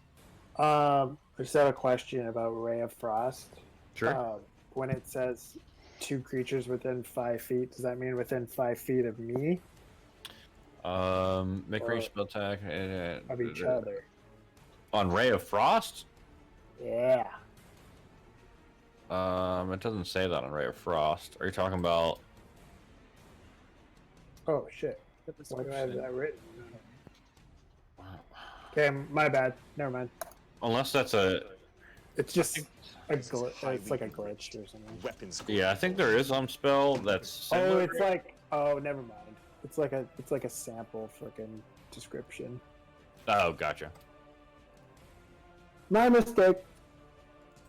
B: I just have a question about Ray of Frost.
A: Sure.
B: When it says 2 creatures within 5 feet, does that mean within 5 feet of me?
A: Make
B: Or
A: range spell attack
B: of each other?
A: on Ray of Frost.
B: Yeah.
A: It doesn't say that on Ray of Frost. Are you talking about?
B: Oh shit. Why do I have that written? Okay, my bad. Never mind.
A: Unless that's a.
B: It's just it's like a glitch or something.
J: Weapons.
A: Yeah, I think there is some spell that's.
B: Oh,
A: Similar.
B: it's like never mind. It's like a sample freaking description.
A: Oh, gotcha.
B: My mistake.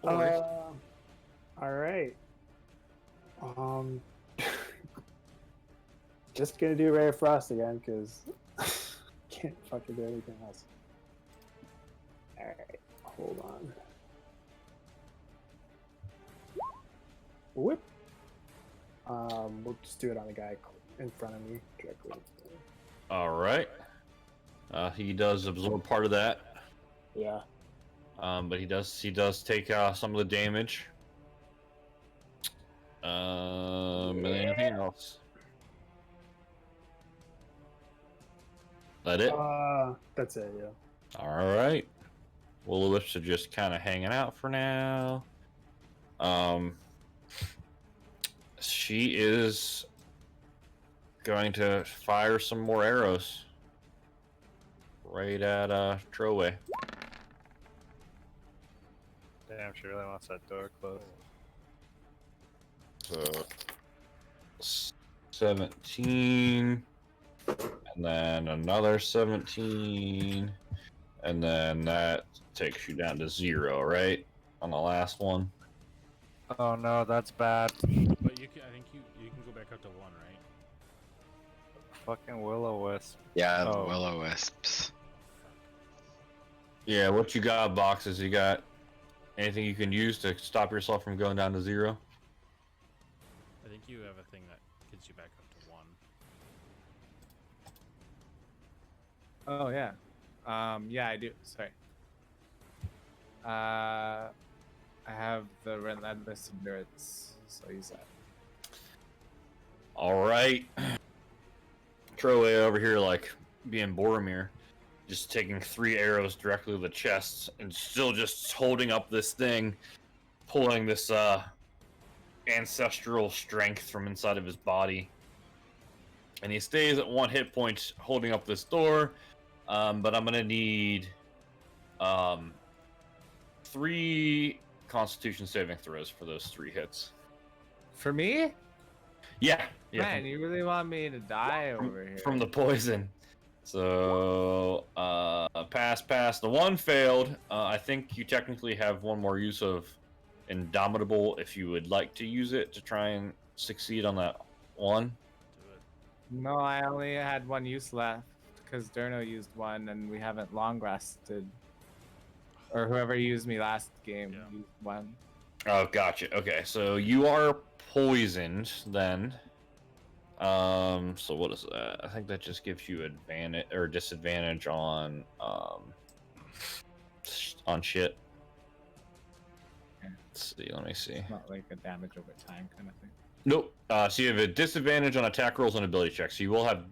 A: No worries.
B: All right. Just gonna do Ray of Frost again because can't fucking do anything else. All right, hold on. Whip. We'll just do it on the guy in front of me directly.
A: All right. He does absorb part of that.
B: Yeah.
A: But he does take some of the damage. And anything else? That it?
B: That's it. Yeah.
A: All right. Will-o-wisps are just kind of hanging out for now. She is going to fire some more arrows right at Troe.
D: Damn, she really wants that door closed.
A: So 17, and then another 17, and then that takes you down to 0, right? On the last one.
D: Oh no, that's bad.
F: But you can, I think you can go back up to 1, right?
D: Fucking will-o-wisp.
C: Yeah, the
D: Oh.
C: will-o-wisps.
A: Yeah, what you got, boxes? You got anything you can use to stop yourself from going down to 0?
F: I think you have a thing that gets you back up to 1.
E: Oh yeah. Yeah, I do. Sorry. I have the relentless endurance, so use that.
A: All right. Troe over here, like being Boromir, just taking 3 arrows directly to the chest and still just holding up this thing, pulling this ancestral strength from inside of his body. And he stays at 1 hit point holding up this door, but I'm going to need 3 Constitution saving throws for those 3 hits.
E: For me?
A: Yeah.
E: Man, you really want me to die over here?
A: From the poison. So, pass. The 1 failed. I think you technically have 1 more use of Indomitable if you would like to use it to try and succeed on that 1.
F: Do it.
E: No, I only had 1 use left because Durno used 1 and we haven't long rested. Or whoever used me last game used 1.
A: Oh, gotcha. Okay, so you are poisoned then. So what is that? I think that just gives you advantage or disadvantage on shit. Let's see. Let me see.
E: It's not like a damage over time kind of thing.
A: Nope. So you have a disadvantage on attack rolls and ability checks. So you will have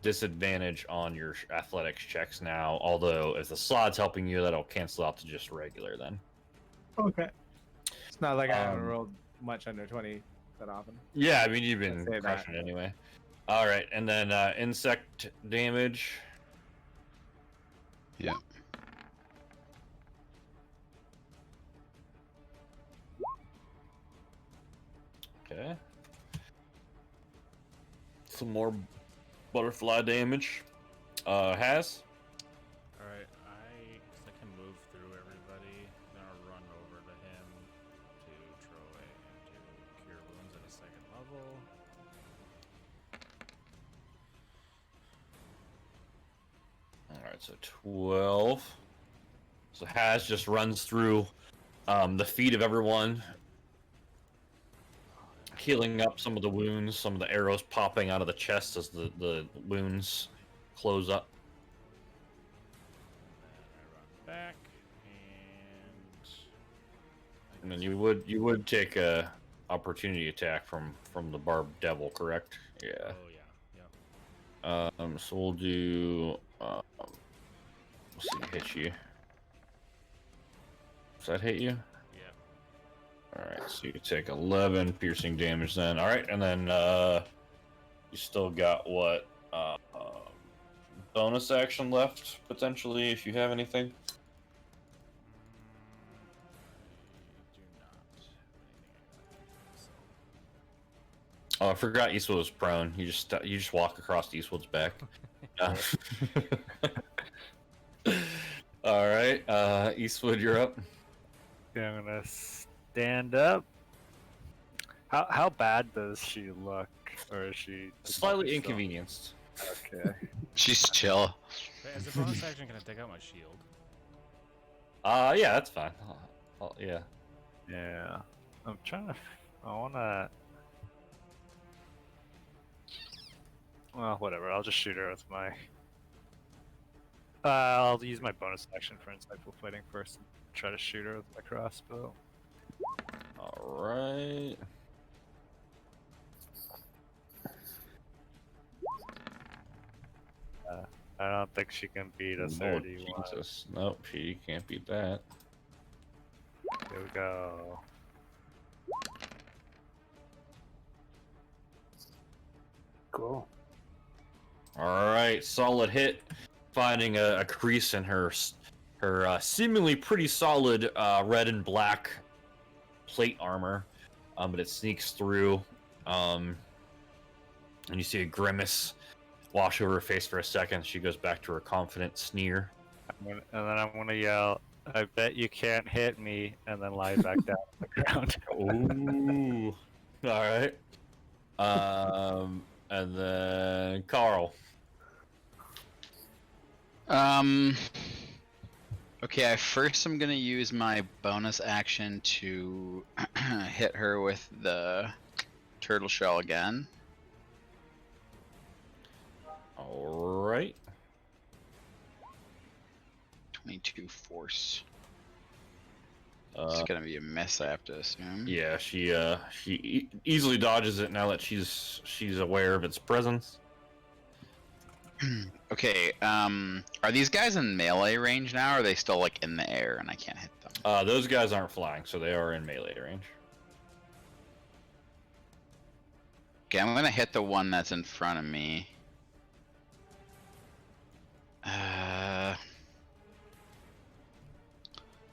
A: disadvantage on your athletics checks now. Although if the sod's helping you, that'll cancel out to just regular then.
E: Okay. It's not like I haven't
A: Um,
E: rolled much under 20 that often.
A: Yeah, I mean you've been
E: I'd say
A: crushing
E: that.
A: it anyway. All right, and then insect damage.
C: Yeah.
A: Okay. Some more butterfly damage. Has.
F: Alright, I can move through everybody. Then I'll run over to him to Troy and to Cure Wounds at a second level.
A: Alright, so 12. So Has just runs through the feet of everyone, healing up some of the wounds, some of the arrows popping out of the chest as the wounds close up.
F: And then I run back
A: And then you would take a opportunity attack from the barbed devil, correct? Yeah.
F: oh yeah, yeah.
A: So we'll do. Let's see, hit you. Does that hit you?
F: Yeah.
A: All right, so you take 11 piercing damage then. All right, and then you still got what bonus action left potentially if you have anything.
F: I do not have anything I got. So.
A: Oh, I forgot Eastwood was prone. You just walk across Eastwood's back. All right, Eastwood, you're up.
D: Okay, I'm gonna stand up. How bad does she look, or is she
A: Slightly
D: still-
A: inconvenienced.
D: Okay.
C: She's chill.
F: Wait, as a bonus action, can I take out my shield?
A: Yeah, that's fine. Yeah.
D: Yeah. I'm trying to. I wanna. Well, whatever. I'll just shoot her with my. I'll use my bonus action for insightful fighting first and try to shoot her with my crossbow.
A: All right.
D: I don't think she can beat a
A: Oh,
D: 31.
A: Jesus. Nope, she can't beat that.
D: Here we go.
B: Cool.
A: All right, solid hit, finding a crease in her seemingly pretty solid red and black plate armor, but it sneaks through, and you see a grimace wash over her face for a second. She goes back to her confident sneer.
D: And then I'm gonna yell, "I bet you can't hit me," and then lie back down on the ground.
A: Ooh. All right. And then Carl.
C: Okay, first I'm gonna use my bonus action to hit her with the turtle shell again.
A: All right.
C: 22 force.
A: Uh,
C: It's gonna be a miss, I have to assume.
A: Yeah, she easily dodges it now that she's aware of its presence.
C: Okay, are these guys in melee range now, or are they still like in the air and I can't hit them?
A: Those guys aren't flying, so they are in melee range.
C: Okay, I'm gonna hit the one that's in front of me.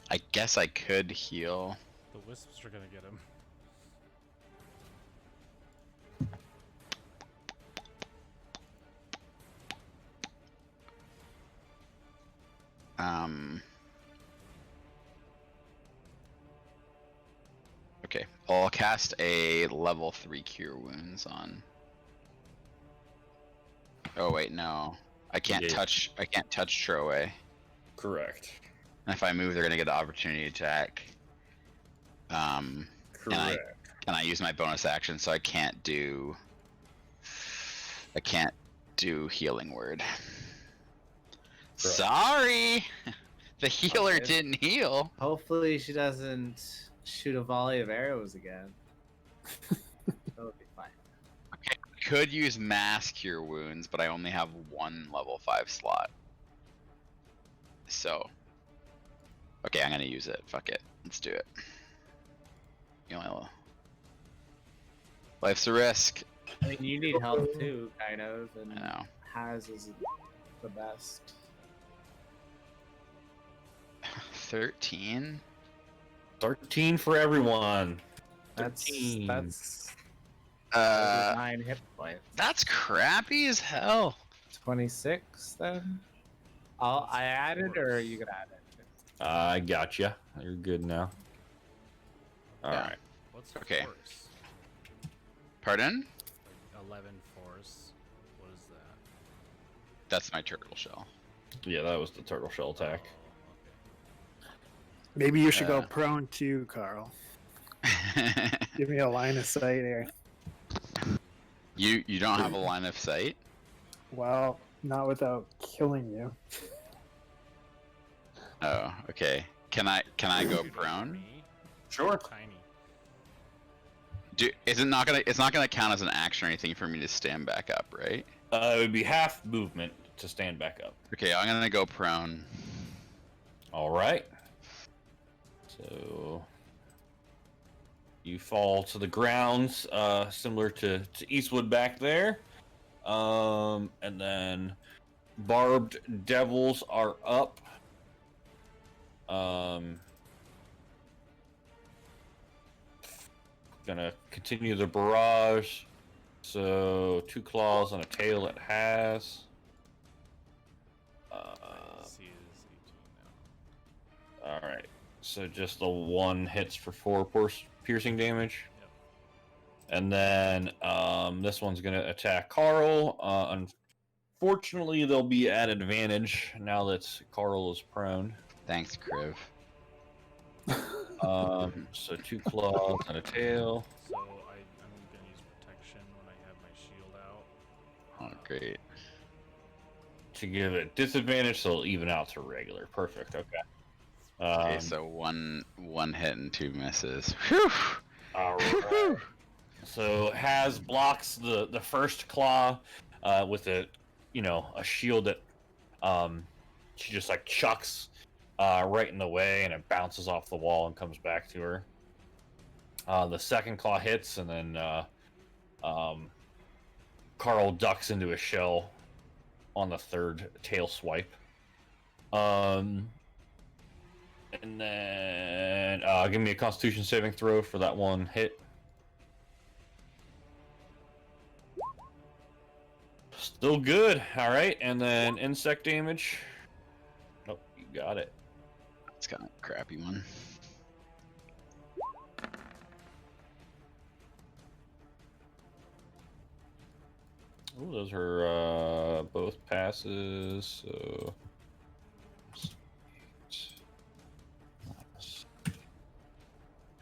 C: I guess I could heal.
F: The wisps are gonna get him.
C: Okay, I'll cast a level 3 cure wounds on. Oh wait, no. I can't
A: Yeah.
C: touch Troy.
A: Correct.
C: And if I move, they're gonna get an opportunity attack. And I use my bonus action, so I can't do healing word. Sorry, the healer
E: Okay.
C: didn't heal.
E: Hopefully she doesn't shoot a volley of arrows again. That would be fine.
C: could use mass cure wounds, but I only have one level 5 slot. So, okay, I'm gonna use it. Fuck it, let's do it. You know, life's a risk.
E: I mean, you need help too, kind of, and
C: I know.
E: Has is the best.
C: 13.
A: 13 for everyone.
E: That's
A: 13.
E: that's 9 hit points.
C: That's crappy as hell.
E: 26 then. I added, or are you gonna add it?
A: I gotcha. You're good now. All
C: Yeah.
A: right.
F: What's
C: Okay.
F: force?
C: Pardon?
F: Like 11 force. What is that?
C: That's my turtle shell.
A: Yeah, that was the turtle shell attack.
F: Oh, okay.
B: Maybe you should go
C: Uh.
B: prone too, Carl. Give me a line of sight here.
C: You don't have a line of sight?
B: Well, not without killing you.
C: Oh, okay. Can I go
F: Dude,
C: prone?
F: me?
A: Sure.
F: Tiny.
C: It's not gonna count as an action or anything for me to stand back up, right?
A: It would be half movement to stand back up.
C: Okay, I'm gonna go prone.
A: All right. So you fall to the ground, similar to Eastwood back there. And then barbed devils are up. Gonna continue the barrage. So 2 claws and a tail it has.
F: DC is 18 now.
A: All right. So just the 1 hits for 4 piercing damage.
F: Yep.
A: And then this one's gonna attack Carl. Unfortunately, they'll be at advantage now that Carl is prone.
C: Thanks, Kriv.
A: So 2 claws and a tail.
F: So I'm gonna use protection when I have my shield out.
C: Oh, great.
A: To give it disadvantage, so it'll even out to regular. Perfect. Okay.
C: Okay, so one hit and 2 misses. Whew.
A: All right. So Has blocks the first claw with a shield that she just like chucks right in the way, and it bounces off the wall and comes back to her. The second claw hits, and then Carl ducks into a shell on the third tail swipe. And then give me a Constitution saving throw for that one hit. Still good. All right, and then insect damage. Nope, you got it.
C: It's kind of a crappy one.
A: Ooh, those are both passes. So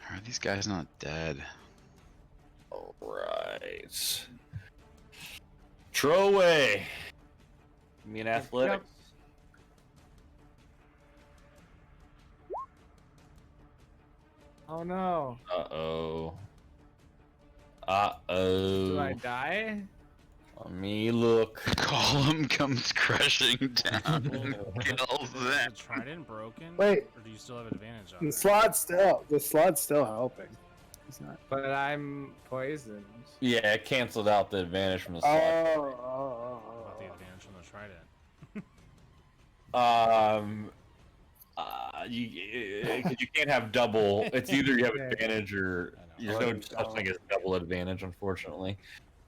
C: Are these guys not dead?
A: all right. Throw away. Give me an athletics.
E: Oh no.
A: Uh-oh.
E: Do I
A: Uh-oh.
E: die?
A: Let me look.
C: Column comes crashing down and kills
F: Is
C: them.
F: the trident broken?
B: Wait.
F: Or do you still have advantage on
B: The
F: it?
B: slot's still helping. It's not.
E: But I'm poisoned.
A: Yeah, it canceled out the advantage from the slot.
F: About the advantage from the trident.
A: You can't have double. It's either you have
E: Yeah.
A: advantage or
F: I know.
A: there's no such thing as double advantage, unfortunately.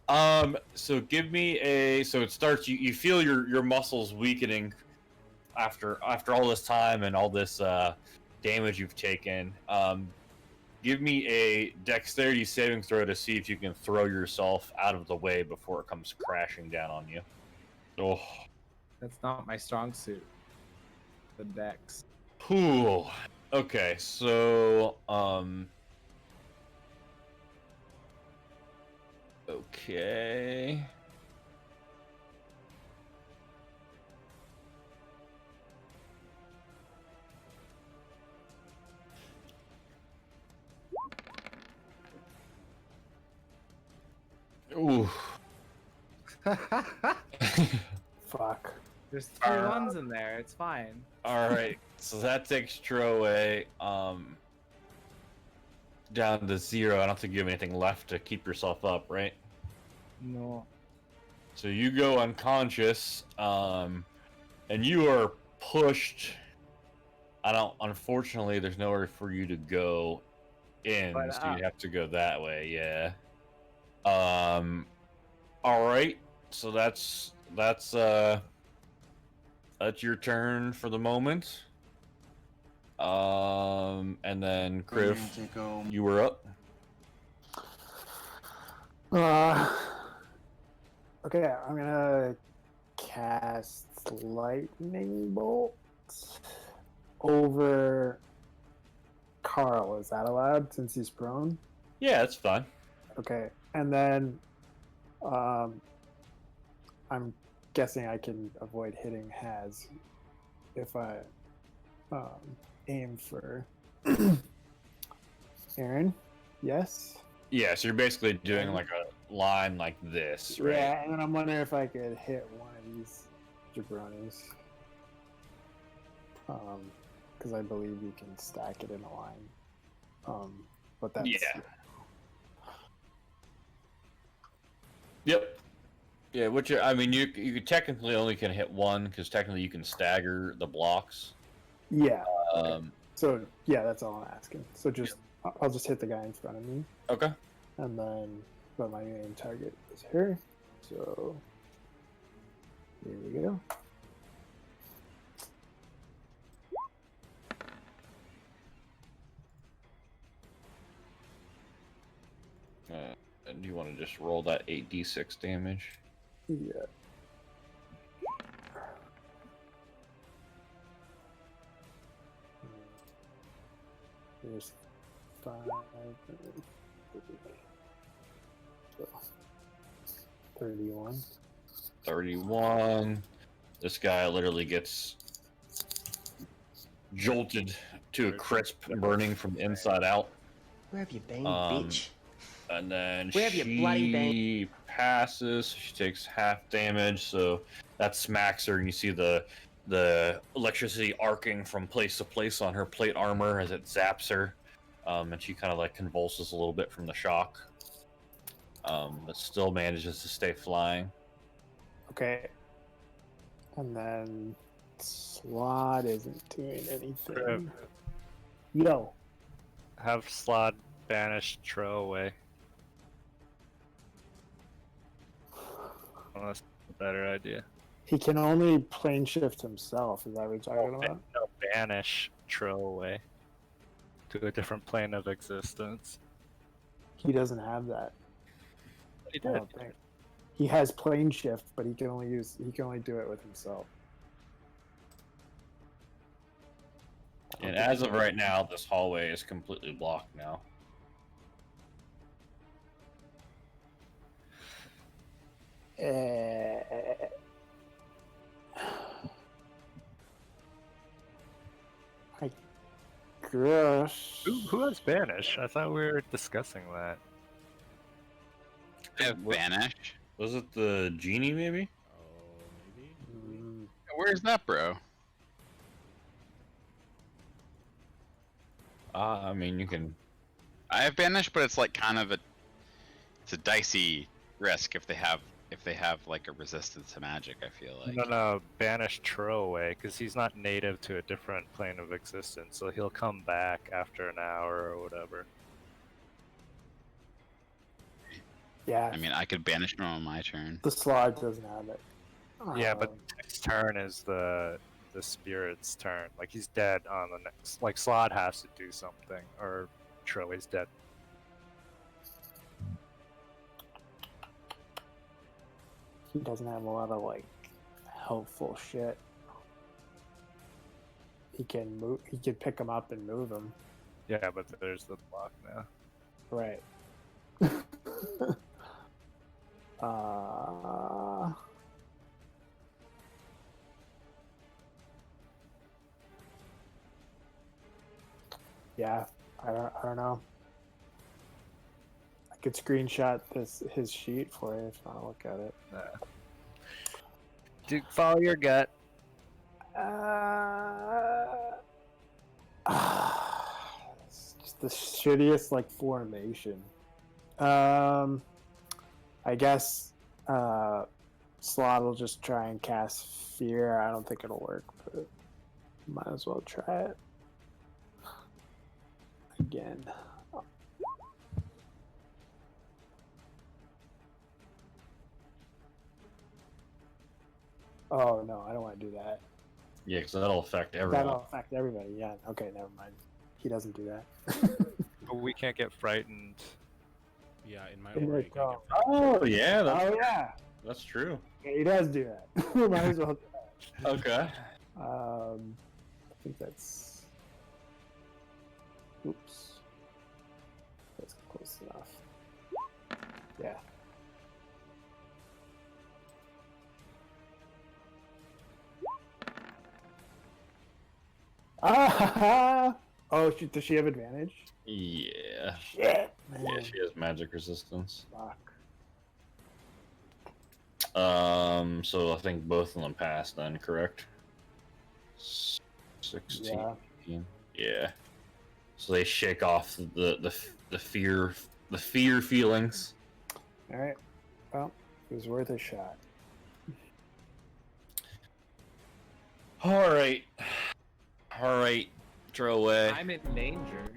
A: So give me so it starts. You feel your muscles weakening after all this time and all this damage you've taken. Give me a dexterity saving throw to see if you can throw yourself out of the way before it comes crashing down on you. Oh,
E: That's not my strong suit. The dex.
A: cool. Okay, so okay. Ooh.
B: Fuck.
E: There's 3 ones in there. It's fine.
A: All right, so that takes Tro away. Down to 0. I don't think you have anything left to keep yourself up, right?
E: No.
A: So you go unconscious, and you are pushed. Unfortunately, there's nowhere for you to go in,
E: But
A: so you have to go that way. Yeah. All right. So that's your turn for the moment. And then Criff, you were up.
B: Okay, I'm gonna cast lightning bolt over Carl. Is that allowed since he's prone?
A: Yeah, that's fine.
B: Okay, and then I'm guessing I can avoid hitting Haz if I aim for Aaron. Yes.
A: Yeah, so you're basically doing like a line like this, right?
B: Yeah, and then I'm wondering if I could hit one of these jabronis. Because I believe you can stack it in a line. But that's
A: Yeah. Yep. Yeah, which I mean, you technically only can hit one because technically you can stagger the blocks.
B: Yeah.
A: Okay.
B: So yeah, that's all I'm asking. So just I'll just hit the guy in front of me,
A: Okay.
B: and then but my main target is her. So here we go.
A: And you want to just roll that 8d6 damage?
B: Yeah. There's 5. 31.
A: 31. This guy literally gets jolted to a crisp burning from the inside out.
J: Where have you been, bitch?
A: And then
J: Where have you bloody been?
A: she passes. She takes half damage, so that smacks her, and you see the electricity arcing from place to place on her plate armor as it zaps her, and she kind of like convulses a little bit from the shock, but still manages to stay flying.
B: Okay. And then Slot isn't doing anything. Yo.
D: Have Slot banish Tro away. Well, that's a better idea.
B: He can only plane shift himself. Is that what you're talking about?
D: No, banish Tro away to a different plane of existence.
B: He doesn't have that.
D: He
B: I
D: did.
B: don't think. He has plane shift, but he can only do it with himself.
A: And as of right now, this hallway is completely blocked now.
B: I guess.
D: Who has banish? I thought we were discussing that.
C: I have Vanish.
A: Was it the genie, maybe?
F: Oh, maybe.
C: Where's that, bro?
A: I mean, you can.
C: I have Banish, but it's like kind of it's a dicey risk if they have like a resistance to magic. I feel like.
D: No, banish Tro away because he's not native to a different plane of existence, so he'll come back after an hour or whatever.
B: Yeah.
C: I mean, I could banish him on my turn.
B: The Slot doesn't have it.
D: Yeah, but next turn is the spirit's turn. Like he's dead on the next. Like Slot has to do something, or Tro is dead.
B: He doesn't have a lot of like helpful shit. He can move. He can pick him up and move him.
D: Yeah, but there's the block now.
B: Right. Yeah, I don't know. I could screenshot his sheet for you if you want to look at it.
D: follow your gut.
B: It's just the shittiest like formation. I guess Slot will just try and cast Fear. I don't think it'll work, but might as well try it again. Oh no, I don't want to do that.
A: Yeah, because that'll affect everyone.
B: That'll affect everybody. Yeah. Okay, never mind. He doesn't do that.
D: But we can't get frightened.
F: Yeah, in my
B: In
F: aura,
B: my
F: you can get
A: Oh yeah,
B: Oh yeah,
A: that's true.
B: yeah, he does do that. Might as well.
A: Okay.
B: I think that's. Oops. That's close enough. Yeah. Ah! Oh, does she have advantage?
A: Yeah.
B: Shit.
A: Yeah, she has magic resistance.
B: Fuck.
A: So I think both of them passed then, correct? 16.
B: Yeah.
A: 18. Yeah. So they shake off the fear feelings.
B: All right. Well, it was worth a shot.
A: All right. All right. Throw away.
E: I'm in danger.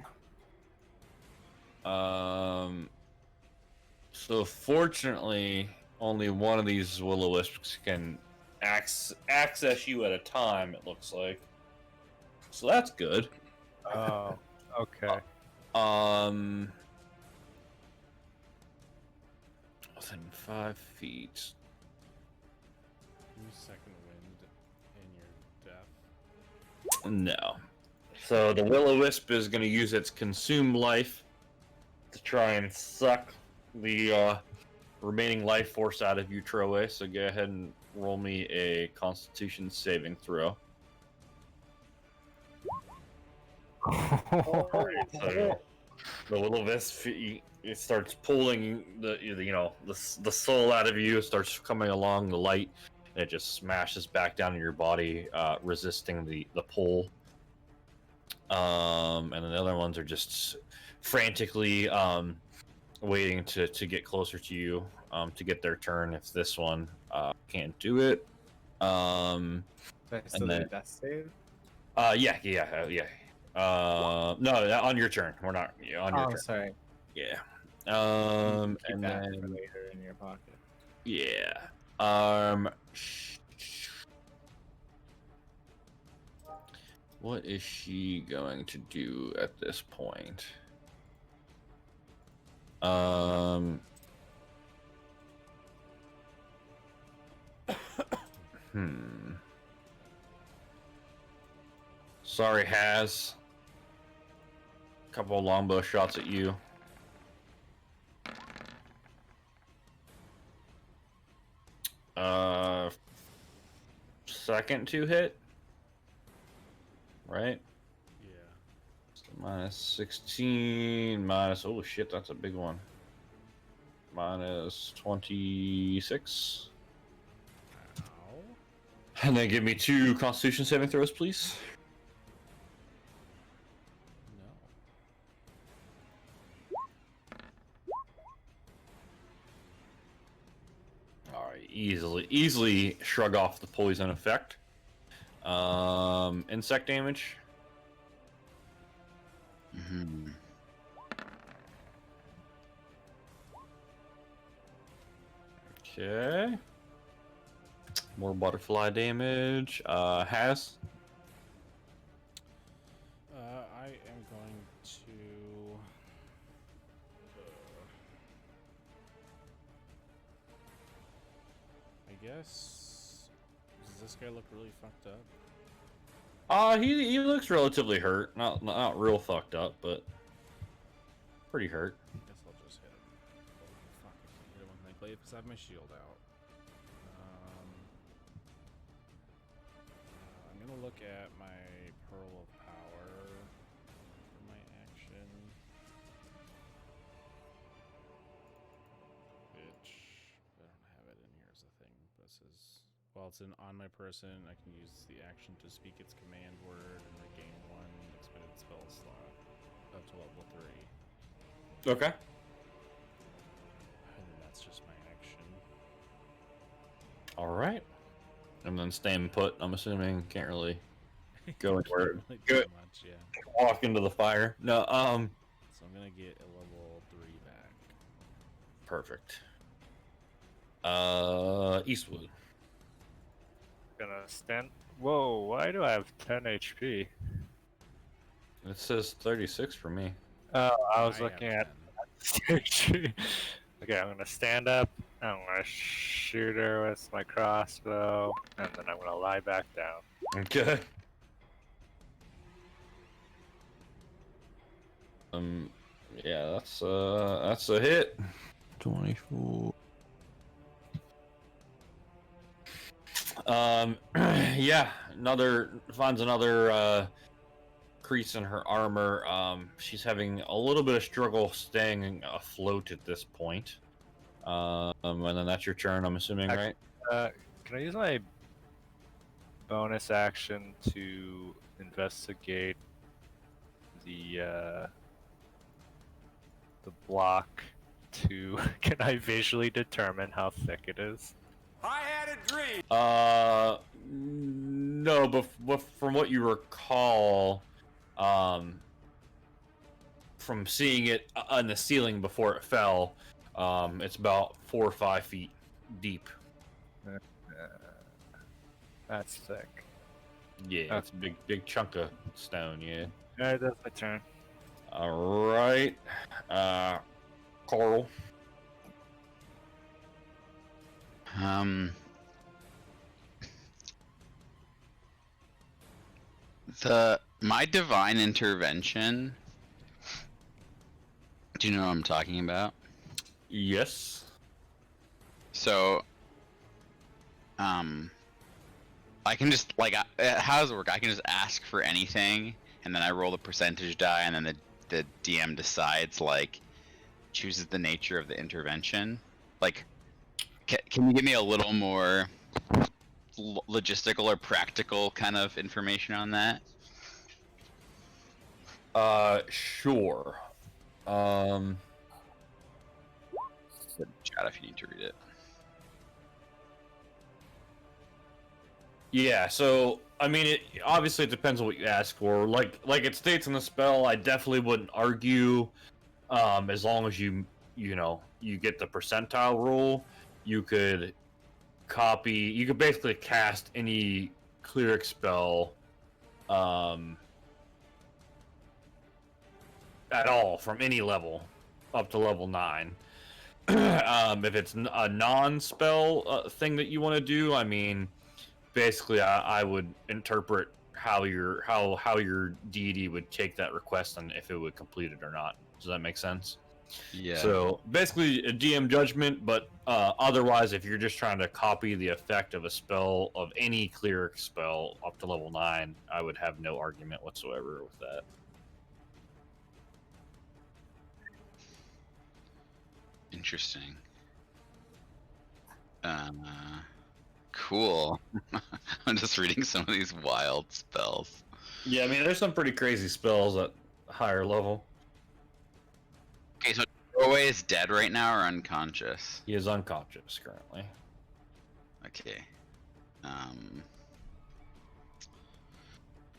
A: So fortunately, only one of these will-o-wisps can access you at a time. It looks like. So that's good.
D: Oh, okay.
A: Within 5 feet.
F: Give me second wind in your death.
A: No. So the will-o-wisp is going to use its consume life to try and suck the remaining life force out of you, Troe. So go ahead and roll me a Constitution saving throw. So the will-o-wisp it starts pulling the soul out of you. It starts coming along the light, and it just smashes back down in your body, resisting the pull. And then the other ones are just frantically waiting to get closer to you to get their turn if this one can't do it.
E: Do I still do
A: then-
E: a death save?
A: Yeah. No, on your turn. We're not on your
E: Oh,
A: turn.
E: sorry.
A: Yeah.
E: Keep
A: And
E: that
A: then
E: for later in your pocket.
A: yeah. What is she going to do at this point? Sorry, Has. Couple of longbow shots at you. Second to hit. Right?
F: Yeah.
A: So minus 16, minus, oh shit, that's a big one. Minus 26.
F: Ow.
A: And then give me 2 Constitution saving throws, please.
F: No.
A: Alright, easily shrug off the poison effect. Insect damage.
C: Mm-hmm.
A: Okay. More butterfly damage. Has.
F: I am going to. I guess. Does this guy look really fucked up?
A: He looks relatively hurt. Not real fucked up, but pretty hurt.
F: I guess I'll just hit him. Oh, fuck, I can't hit him with my glaive because I have my shield out. I'm gonna look at my Pearl of Power for my action. Which I don't have it in here as a thing, but it says While it's on my person, I can use the action to speak its command word and regain 1 expended spell slot up to level 3.
A: Okay.
F: And then that's just my action.
A: All right. And then staying put. I'm assuming can't really go anywhere.
F: Really
A: Go
F: too much, yeah.
A: walk into the fire. No.
F: So I'm gonna get a level 3 back.
A: Perfect. Eastwood.
D: Gonna stand. Whoa! Why do I have 10 HP?
A: It says 36 for me.
D: Oh, I was
F: I have
D: looking at
F: 10.
D: HP. Okay, I'm gonna stand up. I'm gonna shoot her with my crossbow, and then I'm gonna lie back down.
A: Okay. Yeah, that's a hit. 24. Yeah, finds another crease in her armor. She's having a little bit of struggle staying afloat at this point. And then that's your turn, I'm assuming, right?
D: Can I use my bonus action to investigate the block? Can I visually determine how thick it is?
K: I had a dream.
A: No, but from what you recall, from seeing it on the ceiling before it fell, it's about 4 or 5 feet deep.
D: That's thick.
A: Yeah, it's a big chunk of stone. Yeah.
D: Alright, that's my turn.
A: All right, Coral.
C: My divine intervention. Do you know what I'm talking about?
A: Yes.
C: So, I can just how does it work? I can just ask for anything, and then I roll the percentage die, and then the DM decides chooses the nature of the intervention. Can you give me a little more logistical or practical kind of information on that?
A: Sure.
C: Chat if you need to read it.
A: Yeah, so I mean, it depends on what you ask for. Like it states in the spell, I definitely wouldn't argue. As long as you get the percentile rule, you could basically cast any cleric spell, at all from any level up to level 9. If it's a non-spell thing that you want to do, I mean, basically, I would interpret how your deity would take that request and if it would complete it or not. Does that make sense?
C: Yeah.
A: So basically, a DM judgment, but otherwise, if you're just trying to copy the effect of a spell of any cleric spell up to level 9, I would have no argument whatsoever with that.
C: Interesting. Cool. I'm just reading some of these wild spells.
A: Yeah, I mean, there's some pretty crazy spells at higher level.
C: Okay, so Throwaway is dead right now or unconscious?
A: He is unconscious currently.
C: Okay.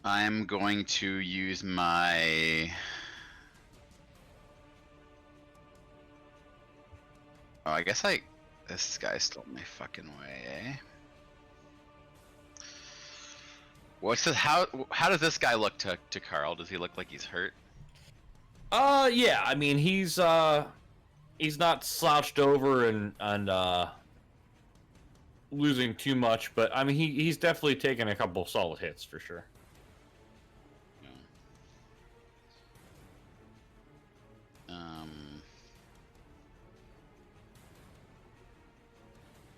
C: I'm going to use my... Oh, I guess this guy stole my fucking way, eh? How does this guy look to Carl? Does he look like he's hurt?
A: Yeah, I mean, he's not slouched over and losing too much, but I mean, he's definitely taken a couple solid hits for sure.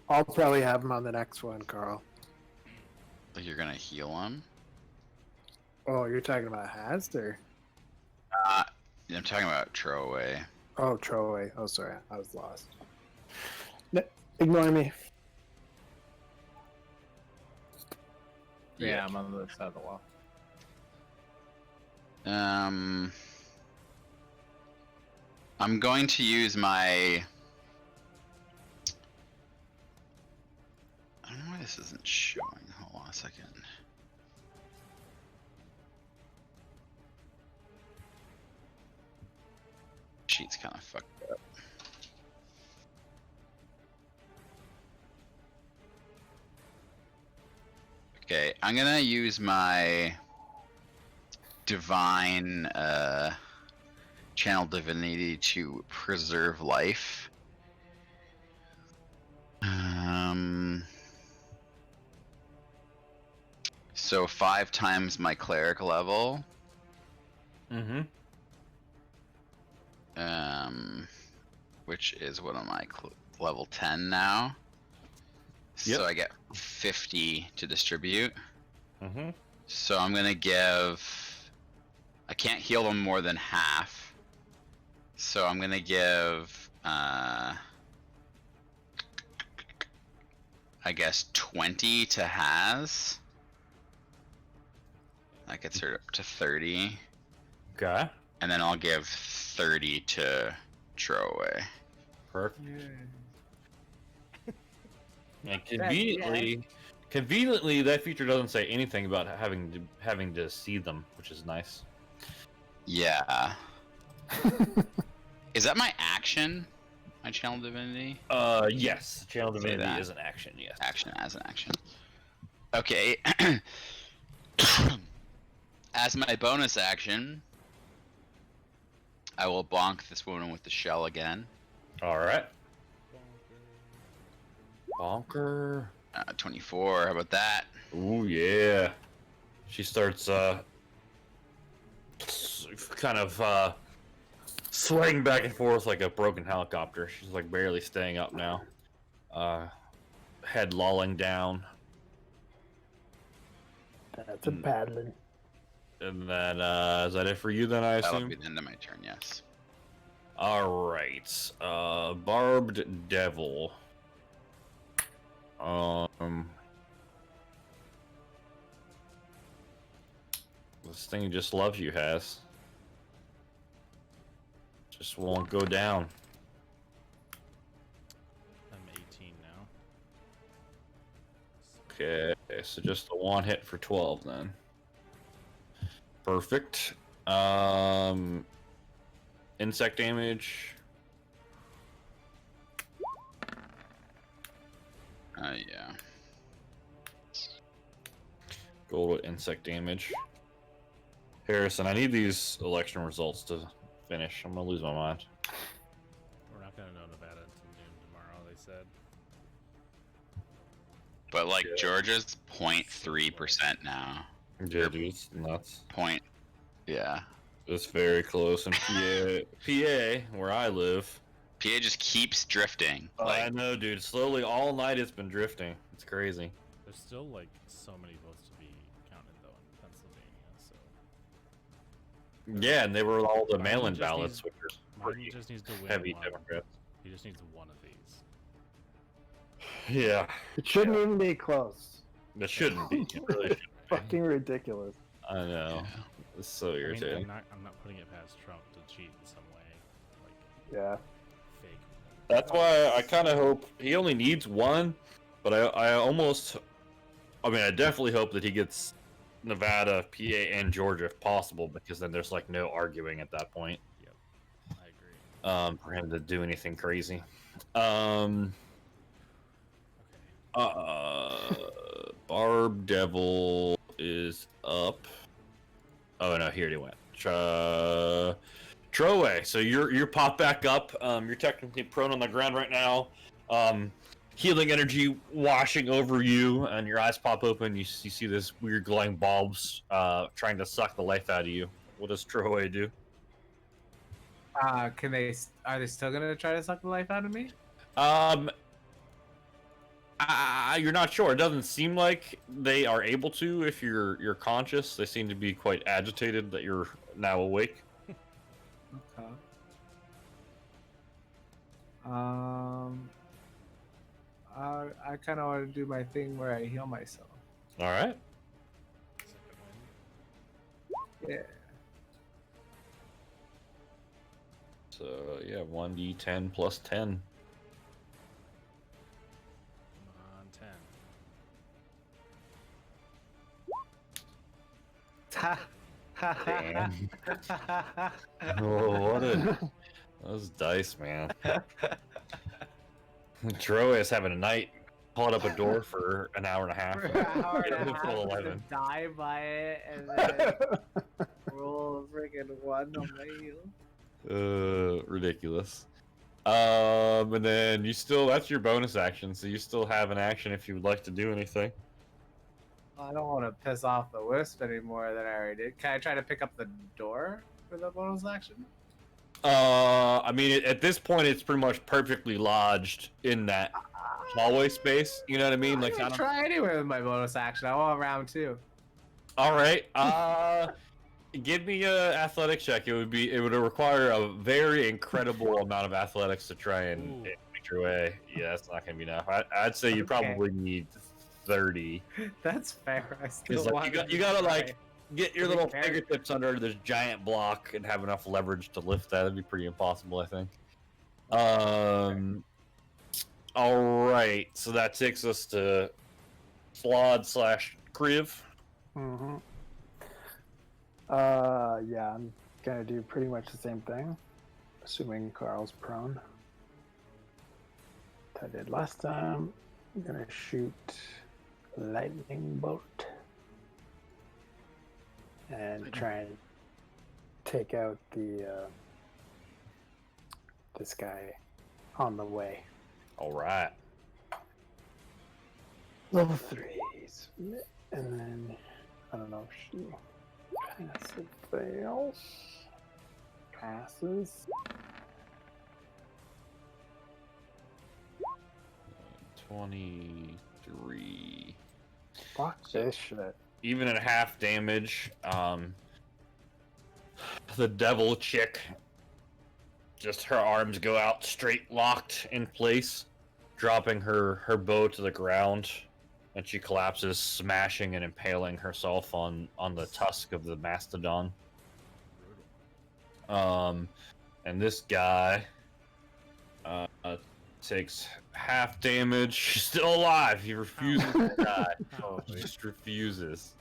B: I'll probably have him on the next one, Carl.
C: You're gonna heal him?
B: Oh, you're talking about Hazd or?
C: I'm talking about Throwaway.
B: Oh, Troy. Oh, sorry, I was lost. Ignore me.
E: Yeah, I'm on the other side of the wall.
C: I'm going to use my. I don't know why this isn't showing. Hold on a second. Sheet's kind of fucked up. Okay, I'm gonna use my divine channel divinity to preserve life. So 5 times my cleric level.
A: Mm-hmm.
C: Which is what am I level 10 now?
A: Yep.
C: So I get 50 to distribute.
A: Mm-hmm.
C: So I'm gonna give. I can't heal them more than half. So I'm gonna give. I guess 20 to Haz. That gets her up to 30.
A: Okay.
C: And then I'll give 30 to Troway.
A: Perfect.
E: Yeah.
A: And conveniently, that feature doesn't say anything about having to see them, which is nice.
C: Yeah. Is that my action? My channel divinity?
A: Yes. Channel
C: Say
A: divinity
C: that.
A: is an action. Yes.
C: Action as an action. Okay. As my bonus action, I will bonk this woman with the shell again.
A: All right. Bonker.
C: 24. How about that?
A: Ooh yeah. She starts kind of swaying back and forth like a broken helicopter. She's like barely staying up now. Head lolling down.
B: That's a paddling.
A: And then is that it for you then, I
C: That'll
A: assume?
C: be the end of my turn, yes.
A: Alright. Barbed Devil. This thing just loves you, Has. Just won't go down.
F: I'm 18 now.
A: Okay, so just a one hit for 12 then. Perfect. Insect damage.
C: Yeah.
A: Go to insect damage. Harrison, I need these election results to finish. I'm gonna lose my mind.
F: We're not gonna know Nevada until noon tomorrow, they said.
C: But like Georgia's 0.3% now.
A: Yeah, dude, it's nuts.
C: Yeah.
A: It's very close. And PA, where I live.
C: PA just keeps drifting.
A: I know, dude. Slowly, all night it's been drifting. It's crazy.
F: There's still like so many votes to be counted though in Pennsylvania, so.
A: Yeah, and they were all the
F: Biden
A: mail-in
F: just
A: ballots,
F: needs-
A: which are
F: Biden
A: pretty
F: just needs to win
A: heavy
F: one.
A: Democrats.
F: He just needs one of these.
A: Yeah,
B: It shouldn't even be close.
A: it shouldn't be. It really shouldn't be.
B: Fucking ridiculous.
A: I know. It's so
F: I mean,
A: irritating.
F: I'm not putting it past Trump to cheat in some way, like
B: Yeah.
F: fake.
A: That's why I kind of hope he only needs one, but I definitely hope that he gets Nevada, PA, and Georgia if possible, because then there's like no arguing at that point.
F: Yep, I agree.
A: For him to do anything crazy. Barb Devil is up. Oh no, here he went. Troway, so you're popped back up. You're technically prone on the ground right now. Healing energy washing over you, and your eyes pop open. You see this weird glowing bulbs trying to suck the life out of you. What does Troway do?
E: Are they still gonna try to suck the life out of me?
A: You're not sure. It doesn't seem like they are able to. If you're conscious, they seem to be quite agitated that you're now awake.
E: Okay. I kind of want to do my thing where I heal myself.
A: All right.
E: Yeah.
A: So yeah, 1d10 plus 10.
F: On 10.
A: Damn. Oh, what a those dice, man. Troy is having a night. Called up a door for an hour and a half.
E: For an hour and a
A: Full
E: half, just
A: 11.
E: die by it, and then roll a freaking 1 on my heal.
A: Ridiculous. And then you still, that's your bonus action, so you still have an action if you would like to do anything.
E: I don't want to piss off the wisp any more than I already did. Can I try to pick up the door for the bonus action?
A: I mean, at this point, it's pretty much perfectly lodged in that hallway space. You know what I mean? Like,
E: I can try anywhere with my bonus action. I want round 2.
A: all right. Give me a athletic check. It would require a very incredible amount of athletics to try and make your way. Yeah, that's not gonna be enough. I'd say you probably need 30.
E: That's fair. I still
A: Because like,
E: want
A: you gotta
E: try.
A: like get your
E: To be
A: little
E: fair.
A: fingertips under this giant block and have enough leverage to lift that. That'd be pretty impossible, I think. All right, so that takes us to Flawed/Kriv.
B: Mm-hmm. Yeah, I'm gonna do pretty much the same thing, assuming Carl's prone. I did last time. I'm gonna shoot lightning bolt and try and take out the this guy on the way.
A: All right.
B: Level 3s, and then I don't know if she passes, fails, passes.
A: 23.
B: Fuck this shit.
A: Even at half damage, the devil chick, just her arms go out straight locked in place, dropping her bow to the ground, and she collapses, smashing and impaling herself on the tusk of the mastodon. And this guy takes half damage. He's still alive. He refuses to die. He just refuses.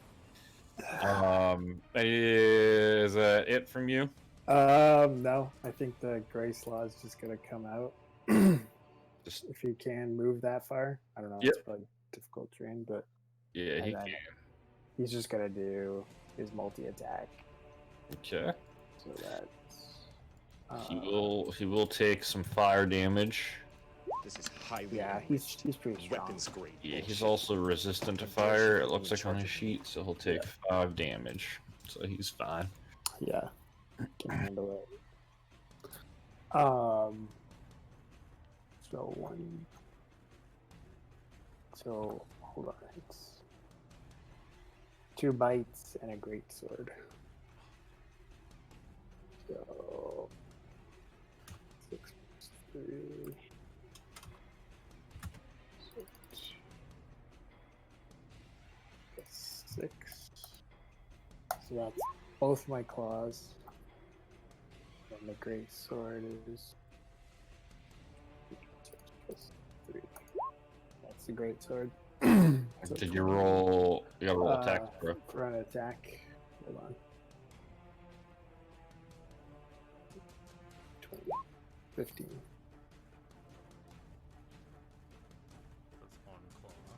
A: Is that it from you?
B: No, I think the Grace Law is just gonna come out.
A: Just
B: if you can move that far. I don't know,
A: Yep.
B: it's probably difficult terrain, but
A: yeah, he
B: and then
A: can.
B: he's just gonna do his multi-attack.
A: Okay.
B: So that's
A: He will take some fire damage.
K: This is highly
B: yeah, he's pretty strong.
K: weapons grade.
A: Yeah, he's also resistant to fire. It looks like on his sheet, so he'll take 5 damage. So he's fine.
B: Yeah, can handle it. So one. So hold on, it's 2 bites and a great sword. So 6 plus 3. 6. So that's both my claws. And the great sword is 6 plus 3. That's the great sword. So
A: Did you roll? You gotta roll attack, bro.
B: For an attack. Hold on. 20, 15.
F: That's one claw.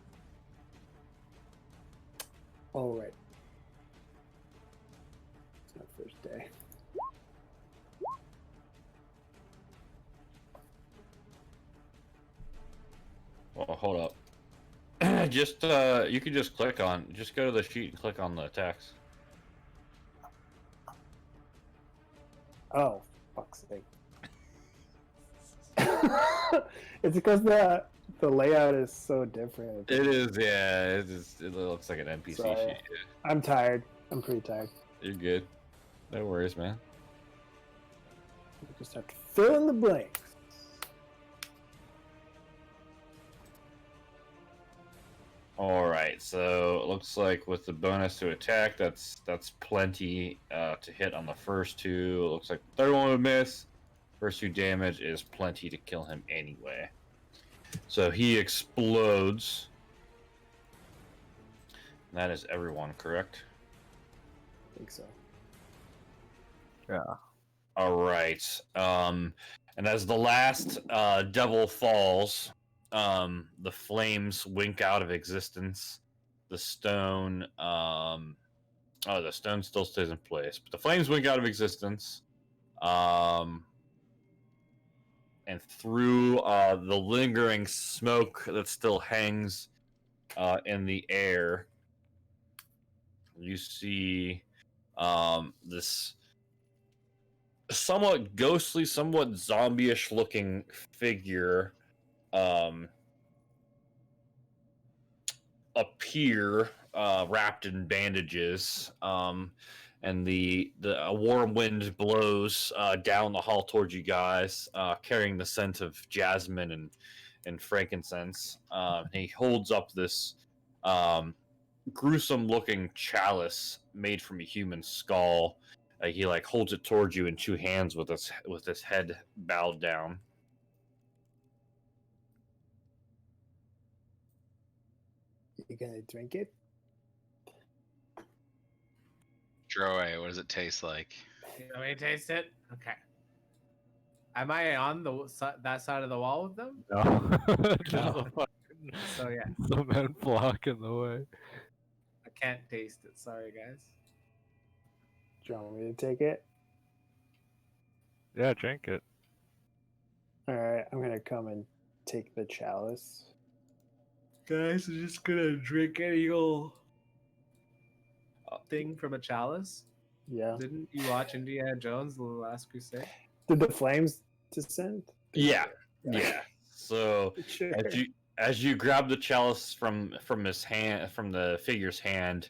B: Oh, right. It's my first day.
A: Well, hold up. Just you can just click on. Just go to the sheet and click on the attacks.
B: Oh, fuck's sake. It's because the layout is so different.
A: It is, yeah. It looks like an NPC
B: Sorry.
A: sheet. Yeah.
B: I'm tired. I'm pretty tired.
A: You're good. No worries, man.
B: We just have to fill in the blanks.
A: All right, so it looks like with the bonus to attack, that's plenty to hit on the first two. It looks like the third one would miss. First two damage is plenty to kill him anyway. So he explodes. That is everyone, correct?
B: I think so.
D: Yeah.
A: All right. And as the last devil falls, the flames wink out of existence. The stone, the stone still stays in place, but the flames wink out of existence. And through the lingering smoke that still hangs in the air, you see this somewhat ghostly, somewhat zombie-ish looking figure appear wrapped in bandages. And a warm wind blows down the hall towards you guys, carrying the scent of jasmine and frankincense. He holds up this gruesome looking chalice made from a human skull. He like holds it towards you in two hands with his head bowed down.
B: You gonna drink it?
C: Troy, what does it taste like?
E: You want me to taste it? Okay. Am I on that side of the wall with them?
D: No. There's a fucking
E: So yeah,
D: cement block in the way.
E: I can't taste it. Sorry, guys.
B: Do you want me to take it?
D: Yeah, drink it.
B: All right, I'm gonna come and take the chalice.
E: Guys, I'm just gonna drink any old thing from a chalice.
B: Yeah.
E: Didn't you watch Indiana Jones: The Last Crusade?
B: Did the flames descend?
A: Yeah. So
B: Sure.
A: as you grab the chalice from his hand, from the figure's hand,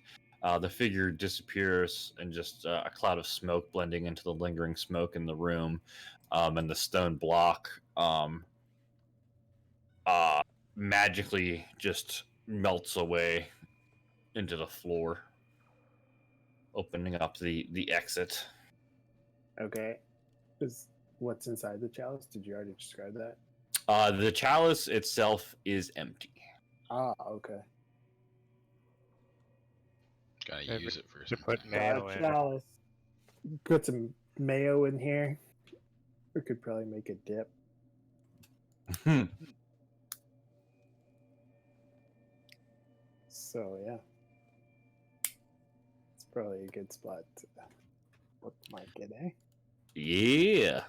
A: the figure disappears in just a cloud of smoke blending into the lingering smoke in the room, and the stone block magically just melts away into the floor, opening up the exit.
B: Okay. What's inside the chalice? Did you already describe that?
A: The chalice itself is empty.
B: Ah, okay.
C: Gotta
D: Maybe
C: use it first.
D: to put
B: Got
D: mayo
B: a
D: in.
B: chalice. Put some mayo in here. We could probably make a dip. So yeah, it's probably a good spot to bookmark it, eh?
A: Yeah.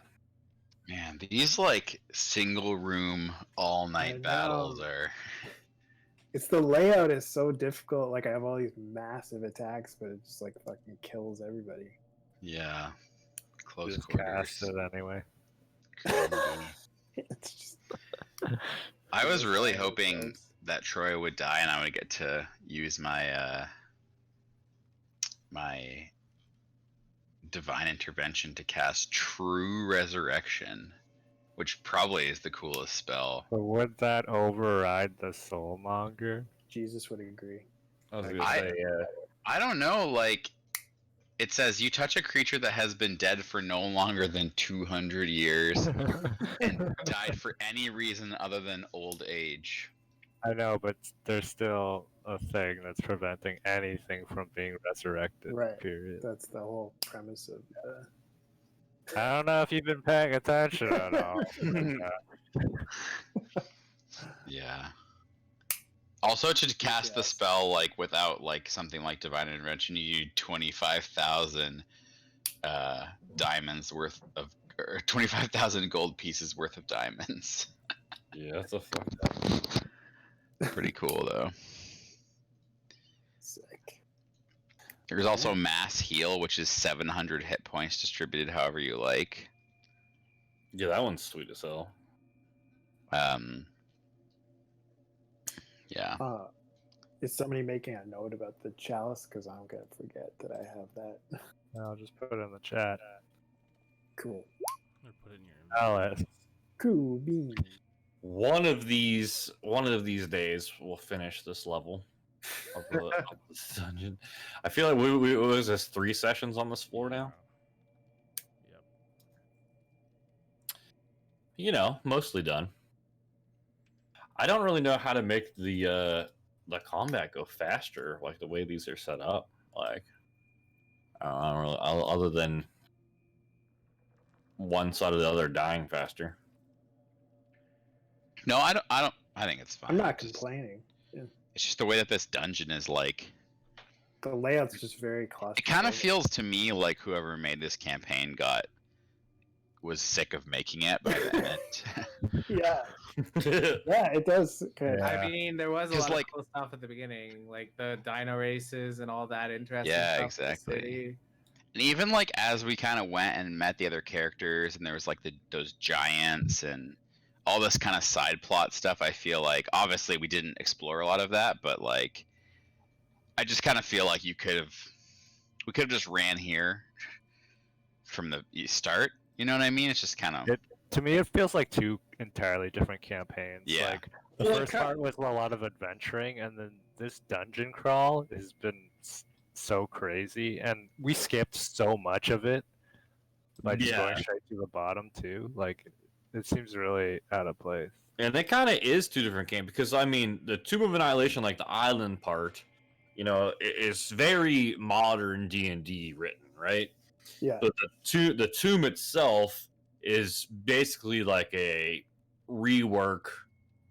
C: Man, these like single room all
B: I
C: night battles
B: know.
C: are.
B: It's the layout is so difficult. Like I have all these massive attacks, but it just like fucking kills everybody.
C: Yeah. Close
D: Just
C: quarters.
D: cast it anyway.
B: It's just
C: I was really
B: That's how it
C: hoping
B: goes.
C: that Troy would die and I would get to use my my divine intervention to cast True Resurrection, which probably is the coolest spell.
D: But would that override the Soulmonger?
B: Jesus would agree.
A: I was gonna
C: I-
A: say,
C: I don't know, like it says you touch a creature that has been dead for no longer than 200 years and died for any reason other than old age.
D: I know, but there's still a thing that's preventing anything from being resurrected.
B: Right.
D: Period.
B: That's the whole premise of
D: I don't know if you've been paying attention at all.
C: Yeah. Also, to cast the
B: Yes.
C: spell like without like something like divine intervention, you need 25,000 diamonds worth of, or 25,000 gold pieces worth of diamonds.
A: yeah, that's a fucked up.
C: Pretty cool though.
B: sick.
C: There's also mass heal, which is 700 hit points distributed however you like.
A: Yeah, that one's sweet as hell.
C: Yeah.
B: Is somebody making a note about the chalice? Because I'm gonna forget that I have that.
D: I'll just put it in the chat.
B: Cool.
F: Or put it in your
D: Alice.
B: Cool bean.
A: one of these days we'll finish this level of this dungeon. I feel like we was this 3 sessions on this floor now.
F: Yep.
A: You know, mostly done. I don't really know how to make the combat go faster, like the way these are set up. Like, I don't really, other than one side or the other dying faster.
C: No, I don't. I think it's fine.
B: I'm not
C: It's just-
B: complaining.
C: It's just the way that this dungeon is like.
B: The layout's just very claustrophobic.
C: It kind of feels to me like whoever made this campaign was sick of making it by the end.
B: Yeah, yeah, it does. Okay.
D: Yeah.
E: I mean, there was a
C: 'Cause,
E: lot
C: like-
E: of cool stuff at the beginning, like the dino races and all that interesting
C: Yeah,
E: stuff. in the
C: exactly.
E: city.
C: And even like as we kind of went and met the other characters, and there was like those giants and all this kind of side plot stuff, I feel like obviously we didn't explore a lot of that, but like I just kind of feel like we could have just ran here from the start. You know what I mean? It's just kind of
D: To me, it feels like 2 entirely different campaigns.
C: Yeah.
D: Like the
B: Well, it
D: first
B: kind-
D: part was a lot of adventuring, and then this dungeon crawl has been so crazy, and we skipped so much of it by just going
A: Yeah.
D: straight to the bottom too. Like, it seems really out of place.
A: And it kind of is 2 different games because I mean the Tomb of Annihilation, like the island part, you know, is very modern D&D written, right?
B: Yeah,
A: But the tomb itself is basically like a rework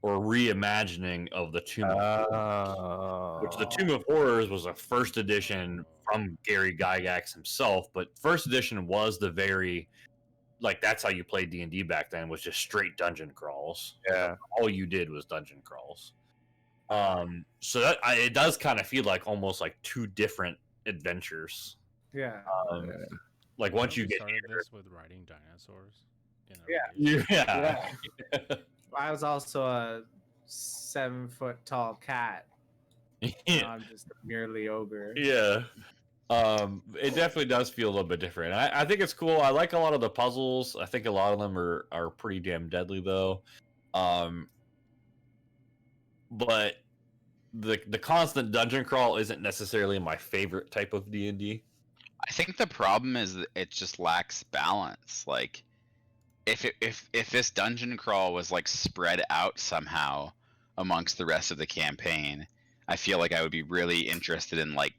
A: or reimagining of the Tomb of Horrors, which the Tomb of Horrors was a first edition from Gary Gygax himself, but first edition was the very like that's how you played D&D back then, was just straight dungeon crawls.
D: Yeah.
A: All you did was dungeon crawls. So that it does kind of feel like almost like 2 different adventures.
E: Yeah.
A: Like once
F: Haven't
A: you
F: we
A: get
F: started
A: here,
F: this with riding dinosaurs. In our
E: Yeah.
F: base?
A: yeah.
E: I was also a 7-foot tall cat. Now I'm just a merely ogre.
A: Yeah. It definitely does feel a little bit different. I think it's cool. I like a lot of the puzzles. I think a lot of them are pretty damn deadly though. But the constant dungeon crawl isn't necessarily my favorite type of D&D.
C: I think the problem is that it just lacks balance. Like, if this dungeon crawl was like spread out somehow amongst the rest of the campaign, I feel like I would be really interested in like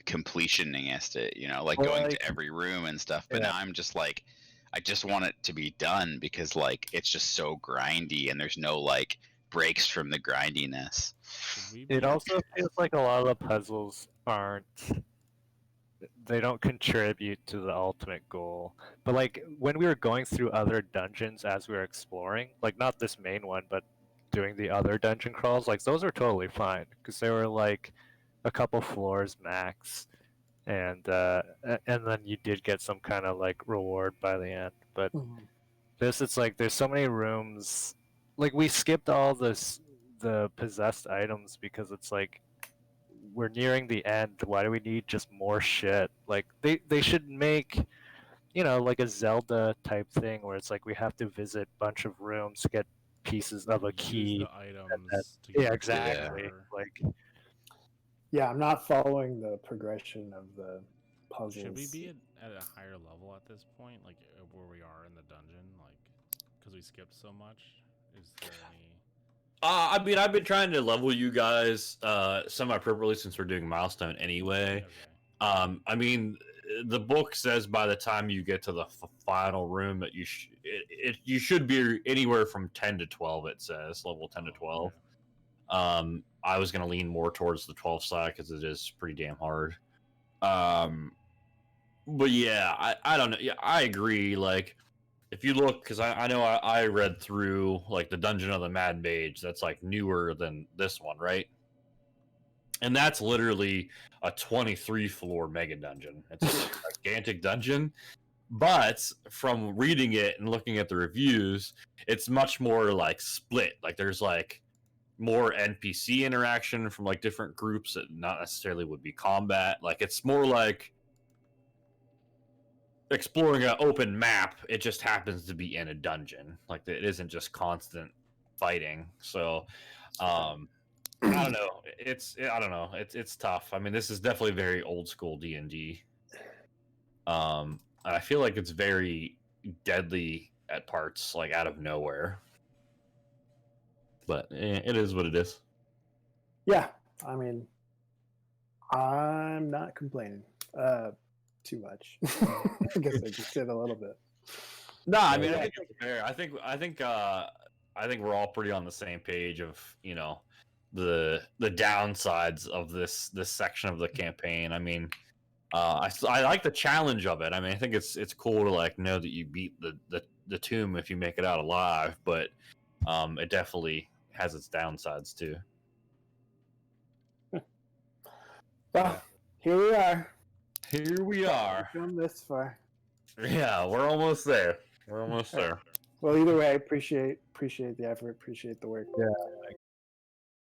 C: completionist it, you know, like
D: Well,
C: going
D: like-
C: to every room and stuff. But
D: Yeah.
C: now I'm just like, I just want it to be done because like it's just so grindy and there's no like breaks from the grindiness.
F: Should we
D: It
F: be-
D: also feels like a lot of the puzzles they don't contribute to the ultimate goal. But like when we were going through other dungeons as we were exploring, like not this main one, but doing the other dungeon crawls, like those are totally fine because they were like a couple floors max, and then you did get some kind of like reward by the end. But
B: Mhm.
D: this, it's like there's so many rooms. Like we skipped all the possessed items because it's like we're nearing the end. Why do we need just more shit? Like they should make, you know, like a Zelda type thing where it's like we have to visit a bunch of rooms to get pieces of a
F: use
D: key.
F: the items to
D: Yeah,
F: get
D: exactly.
F: better?
D: Like
B: yeah, I'm not following the progression of the puzzles.
F: Should we be at a higher level at this point, like where we are in the dungeon, like because we skipped so much? Is there any?
A: I mean, I've been trying to level you guys semi-appropriately since we're doing milestone anyway.
F: Okay.
A: I mean, the book says by the time you get to the final room that you should be anywhere from 10 to 12. It says level 10 to 12.
F: Okay.
A: I was gonna lean more towards the 12 side because it is pretty damn hard. But yeah, I don't know. Yeah, I agree. Like, if you look, because I know I read through like the Dungeon of the Mad Mage. That's like newer than this one, right? And that's literally a 23 floor mega dungeon. It's a gigantic dungeon. But from reading it and looking at the reviews, it's much more like split. Like there's like more NPC interaction from like different groups that not necessarily would be combat. Like it's more like exploring an open map. It just happens to be in a dungeon. Like it isn't just constant fighting. So, I don't know. I don't know. It's tough. I mean, this is definitely very old school D&D. I feel like it's very deadly at parts, like out of nowhere. But it is what it is.
B: Yeah, I mean, I'm not complaining too much. I guess I just did a little bit.
A: No, I mean, I think it's fair. I think we're all pretty on the same page of, you know, the downsides of this section of the campaign. I mean, I like the challenge of it. I mean, I think it's cool to like know that you beat the tomb if you make it out alive, but it definitely has its downsides too.
B: Well, here we are.
A: Here we are.
B: We've come this far.
A: Yeah, we're almost there. We're almost there.
B: Well, either way, I appreciate the effort, appreciate the work.
H: Yeah.